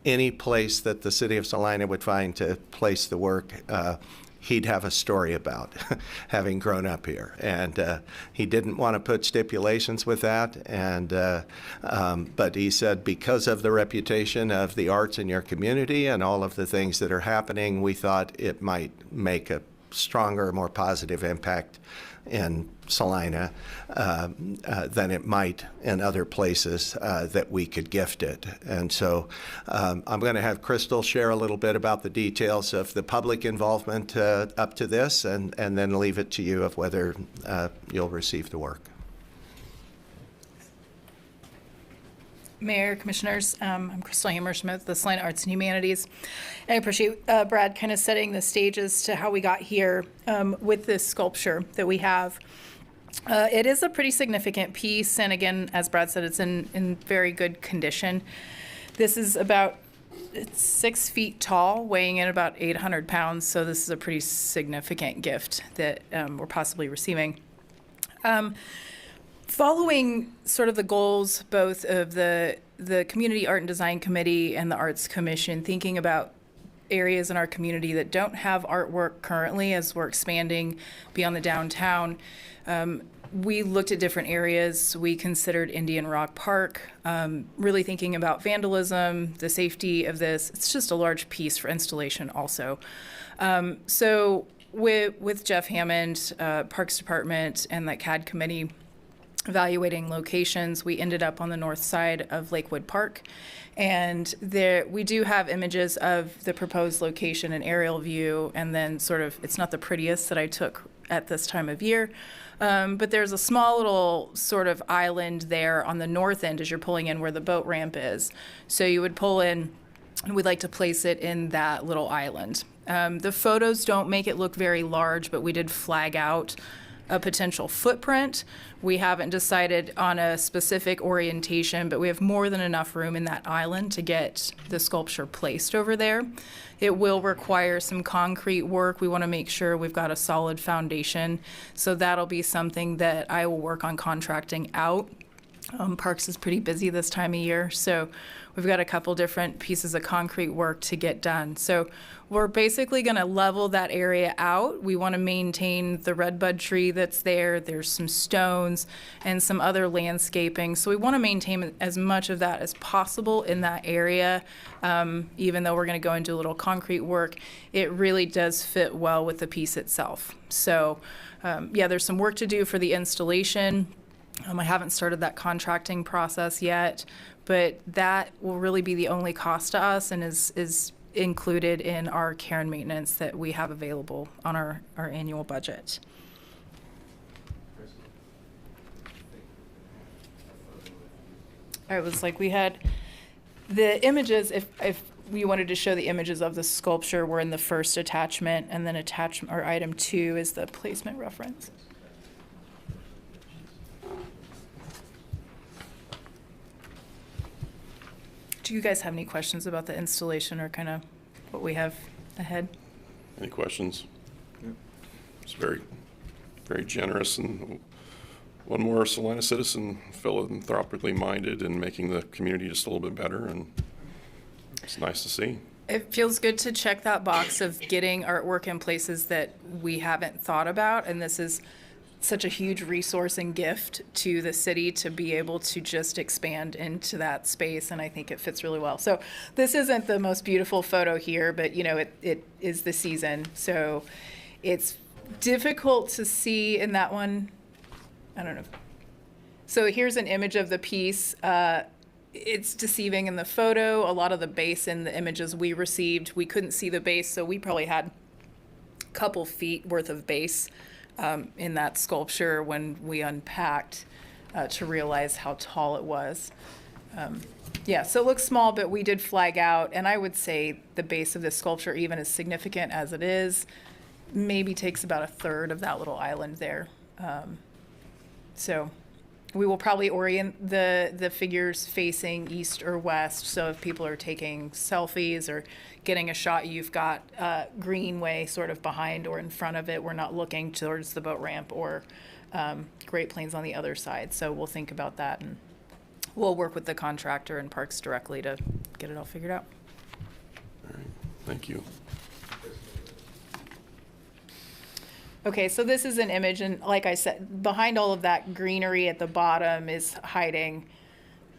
any place that the city of Salina would find to place the work, he'd have a story about, having grown up here. And he didn't want to put stipulations with that. And but he said, because of the reputation of the arts in your community and all of the things that are happening, we thought it might make stronger, more positive impact in Salina than it might in other places that we could gift it. And so I'm going to have Crystal share a little bit about the details of the public involvement up to this, and then leave it to you of whether you'll receive the work. Mayor, Commissioners, I'm Crystal Hammersmith, the Salina Arts and Humanities. And I appreciate Brad kind of setting the stages to how we got here with this sculpture that we have. It is a pretty significant piece, and again, as Brad said, it's in very good condition. This is it's 6 feet tall, weighing in about 800 pounds, so this is a pretty significant gift that we're possibly receiving. Following sort of the goals both of the Community Art and Design Committee and the Arts Commission, thinking about areas in our community that don't have artwork currently as we're expanding beyond the downtown, we looked at different areas. We considered Indian Rock Park, really thinking about vandalism, the safety of this. It's just a large piece for installation also. So with Jeff Hammond, Parks Department, and the CAD Committee, evaluating locations, we ended up on the north side of Lakewood Park. And there we do have images of the proposed location and aerial view, and then sort of, it's not the prettiest that I took at this time of year, but there's a small little sort of island there on the north end as you're pulling in where the boat ramp is. So you would pull in, and we'd like to place it in that little island. The photos don't make it look very large, but we did flag out a potential footprint. We haven't decided on a specific orientation, but we have more than enough room in that island to get the sculpture placed over there. It will require some concrete work. We want to make sure we've got a solid foundation. So that'll be something that I will work on contracting out. Parks is pretty busy this time of year, so we've got a couple different pieces of concrete work to get done. So we're basically going to level that area out. We want to maintain the redbud tree that's there. There's some stones and some other landscaping. So we want to maintain as much of that as possible in that area. Even though we're going to go into a little concrete work, it really does fit well with the piece itself. So yeah, there's some work to do for the installation. I haven't started that contracting process yet, but that will really be the only cost to us and is included in our care and maintenance that we have available on our annual budget. It was like we had the images, if we wanted to show the images of the sculpture, were in the first attachment, and then attachment or item 2 is the placement reference. Do you guys have any questions about the installation or kind of what we have ahead? Any questions? It's very, very generous, and one more Salina citizen philanthropically minded and making the community just a little bit better, and it's nice to see. It feels good to check that box of getting artwork in places that we haven't thought about, and this is such a huge resource and gift to the city to be able to just expand into that space, and I think it fits really well. So this isn't the most beautiful photo here, but you know, it is the season, so it's difficult to see in that one. I don't know. So here's an image of the piece. It's deceiving in the photo. A lot of the base in the images we received, we couldn't see the base, so we probably had a couple feet worth of base in that sculpture when we unpacked to realize how tall it was. Yeah, so it looks small, but we did flag out, and I would say the base of this sculpture, even as significant as it is, maybe takes about a third of that little island there. So we will probably orient the figures facing east or west, so if people are taking selfies or getting a shot, you've got greenway sort of behind or in front of it. We're not looking towards the boat ramp or Great Plains on the other side, so we'll think about that, and we'll work with the contractor and Parks directly to get it all figured out. All right, thank you. Okay, so this is an image, and like I said, behind all of that greenery at the bottom is hiding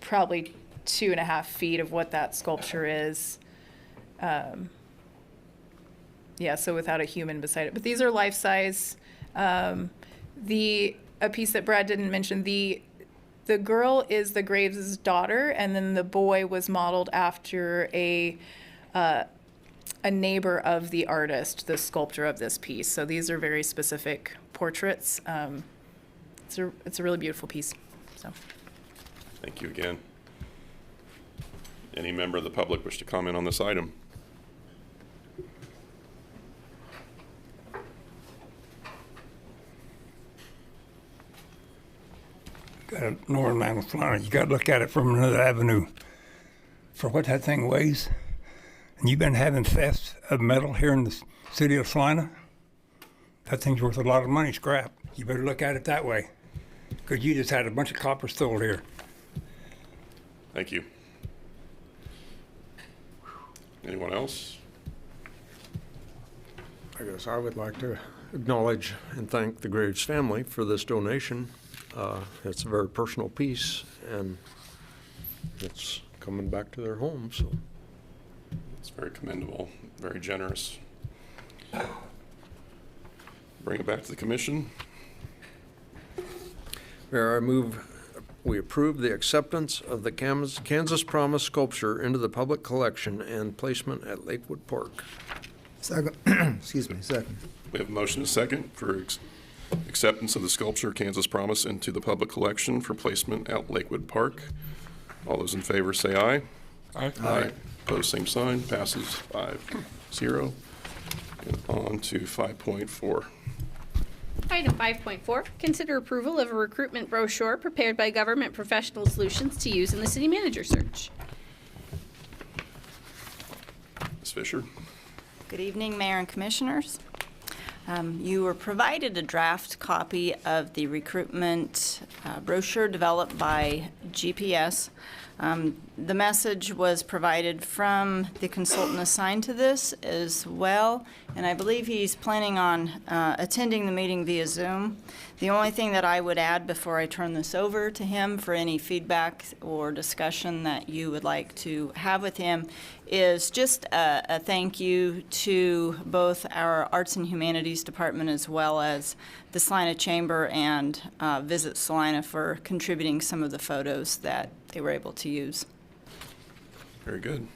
probably 2.5 feet of what that sculpture is. Yeah, so without a human beside it. But these are life-size. A piece that Brad didn't mention, the girl is the Graves' daughter, and then the boy was modeled after a neighbor of the artist, the sculptor of this piece. So these are very specific portraits. It's a really beautiful piece. So. Thank you again. Any member of the public wish to comment on this item? Northern Magnolia, you got to look at it from another avenue. For what that thing weighs, and you've been having thefts of metal here in the city of Salina, that thing's worth a lot of money, scrap. You better look at it that way, because you just had a bunch of copper stole here. Thank you. Anyone else? I guess I would like to acknowledge and thank the Graves family for this donation. It's a very personal piece, and it's coming back to their home, so. It's very commendable, very generous. Bring it back to the commission. Mayor, I move we approve the acceptance of the Kansas Promise sculpture into the public collection and placement at Lakewood Park. Second. Excuse me, second. We have a motion and a second for acceptance of the sculpture Kansas Promise into the public collection for placement at Lakewood Park. All those in favor say aye. Aye. Aye. Opposed, same sign. Passes 5-0. And on to 5.4. Item 5.4, consider approval of a recruitment brochure prepared by Government Professional Solutions to use in the city manager search. Ms. Fisher. Good evening, Mayor and Commissioners. You were provided a draft copy of the recruitment brochure developed by GPS. The message was provided from the consultant assigned to this as well, and I believe he's planning on attending the meeting via Zoom. The only thing that I would add before I turn this over to him for any feedback or discussion that you would like to have with him is just a thank you to both our Arts and Humanities Department as well as the Salina Chamber and Visit Salina for contributing some of the photos that they were able to use. Very good.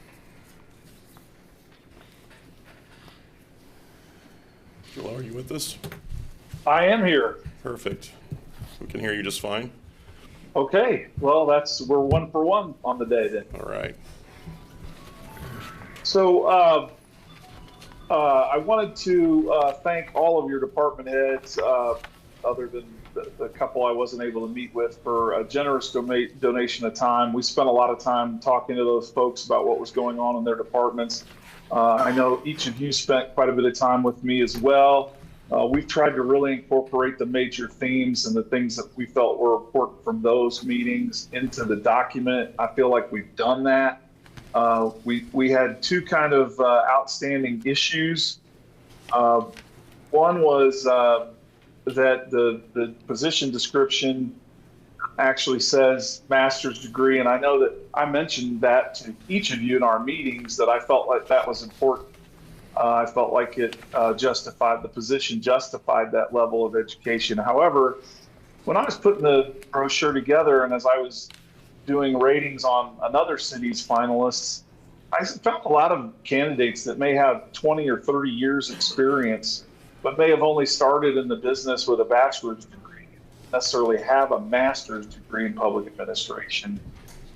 Joel, are you with us? I am here. Perfect. We can hear you just fine. Okay, well, we're 1 for 1 on the day then. All right. So I wanted to thank all of your department heads, other than the couple I wasn't able to meet with, for a generous donation of time. We spent a lot of time talking to those folks about what was going on in their departments. I know each of you spent quite a bit of time with me as well. We've tried to really incorporate the major themes and the things that we felt were important from those meetings into the document. I feel like we've done that. We had two kind of outstanding issues. One was that the position description actually says master's degree, and I know that I mentioned that to each of you in our meetings, that I felt like that was important. I felt like it justified, the position justified that level of education. However, when I was putting the brochure together and as I was doing ratings on another city's finalists, I found a lot of candidates that may have 20 or 30 years experience, but may have only started in the business with a bachelor's degree, necessarily have a master's degree in public administration.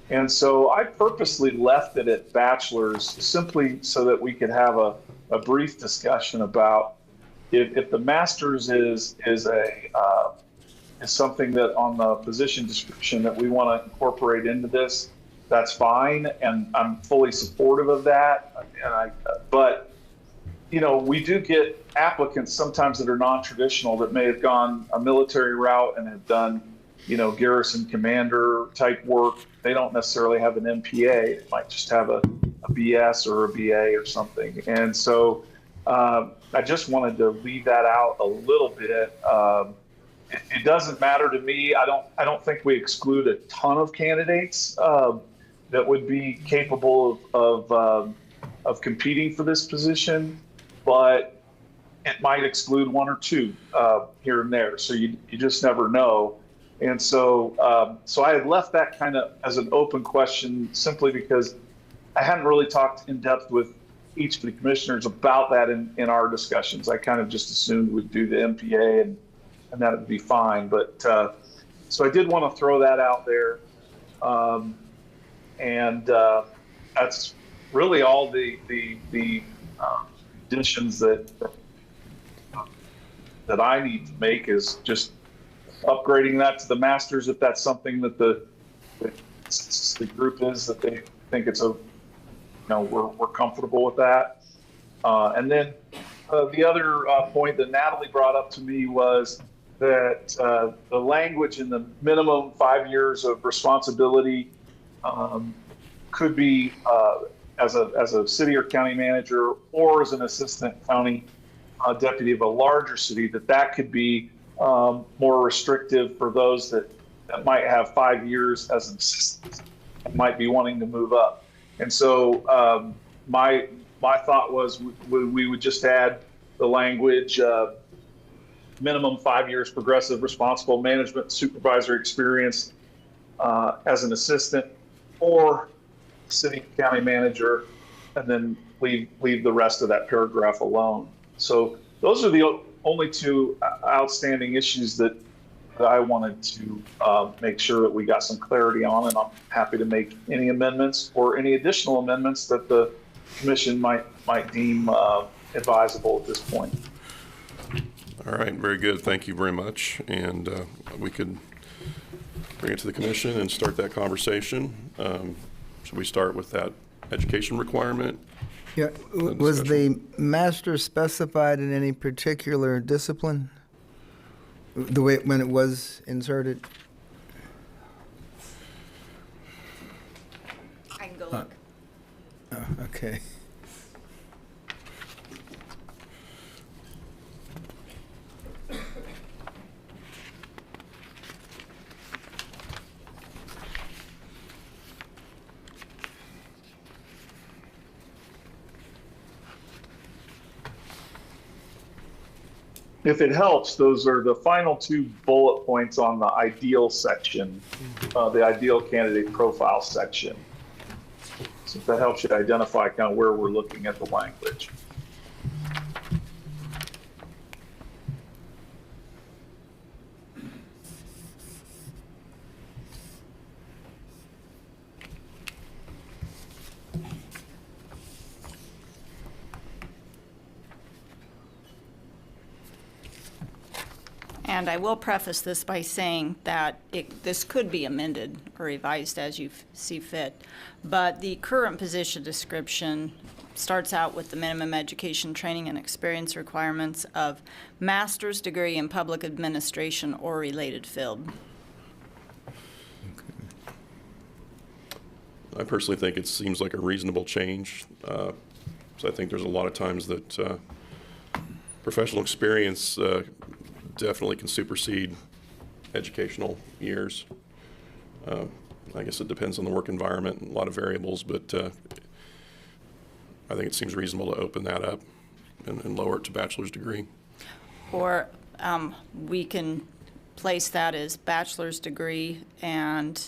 And so I purposely left it at bachelor's simply so that we could have a brief discussion about if the master's is something that on the position description that we want to incorporate into this, that's fine, and I'm fully supportive of that. But you know, we do get applicants sometimes that are non-traditional, that may have gone a military route and have done, you know, garrison commander type work. They don't necessarily have an MPA. They might just have a BS or a BA or something. And so I just wanted to leave that out a little bit. It doesn't matter to me. I don't think we exclude a ton of candidates that would be capable of competing for this position. But it might exclude one or two here and there. So you just never know. And so, so I had left that kind of as an open question simply because I hadn't really talked in depth with each of the commissioners about that in our discussions. I kind of just assumed we'd do the MPA and that would be fine. But so I did want to throw that out there. And that's really all the additions that I need to make is just upgrading that to the masters if that's something that the group is that they think it's we're comfortable with that. And then the other point that Natalie brought up to me was that the language in the minimum 5 years of responsibility could be as a city or county manager or as an assistant county deputy of a larger city, that could be more restrictive for those that might have 5 years as an assistant and might be wanting to move up. And so my thought was we would just add the language minimum 5 years progressive responsible management supervisory experience as an assistant or city county manager, and then leave the rest of that paragraph alone. So those are the only two outstanding issues that I wanted to make sure that we got some clarity on, and I'm happy to make any amendments or any additional amendments that the commission might deem advisable at this point. All right, very good. Thank you very much. And we could bring it to the commission and start that conversation. Should we start with that education requirement? Yeah, was the master specified in any particular discipline? The way when it was inserted? I can go look. Oh, okay. If it helps, those are the final two bullet points on the ideal section, the ideal candidate profile section. So if that helps you identify kind of where we're looking at the language. And I will preface this by saying that this could be amended or revised as you see fit, but the current position description starts out with the minimum education, training, and experience requirements of master's degree in public administration or related field. I personally think it seems like a reasonable change. So I think there's a lot of times that professional experience definitely can supersede educational years. I guess it depends on the work environment and a lot of variables, but I think it seems reasonable to open that up and lower it to bachelor's degree. Or we can place that as bachelor's degree, and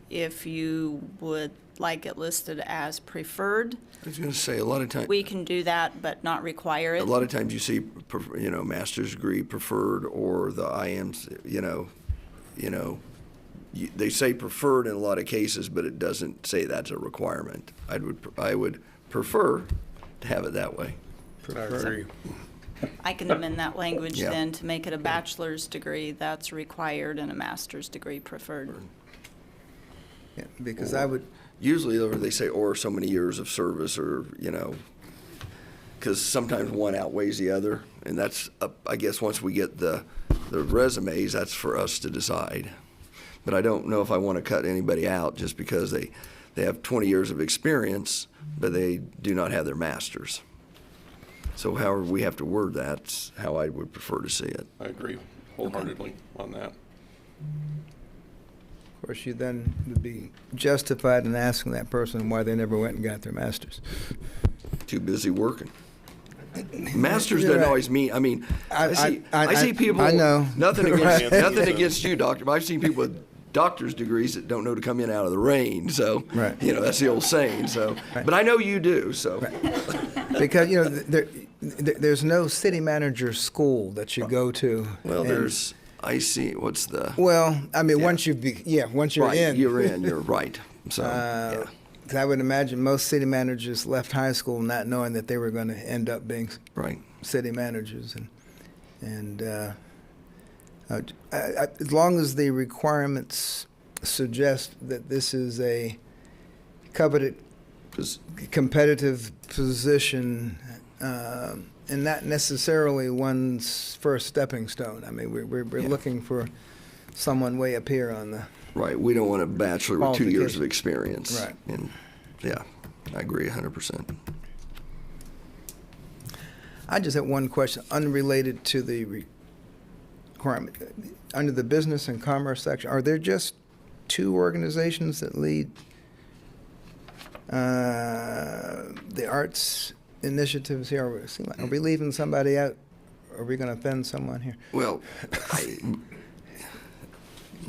if you would like it listed as preferred, I was going to say, a lot of times we can do that, but not require it. A lot of times you see, master's degree preferred or the IMs, they say preferred in a lot of cases, but it doesn't say that's a requirement. I would prefer to have it that way. I can amend that language Yeah. then to make it a bachelor's degree that's required and a master's degree preferred. Yeah, because I would. Usually they say or so many years of service or, because sometimes one outweighs the other. And that's, I guess, once we get the resumes, that's for us to decide. But I don't know if I want to cut anybody out just because they have 20 years of experience, but they do not have their master's. So however we have to word that's how I would prefer to see it. I agree wholeheartedly on that. Of course, you then would be justified in asking that person why they never went and got their master's. Too busy working. Masters You're doesn't right. always mean. I mean, I see people. I know. Nothing against Right. nothing against you, doctor. But I've seen people with doctor's degrees that don't know to come in out of the rain. So, Right. that's the old saying. So, but I know you do. So, Because, there's no city manager school that you go to. well, and- there's. I see. What's the? Well, I mean, once you're right, in. You're in. You're right. So, yeah. 'Cause I would imagine most city managers left high school not knowing that they were going to end up being right city managers, and as long as the requirements suggest that this is a coveted, competitive position, and not necessarily one's first stepping stone. I mean, we're looking for someone way up here on the. Right. We don't want a bachelor with 2 years of experience. Right. And yeah, I agree 100%. I just have one question unrelated to the requirement. Under the business and commerce section, are there just 2 organizations that lead the arts initiatives here? Are we leaving somebody out? Are we going to offend someone here? Well,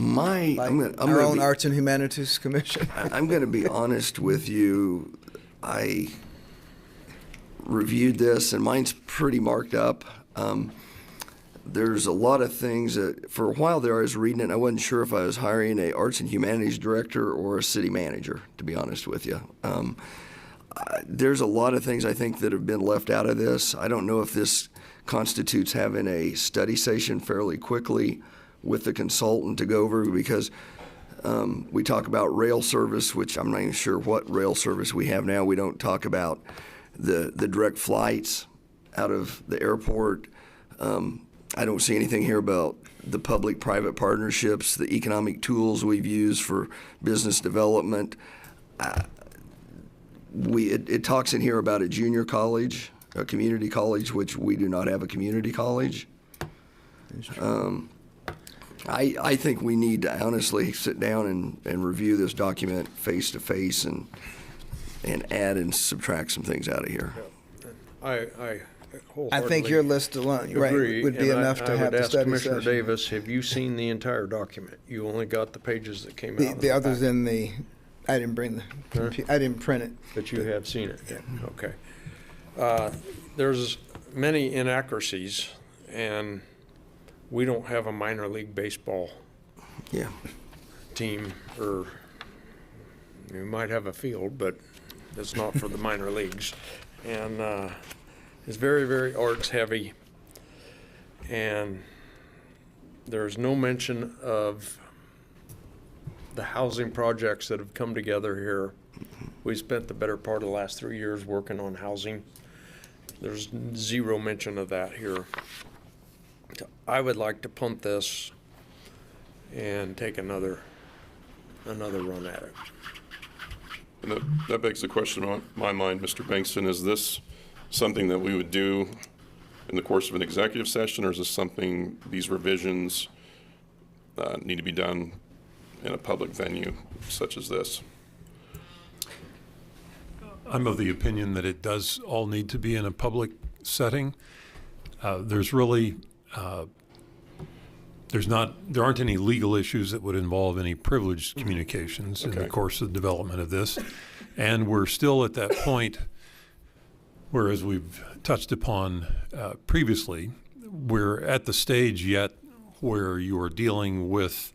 Our own Arts and Humanities Commission. I'm going to be honest with you. I reviewed this, and mine's pretty marked up. There's a lot of things that, for a while there, I was reading it, and I wasn't sure if I was hiring a Arts and Humanities director or a city manager, to be honest with you. There's a lot of things I think that have been left out of this. I don't know if this constitutes having a study session fairly quickly with the consultant to go over, because we talk about rail service, which I'm not even sure what rail service we have now. We don't talk about the direct flights out of the airport. I don't see anything here about the public-private partnerships, the economic tools we've used for business development. It talks in here about a junior college, a community college, which we do not have a community college. I think we need to honestly sit down and review this document face to face and add and subtract some things out of here. I I think your list alone, agree, would be and enough to I have would the ask study Commissioner session. Davis, have you seen the entire document? You only got the pages that came out. The others in the, I didn't bring I didn't print it. But you have seen it? Yeah. Okay. There's many inaccuracies, and we don't have a minor league baseball team, or we might have a field, but it's not for the minor leagues. And it's very, very arts heavy, and there's no mention of the housing projects that have come together here. We spent the better part of the last 3 years working on housing. There's zero mention of that here. I would like to punt this and take another run at it. And that begs the question in my mind, Mr. Bankston, is this something that we would do in the course of an executive session, or is this something, these revisions need to be done in a public venue such as this? I'm of the opinion that it does all need to be in a public setting. There's really, there aren't any legal issues that would involve any privileged communications in the course of the development of this. And we're still at that point, whereas we've touched upon previously, we're at the stage yet where you are dealing with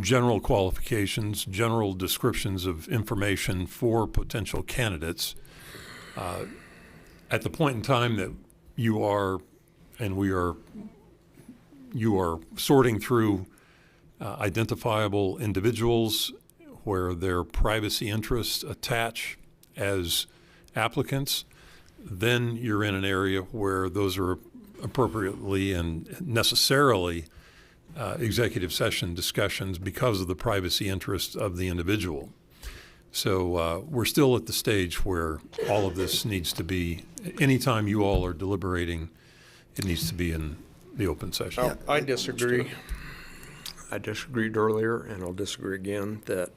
general qualifications, general descriptions of information for potential candidates. At the point in time that you are, and you are sorting through identifiable individuals where their privacy interests attach as applicants, then you're in an area where those are appropriately and necessarily executive session discussions because of the privacy interests of the individual. So we're still at the stage where all of this needs to be, anytime you all are deliberating, it needs to be in the open session. I disagree. I disagreed earlier, and I'll disagree again, that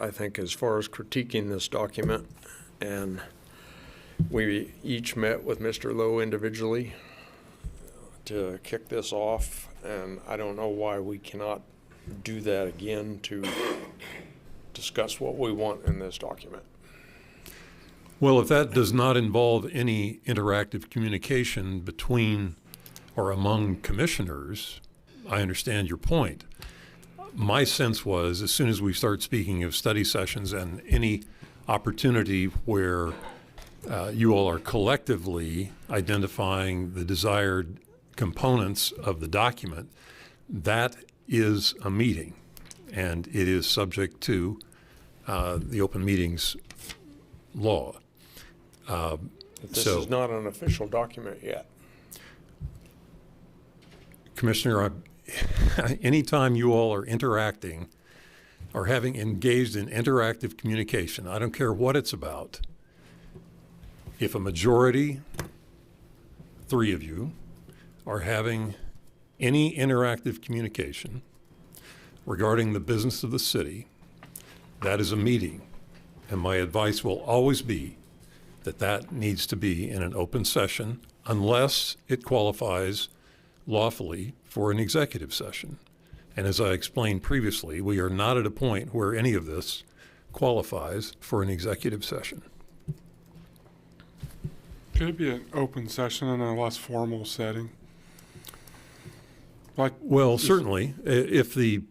I think as far as critiquing this document and We each met with Mr. Lowe individually to kick this off, and I don't know why we cannot do that again to discuss what we want in this document. Well, if that does not involve any interactive communication between or among commissioners, I understand your point. My sense was, as soon as we start speaking of study sessions and any opportunity where you all are collectively identifying the desired components of the document, that is a meeting, and it is subject to the open meetings law. This is not an official document yet. Commissioner, anytime you all are interacting or having engaged in interactive communication, I don't care what it's about, if a majority, 3 of you, are having any interactive communication regarding the business of the city, that is a meeting. And my advice will always be that that needs to be in an open session unless it qualifies lawfully for an executive session. And as I explained previously, we are not at a point where any of this qualifies for an executive session. Could it be an open session in a less formal setting? Like, well, certainly, if the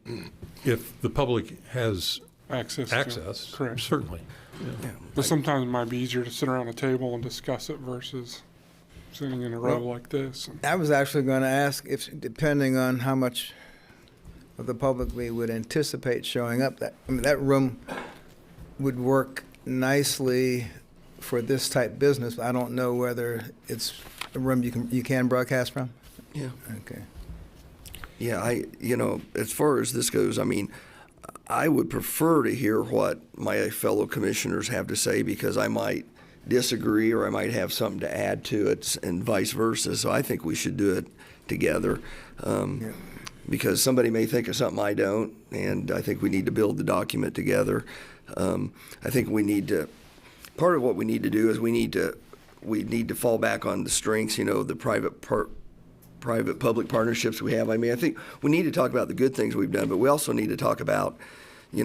public has access, correct. Certainly. Yeah. But sometimes it might be easier to sit around a table and discuss it versus sitting in a row like this. I was actually going to ask if, depending on how much of the public we would anticipate showing up, that room would work nicely for this type business. I don't know whether it's a room you can broadcast from. Yeah. Okay. Yeah, as far as this goes, I would prefer to hear what my fellow commissioners have to say, because I might disagree or I might have something to add to it, and vice versa. So I think we should do it together, because somebody may think of something I don't, and I think we need to build the document together. I think we need to. Part of what we need to do is we need to fall back on the strengths, the private-public partnerships we have. I think we need to talk about the good things we've done, but we also need to talk about,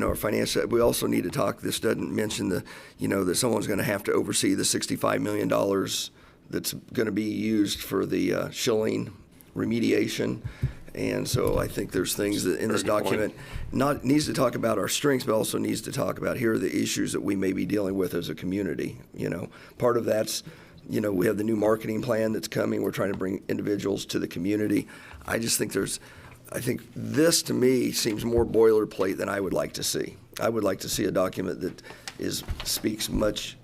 our financial. We also need to talk. This doesn't mention that someone's going to have to oversee the $65 million that's going to be used for the Shilling remediation. And so I think there's things that in this document needs to talk about our strengths, but also needs to talk about here are the issues that we may be dealing with as a community. Part of that's, we have the new marketing plan that's coming. We're trying to bring individuals to the community. I think this to me seems more boilerplate than I would like to see. I would like to see a document that speaks much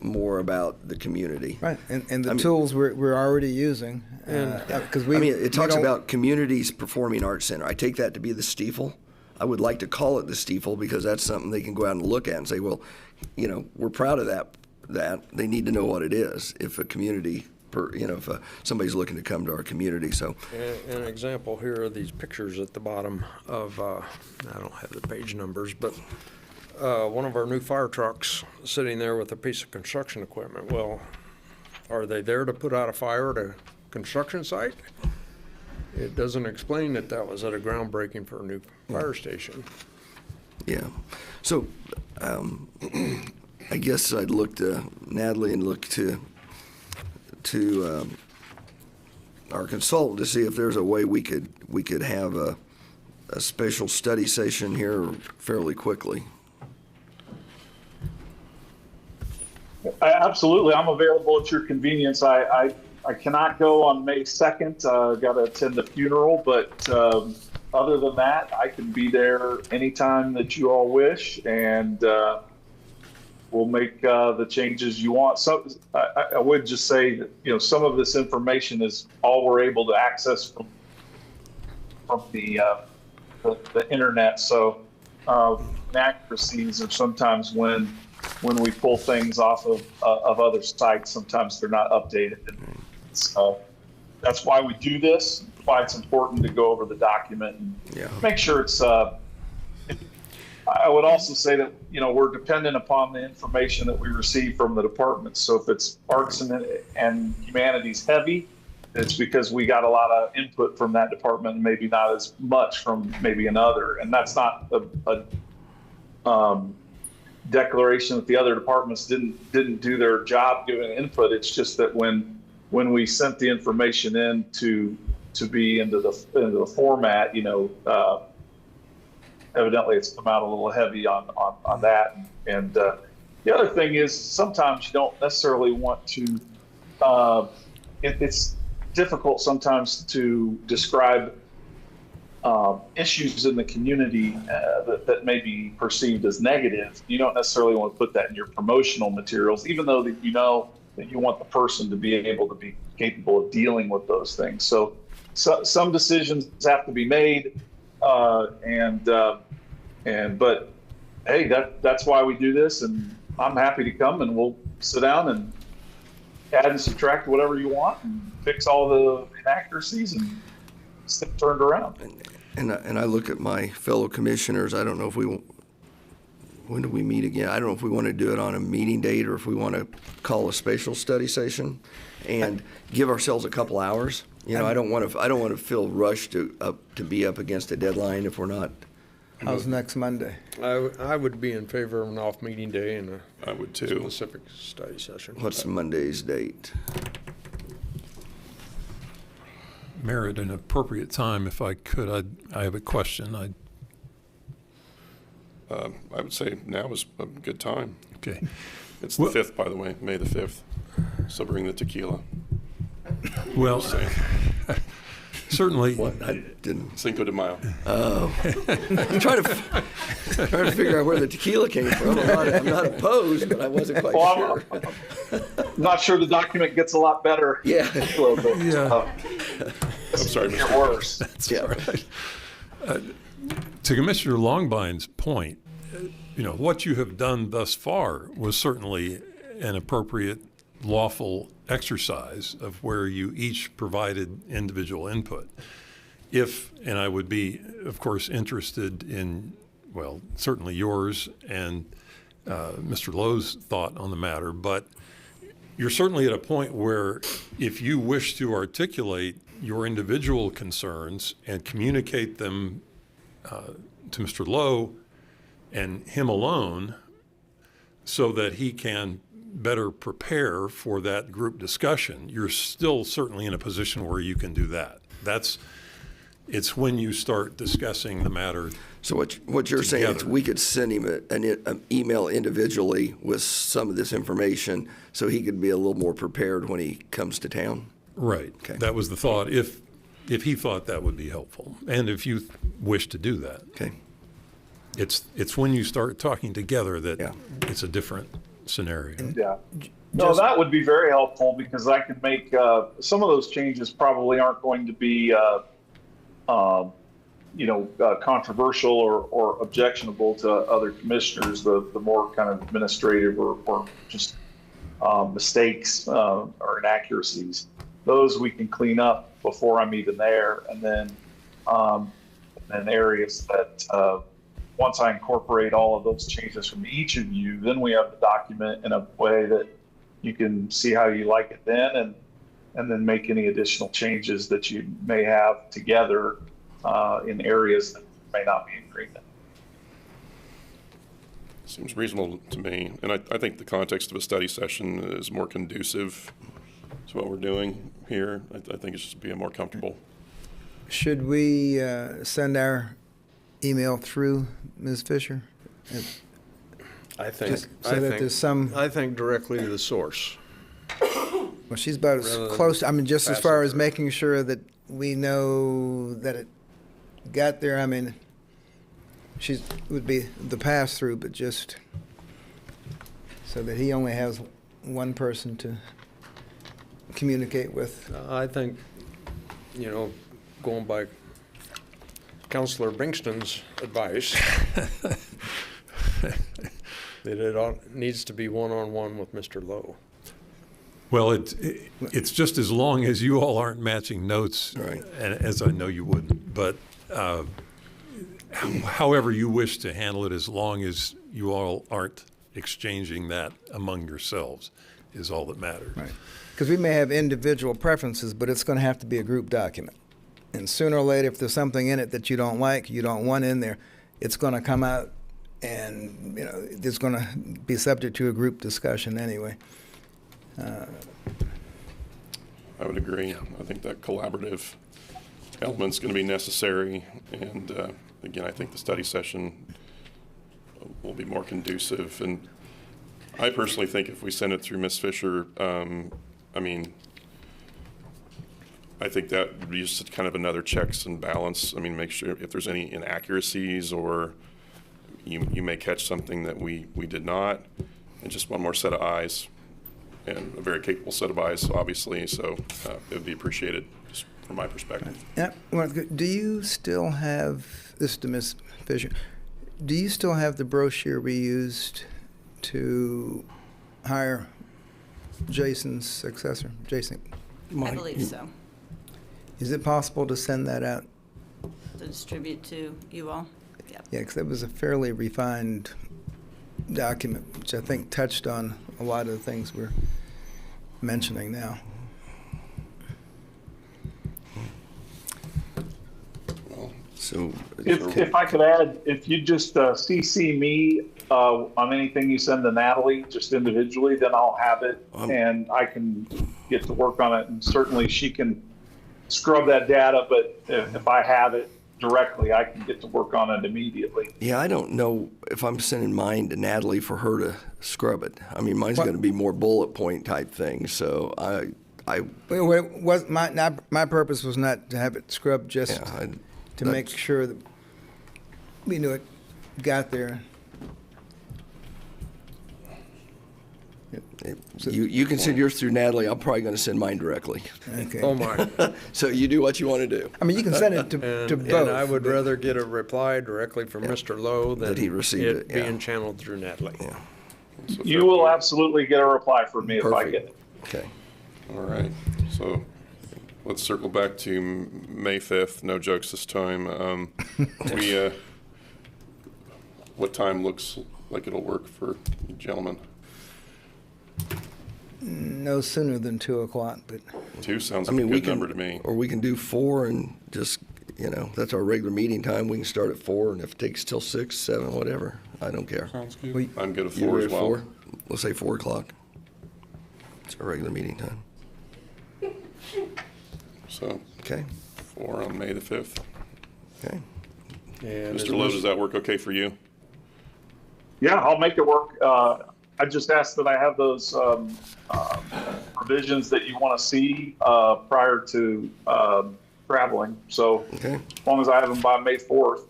more about the community. Right, and the tools we're already using. Because it talks about communities performing arts center. I take that to be the Stiefel. I would like to call it the Stiefel because that's something they can go out and look at and say, well, we're proud of that. They need to know what it is if a community, if somebody's looking to come to our community. So, an example here are these pictures at the bottom of, I don't have the page numbers, but one of our new fire trucks sitting there with a piece of construction equipment. Well, are they there to put out a fire at a construction site? It doesn't explain that was at a groundbreaking for a new fire station. Yeah. So, I guess I'd look to Natalie and look to our consultant to see if there's a way we could have a special study session here fairly quickly. Absolutely, I'm available at your convenience. I cannot go on May 2nd. Got to attend the funeral, but other than that, I can be there anytime that you all wish, and we'll make the changes you want. So I would just say that some of this information is all we're able to access from the internet. So inaccuracies are sometimes when we pull things off of other sites, sometimes they're not updated. So that's why we do this. Why it's important to go over the document and make sure it's. I would also say that, we're dependent upon the information that we receive from the departments. So if it's arts and humanities heavy, it's because we got a lot of input from that department, and maybe not as much from maybe another. And that's not a declaration that the other departments didn't do their job giving input. It's just that when we sent the information in to be into the format, evidently it's come out a little heavy on that. And the other thing is sometimes you don't necessarily want to. It's difficult sometimes to describe issues in the community that may be perceived as negative. You don't necessarily want to put that in your promotional materials, even though that that you want the person to be able to be capable of dealing with those things. So some decisions have to be made, but hey, that's why we do this, and I'm happy to come, and we'll sit down and add and subtract whatever you want and fix all the inaccuracies and get it turned around. And I look at my fellow commissioners. I don't know if when do we meet again? I don't know if we want to do it on a meeting date or if we want to call a spatial study session and give ourselves a couple hours. I don't want to feel rushed to be up against a deadline if we're not. How's next Monday? I would be in favor of an off meeting day and I would too. Specific study session. What's Monday's date? Mayor, at an appropriate time, if I could, I have a question. I would say now is a good time. Okay. It's the 5th, by the way, May the 5th. So bring the tequila. Well, certainly. What? I didn't. Cinco de Mayo. Oh. I'm trying to figure out where the tequila came from. I'm not opposed, but I wasn't quite sure. I'm not sure the document gets a lot better. Yeah. A little bit. Yeah. I'm sorry, Mr. Worse. That's right. To Commissioner Longbind's point, what you have done thus far was certainly an appropriate, lawful exercise of where you each provided individual input. And I would be, of course, interested in, certainly yours and Mr. Lowe's thought on the matter, but you're certainly at a point where if you wish to articulate your individual concerns and communicate them to Mr. Lowe and him alone so that he can better prepare for that group discussion, you're still certainly in a position where you can do that. It's when you start discussing the matter. So what you're saying is we could send him an email individually with some of this information so he could be a little more prepared when he comes to town? Right. Okay. That was the thought, if he thought that would be helpful, and if you wish to do that. Okay. It's when you start talking together that it's a different scenario. Yeah. No, that would be very helpful because I could make some of those changes probably aren't going to be controversial or objectionable to other commissioners. The more kind of administrative or just mistakes or inaccuracies, those we can clean up before I'm even there, and then areas that once I incorporate all of those changes from each of you, then we have the document in a way that you can see how you like it then, and then make any additional changes that you may have together in areas that may not be in agreement. Seems reasonable to me. And I think the context of a study session is more conducive to what we're doing here. I think it should be more comfortable. Should we send our email through Ms. Fisher? I think directly to the source. Well, she's about as close. I mean, just as far as making sure that we know that it got there. I mean, she would be the pass-through, but just so that he only has one person to communicate with. I think, going by Councilor Bringston's advice, that it needs to be one-on-one with Mr. Lowe. Well, it's just as long as you all aren't matching notes, right, as I know you wouldn't. But however you wish to handle it, as long as you all aren't exchanging that among yourselves, is all that matters. Right. Because we may have individual preferences, but it's going to have to be a group document. And sooner or later, if there's something in it that you don't like, you don't want in there, it's going to come out, and it's going to be subject to a group discussion anyway. I would agree. I think that collaborative element's going to be necessary, and again, I think the study session will be more conducive. And I personally think if we send it through Ms. Fisher, I think that would be just kind of another checks and balance. Make sure if there's any inaccuracies or you may catch something that we did not, and just one more set of eyes, and a very capable set of eyes, obviously. So it would be appreciated, just from my perspective. Yeah. Well, do you still have, this to Ms. Fisher, do you still have the brochure we used to hire Jason's successor? Jason? I believe so. Is it possible to send that out? To distribute to you all? Yep. Yeah, because it was a fairly refined document, which I think touched on a lot of the things we're mentioning now. So if I could add, if you just CC me on anything you send to Natalie, just individually, then I'll have it and I can get to work on it. And certainly she can scrub that data, but if I have it directly, I can get to work on it immediately. Yeah, I don't know if I'm sending mine to Natalie for her to scrub it. Mine's going to be more bullet point type things. So my purpose was not to have it scrubbed, just to make sure that we knew it got there. You can send yours through Natalie. I'm probably going to send mine directly. Okay. Oh, my. So you do what you want to do. You can send it to both. And I would rather get a reply directly from Mr. Lowe than he received it, being channeled through Natalie. Yeah. So you will absolutely get a reply from me if I get it. Okay. All right. So let's circle back to May 5th. No jokes this time. What time looks like it'll work for you gentlemen? No sooner than 2 o'clock, but 2 sounds like a good number to me. Or we can do 4 and just, that's our regular meeting time. We can start at 4, and if it takes till 6, 7, whatever, I don't care. Sounds good. I'm good at You 4 at as well. 4? Let's say 4 o'clock. It's our regular meeting time. So, okay. 4 on May the 5th. Okay. And Mr. Lowe, does that work okay for you? Yeah, I'll make it work. I just asked that I have those provisions that you want to see prior to traveling. So as long as I have them by May 4th,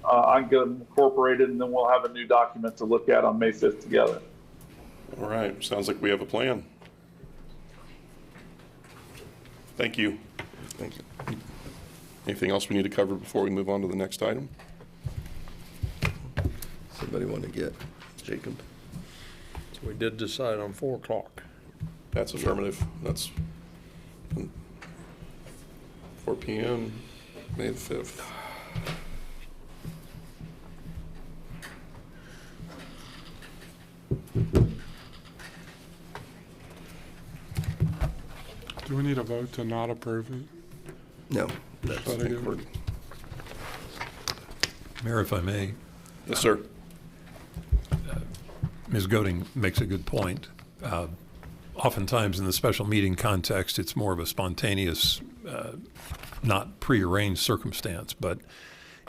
I can get them incorporated, and then we'll have a new document to look at on May 5th together. All right. Sounds like we have a plan. Thank you. Thank you. Anything else we need to cover before we move on to the next item? Somebody want to get Jacob? So we did decide on 4 o'clock. That's affirmative. That's 4 p.m., May the 5th. Do we need a vote to not approve it? No. That's a good word. Mayor, if I may. Yes, sir. Ms. Goding makes a good point. Oftentimes in the special meeting context, it's more of a spontaneous, not prearranged circumstance, but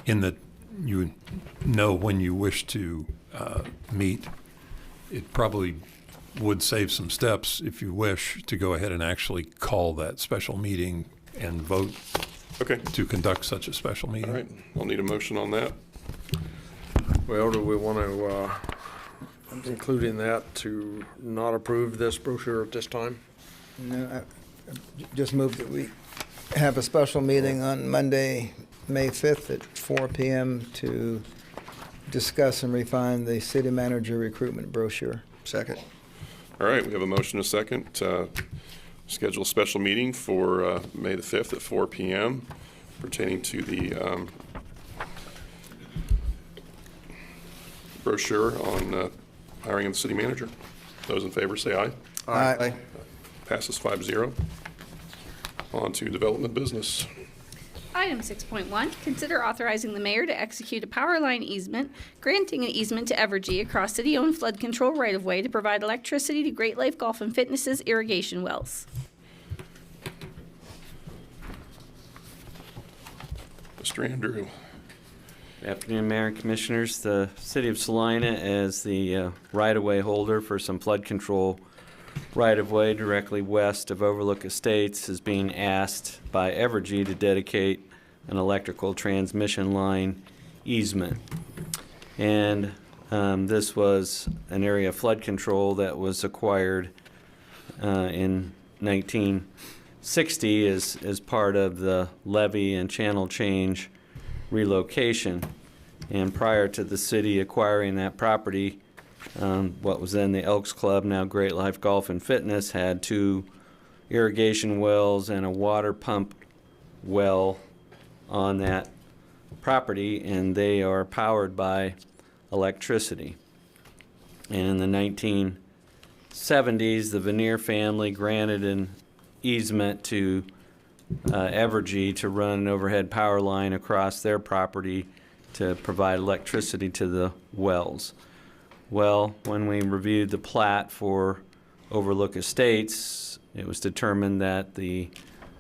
in that you know when you wish to meet, it probably would save some steps if you wish to go ahead and actually call that special meeting and vote to conduct such a special meeting. All right. I'll need a motion on that. Well, do we want to include in that to not approve this brochure at this time? no, I just moved that we have a special meeting on Monday, May 5th at 4 p.m. to discuss and refine the city manager recruitment brochure. Second. All right. We have a motion and a second. Schedule a special meeting for May the 5th at 4 p.m. pertaining to the brochure on hiring of the city manager. Those in favor say aye. Aye. Passes 5-0. On to development business. Item 6.1, consider authorizing the mayor to execute a power line easement, granting an easement to Evergy across city-owned flood control right-of-way to provide electricity to Great Life Golf and Fitness's irrigation wells. Mr. Andrew. Good afternoon, Mayor and Commissioners. The City of Salina, as the right-of-way holder for some flood control right-of-way directly west of Overlook Estates, is being asked by Evergy to dedicate an electrical transmission line easement. And this was an area of flood control that was acquired in 1960 as part of the levy and channel change relocation. And prior to the city acquiring that property, what was then the Elks Club, now Great Life Golf and Fitness, had 2 irrigation wells and a water pump well on that property, and they are powered by electricity. And in the 1970s, the Veneer family granted an easement to Evergy to run an overhead power line across their property to provide electricity to the wells. Well, when we reviewed the plat for Overlook Estates, it was determined that the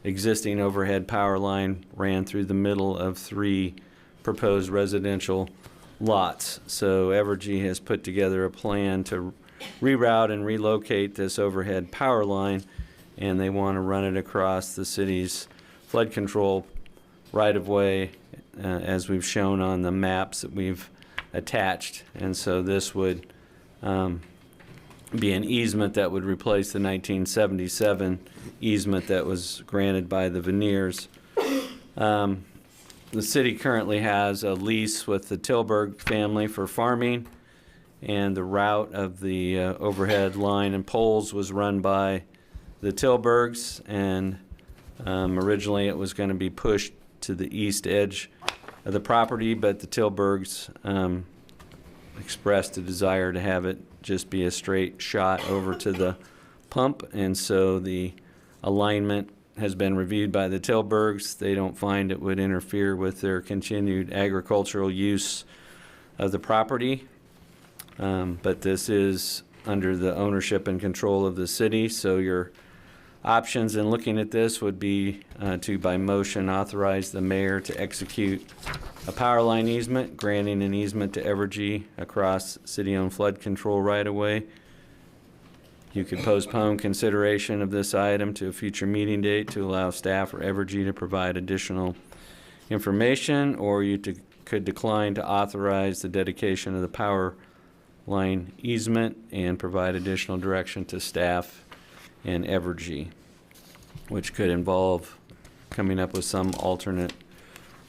existing overhead power line ran through the middle of 3 proposed residential lots. So Evergy has put together a plan to reroute and relocate this overhead power line, and they want to run it across the city's flood control right-of-way, as we've shown on the maps that we've attached. And so this would be an easement that would replace the 1977 easement that was granted by the Veneers. The city currently has a lease with the Tilburg family for farming, and the route of the overhead line and poles was run by the Tilburgs, and originally it was going to be pushed to the east edge of the property, but the Tilburgs expressed a desire to have it just be a straight shot over to the pump, and so the alignment has been reviewed by the Tilburgs. They don't find it would interfere with their continued agricultural use of the property, but this is under the ownership and control of the city, so your options in looking at this would be to, by motion, authorize the mayor to execute a power line easement, granting an easement to Evergy across city-owned flood control right-of-way. You could postpone consideration of this item to a future meeting date to allow staff or Evergy to provide additional information, or you could decline to authorize the dedication of the power line easement and provide additional direction to staff and Evergy, which could involve coming up with some alternate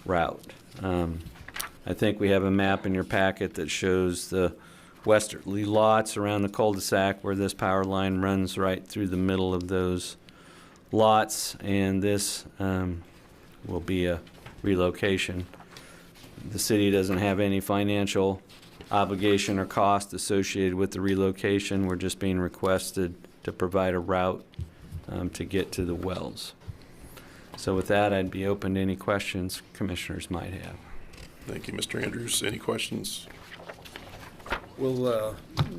route. I think we have a map in your packet that shows the westerly lots around the cul-de-sac where this power line runs right through the middle of those lots, and this will be a relocation. The city doesn't have any financial obligation or cost associated with the relocation. We're just being requested to provide a route to get to the wells. So with that, I'd be open to any questions commissioners might have. Thank you, Mr. Andrews. Any questions? Will the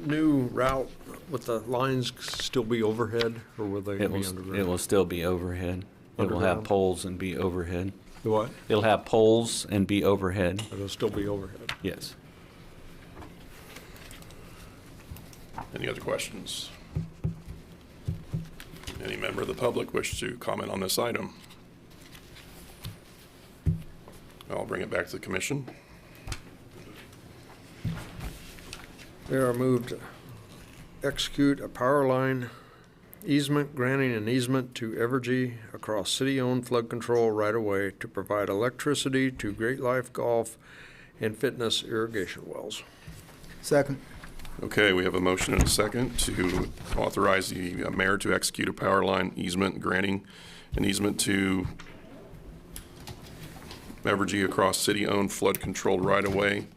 new route with the lines still be overhead, or will they be underground? It will still be overhead. It will have poles and be overhead. The what? It'll have poles and be overhead. It'll still be overhead. Yes. Any other questions? Any member of the public wish to comment on this item? I'll bring it back to the commission. Mayor, I move to execute a power line easement, granting an easement to Evergy across city-owned flood control right-of-way to provide electricity to Great Life Golf and Fitness irrigation wells. Second. Okay, we have a motion and a second to authorize the mayor to execute a power line easement, granting an easement to Evergy across city-owned flood-controlled right-of-way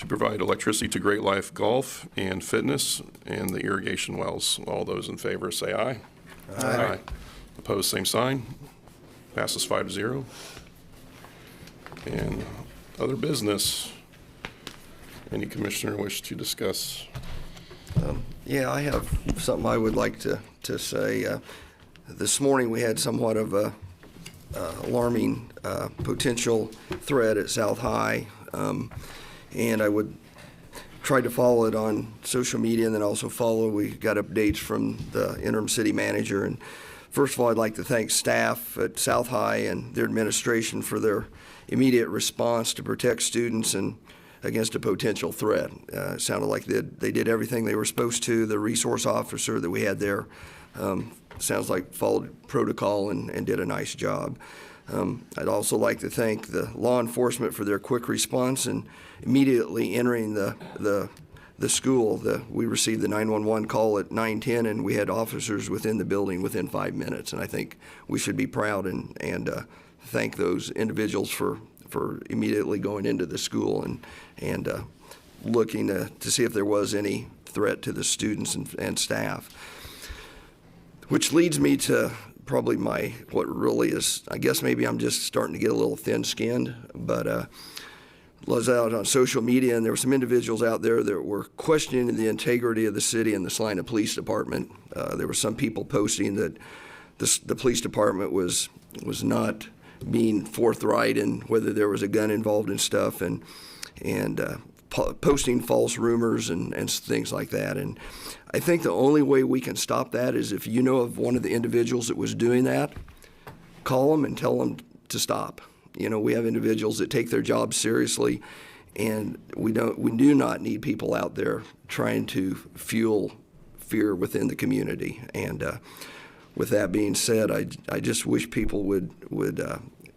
to provide electricity to Great Life Golf and Fitness and the irrigation wells. All those in favor say aye. Aye. Opposed, same sign. Passes 5-0. And other business. Any commissioner wish to discuss? Yeah, I have something I would like to say. This morning we had somewhat of a alarming potential threat at South High, and I would try to follow it on social media and then also we got updates from the interim city manager. And first of all, I'd like to thank staff at South High and their administration for their immediate response to protect students and against a potential threat. It sounded like they did everything they were supposed to. The resource officer that we had there sounds like followed protocol and did a nice job. I'd also like to thank the law enforcement for their quick response and immediately entering the school. We received the 911 call at 9:10, and we had officers within the building within 5 minutes. And I think we should be proud and thank those individuals for immediately going into the school and looking to see if there was any threat to the students and staff. Which leads me to probably what really is, I guess maybe I'm just starting to get a little thin-skinned, but was out on social media, and there were some individuals out there that were questioning the integrity of the city and the Salina Police Department. There were some people posting that the police department was not being forthright in whether there was a gun involved in stuff, and posting false rumors and things like that. And I think the only way we can stop that is if you know of one of the individuals that was doing that, call them and tell them to stop. You know, we have individuals that take their job seriously, and we do not need people out there trying to fuel fear within the community. And with that being said, I just wish people would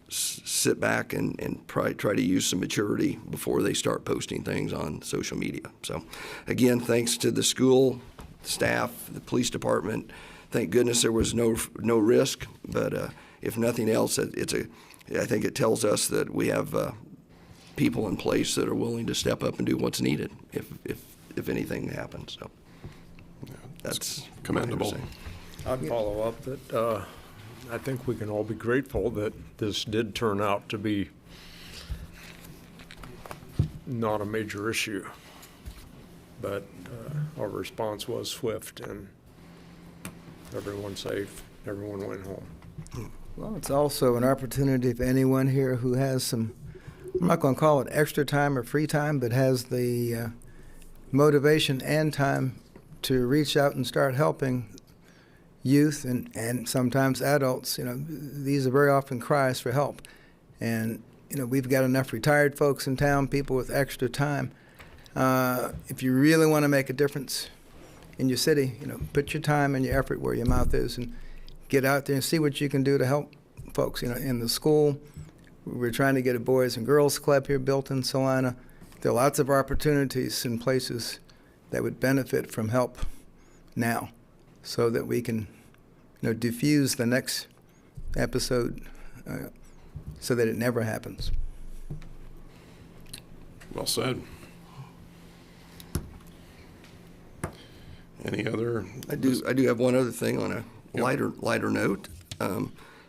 sit back and try to use some maturity before they start posting things on social media. So again, thanks to the school staff, the police department. Thank goodness there was no risk, but if nothing else, I think it tells us that we have people in place that are willing to step up and do what's needed if anything happens. So that's commendable. I'd follow up that I think we can all be grateful that this did turn out to be not a major issue, but our response was swift and everyone safe, everyone went home. Well, it's also an opportunity for anyone here who has some, I'm not going to call it extra time or free time, but has the motivation and time to reach out and start helping youth and sometimes adults. You know, these are very often cries for help. And, you know, we've got enough retired folks in town, people with extra time. If you really want to make a difference in your city, you know, put your time and your effort where your mouth is and get out there and see what you can do to help folks. You know, in the school, we're trying to get a Boys and Girls Club here built in Salina. There are lots of opportunities in places that would benefit from help now so that we can, you know, diffuse the next episode so that it never happens. Well said. Any other? I do have one other thing on a lighter note.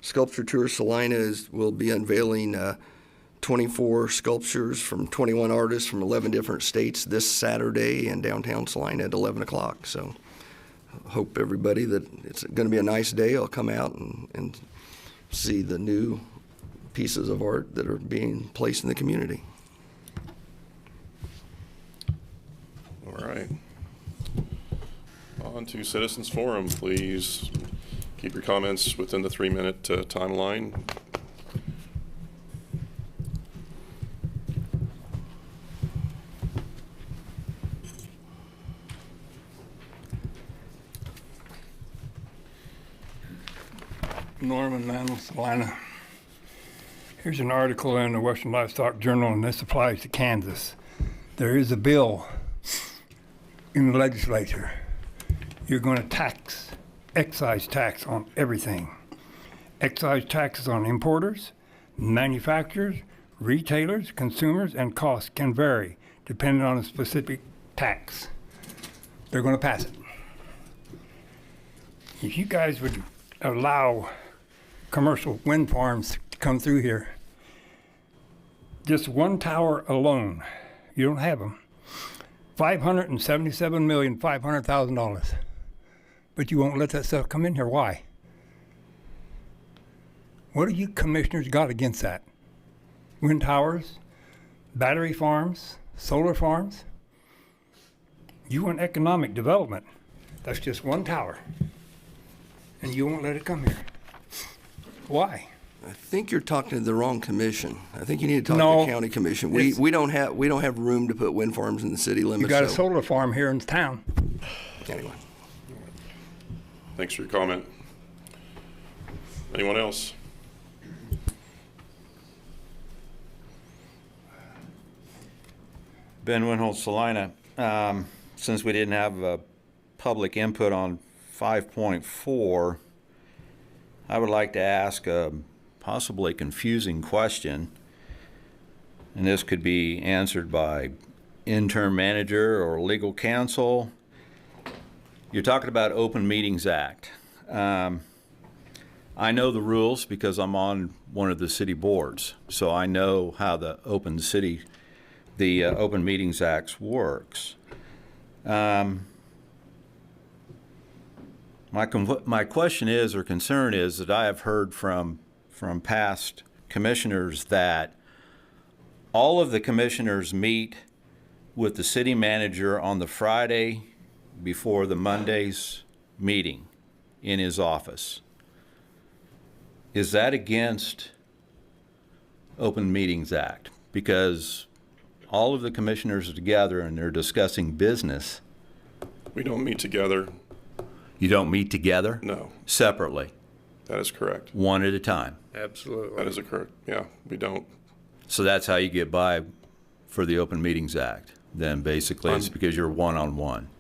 Sculpture Tour Salina will be unveiling 24 sculptures from 21 artists from 11 different states this Saturday in downtown Salina at 11 o'clock. So I hope everybody that it's going to be a nice day. I'll come out and see the new pieces of art that are being placed in the community. All right. On to Citizens Forum, please. Keep your comments within the 3-minute timeline. Norman Mantle, Salina. Here's an article in the Western Livestock Journal, and this applies to Kansas. There is a bill in the legislature. You're going to tax, excise tax on everything. Excise taxes on importers, manufacturers, retailers, consumers, and costs can vary depending on a specific tax. They're going to pass it. If you guys would allow commercial wind farms to come through here, just one tower alone, you don't have them, $577,500,000. But you won't let that stuff come in here. Why? What do you commissioners got against that? Wind towers, battery farms, solar farms? You want economic development. That's just one tower. And you won't let it come here. Why? I think you're talking to the wrong commission. I think you need to talk to the county commission. We don't have room to put wind farms in the city limits. You got a solar farm here in town. Anyway. Thanks for your comment. Anyone else? Ben Winholt, Salina. Since we didn't have public input on 5.4, I would like to ask a possibly confusing question, and this could be answered by interim manager or legal counsel. You're talking about Open Meetings Act. I know the rules because I'm on one of the city boards, so I know how the Open Meetings Act works. My question is, or concern is, that I have heard from past commissioners that all of the commissioners meet with the city manager on the Friday before the Monday's meeting in his office. Is that against Open Meetings Act? Because all of the commissioners are together and they're discussing business. We don't meet together. You don't meet together? No. Separately? That is correct. One at a time? Absolutely. That is correct. Yeah, we don't. So that's how you get by for the Open Meetings Act? Then basically it's because you're one-on-one?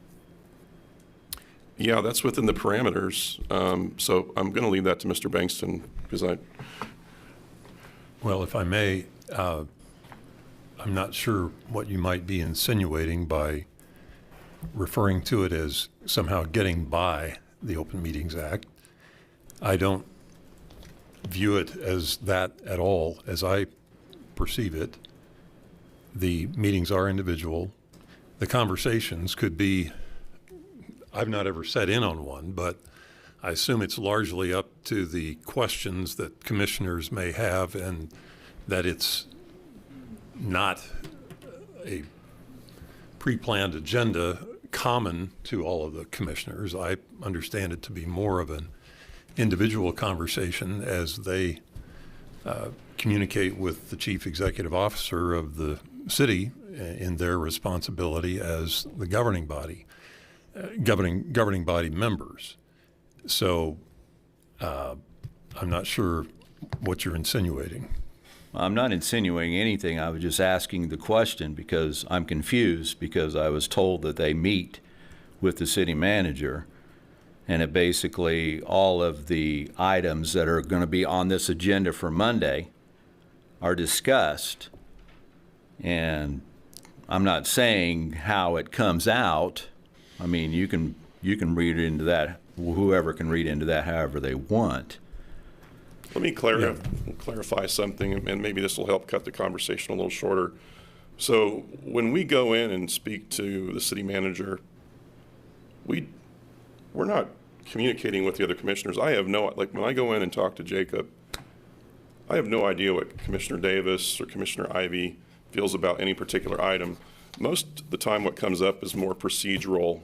Yeah, that's within the parameters. So I'm going to leave that to Mr. Bankston because Well, if I may, I'm not sure what you might be insinuating by referring to it as somehow getting by the Open Meetings Act. I don't view it as that at all. As I perceive it, the meetings are individual. The conversations could be, I've not ever sat in on one, but I assume it's largely up to the questions that commissioners may have, and that it's not a pre-planned agenda common to all of the commissioners. I understand it to be more of an individual conversation as they communicate with the chief executive officer of the city in their responsibility as the governing body members. So I'm not sure what you're insinuating. I'm not insinuating anything. I was just asking the question because I'm confused, because I was told that they meet with the city manager and it basically all of the items that are going to be on this agenda for Monday are discussed. And I'm not saying how it comes out. I mean, you can read into that, whoever can read into that however they want. Let me clarify something, and maybe this will help cut the conversation a little shorter. So when we go in and speak to the city manager, we're not communicating with the other commissioners. Like when I go in and talk to Jacob, I have no idea what Commissioner Davis or Commissioner Ivey feels about any particular item. Most of the time what comes up is more procedural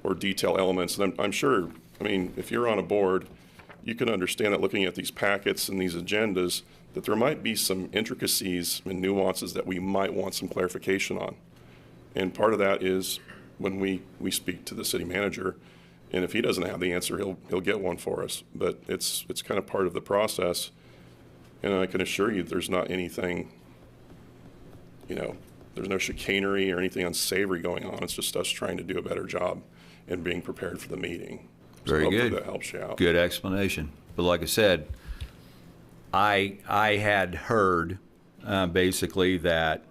or detail elements. And I'm sure, I mean, if you're on a board, you can understand that looking at these packets and these agendas, that there might be some intricacies and nuances that we might want some clarification on. And part of that is when we speak to the city manager, and if he doesn't have the answer, he'll get one for us. But it's kind of part of the process. And I can assure you there's not anything, there's no chicanery or anything unsavory going on. It's just us trying to do a better job and being prepared for the meeting. Very so good. That helps you out. Good explanation. But like I said, I had heard basically that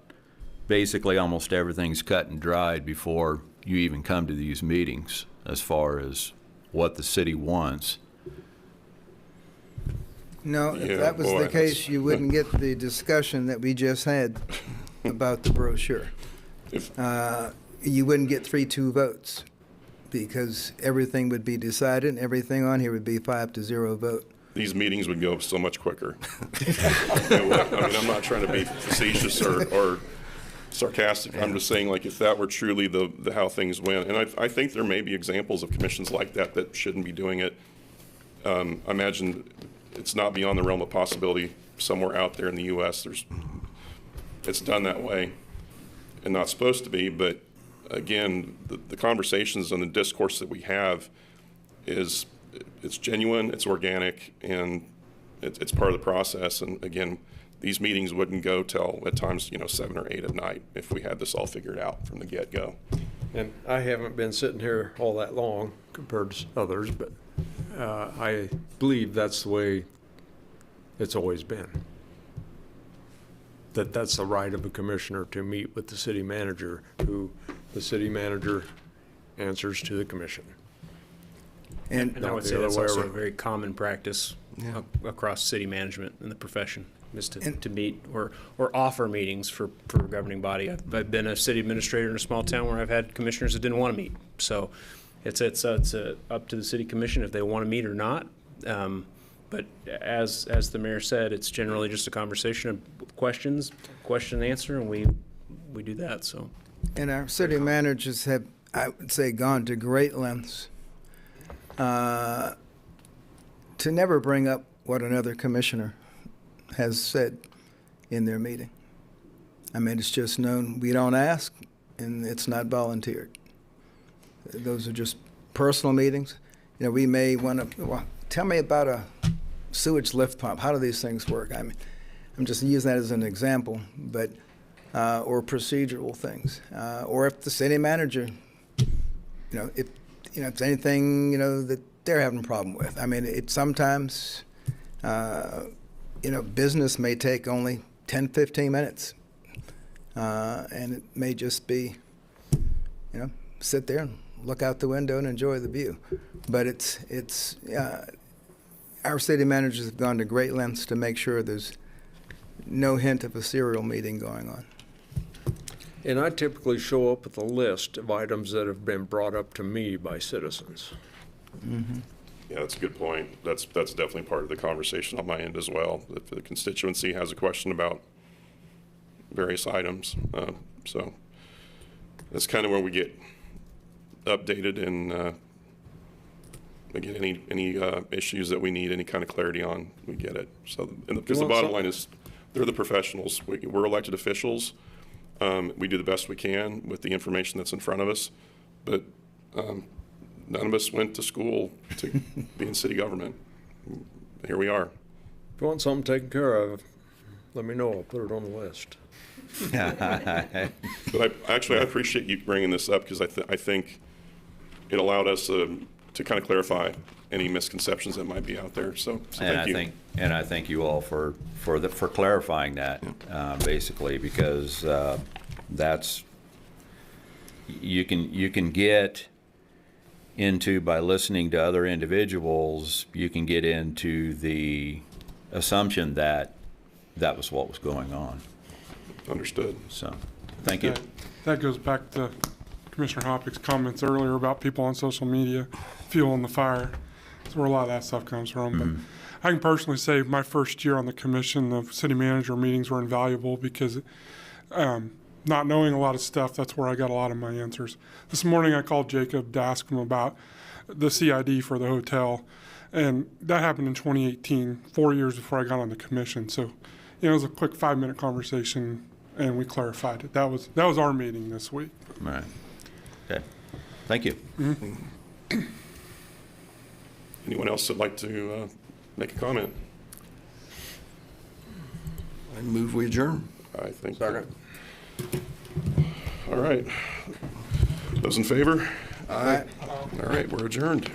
basically almost everything's cut and dried before you even come to these meetings as far as what the city wants. No, Yeah, if that was boy, the case, you wouldn't get the discussion that we just had about the brochure. You wouldn't get 3-2 votes because everything would be decided and everything on here would be 5-0 vote. These meetings would go so much quicker. I mean, I'm not trying to be facetious or sarcastic. I'm just saying, like, if that were truly the how things went, and I think there may be examples of commissions like that shouldn't be doing it. I imagine it's not beyond the realm of possibility somewhere out there in the U.S. It's done that way and not supposed to be, but again, the conversations and the discourse that we have it's genuine, it's organic, and it's part of the process. And again, these meetings wouldn't go till at times 7 or 8 at night if we had this all figured out from the get-go. And I haven't been sitting here all that long compared to others, but I believe that's the way it's always been. That's the right of a commissioner to meet with the city manager, who the city manager answers to the commission. And I would say that's also a very common practice across city management and the profession, is to meet or offer meetings for a governing body. I've been a city administrator in a small town where I've had commissioners that didn't want to meet. So it's up to the city commission if they want to meet or not. But as the mayor said, it's generally just a conversation of questions, question and answer, and we do that. So. And our city managers have, I would say, gone to great lengths to never bring up what another commissioner has said in their meeting. I mean, it's just known. We don't ask, and it's not volunteered. Those are just personal meetings. We may want to, well, tell me about a sewage lift pump. How do these things work? I mean, I'm just using that as an example, but or procedural things, or if the city manager, if it's anything that they're having a problem with. I mean, it sometimes, business may take only 10, 15 minutes, and it may just be, sit there and look out the window and enjoy the view. But it's our city managers have gone to great lengths to make sure there's no hint of a serial meeting going on. And I typically show up with a list of items that have been brought up to me by citizens. Mm-hmm. Yeah, that's a good point. That's definitely part of the conversation on my end as well. If the constituency has a question about various items, so that's kind of where we get updated and again, any issues that we need any kind of clarity on, we get it. So, because the bottom line is, they're the professionals. We're elected officials. We do the best we can with the information that's in front of us, but none of us went to school to be in city government. Here we are. If you want something taken care of, let me know. I'll put it on the list. But I appreciate you bringing this up, because I think it allowed us to kind of clarify any misconceptions that might be out there. So thank you. I thank you all for clarifying that, basically, because that's you can get into, by listening to other individuals, you can get into the assumption that that was what was going on. Understood. So, thank you. That goes back to Commissioner Hoppick's comments earlier about people on social media fueling the fire. That's where a lot of that stuff comes from. Mm-hmm. But I can personally say my first year on the commission, the city manager meetings were invaluable because not knowing a lot of stuff, that's where I got a lot of my answers. This morning I called Jacob to ask him about the CID for the hotel, and that happened in 2018, 4 years before I got on the commission. So, it was a quick 5-minute conversation, and we clarified it. That was our meeting this week. All right. Okay. Thank you. Mm-hmm. Anyone else that'd like to make a comment? I move we adjourn. I think. Second. All right. Those in favor? Aye. All right, we're adjourned.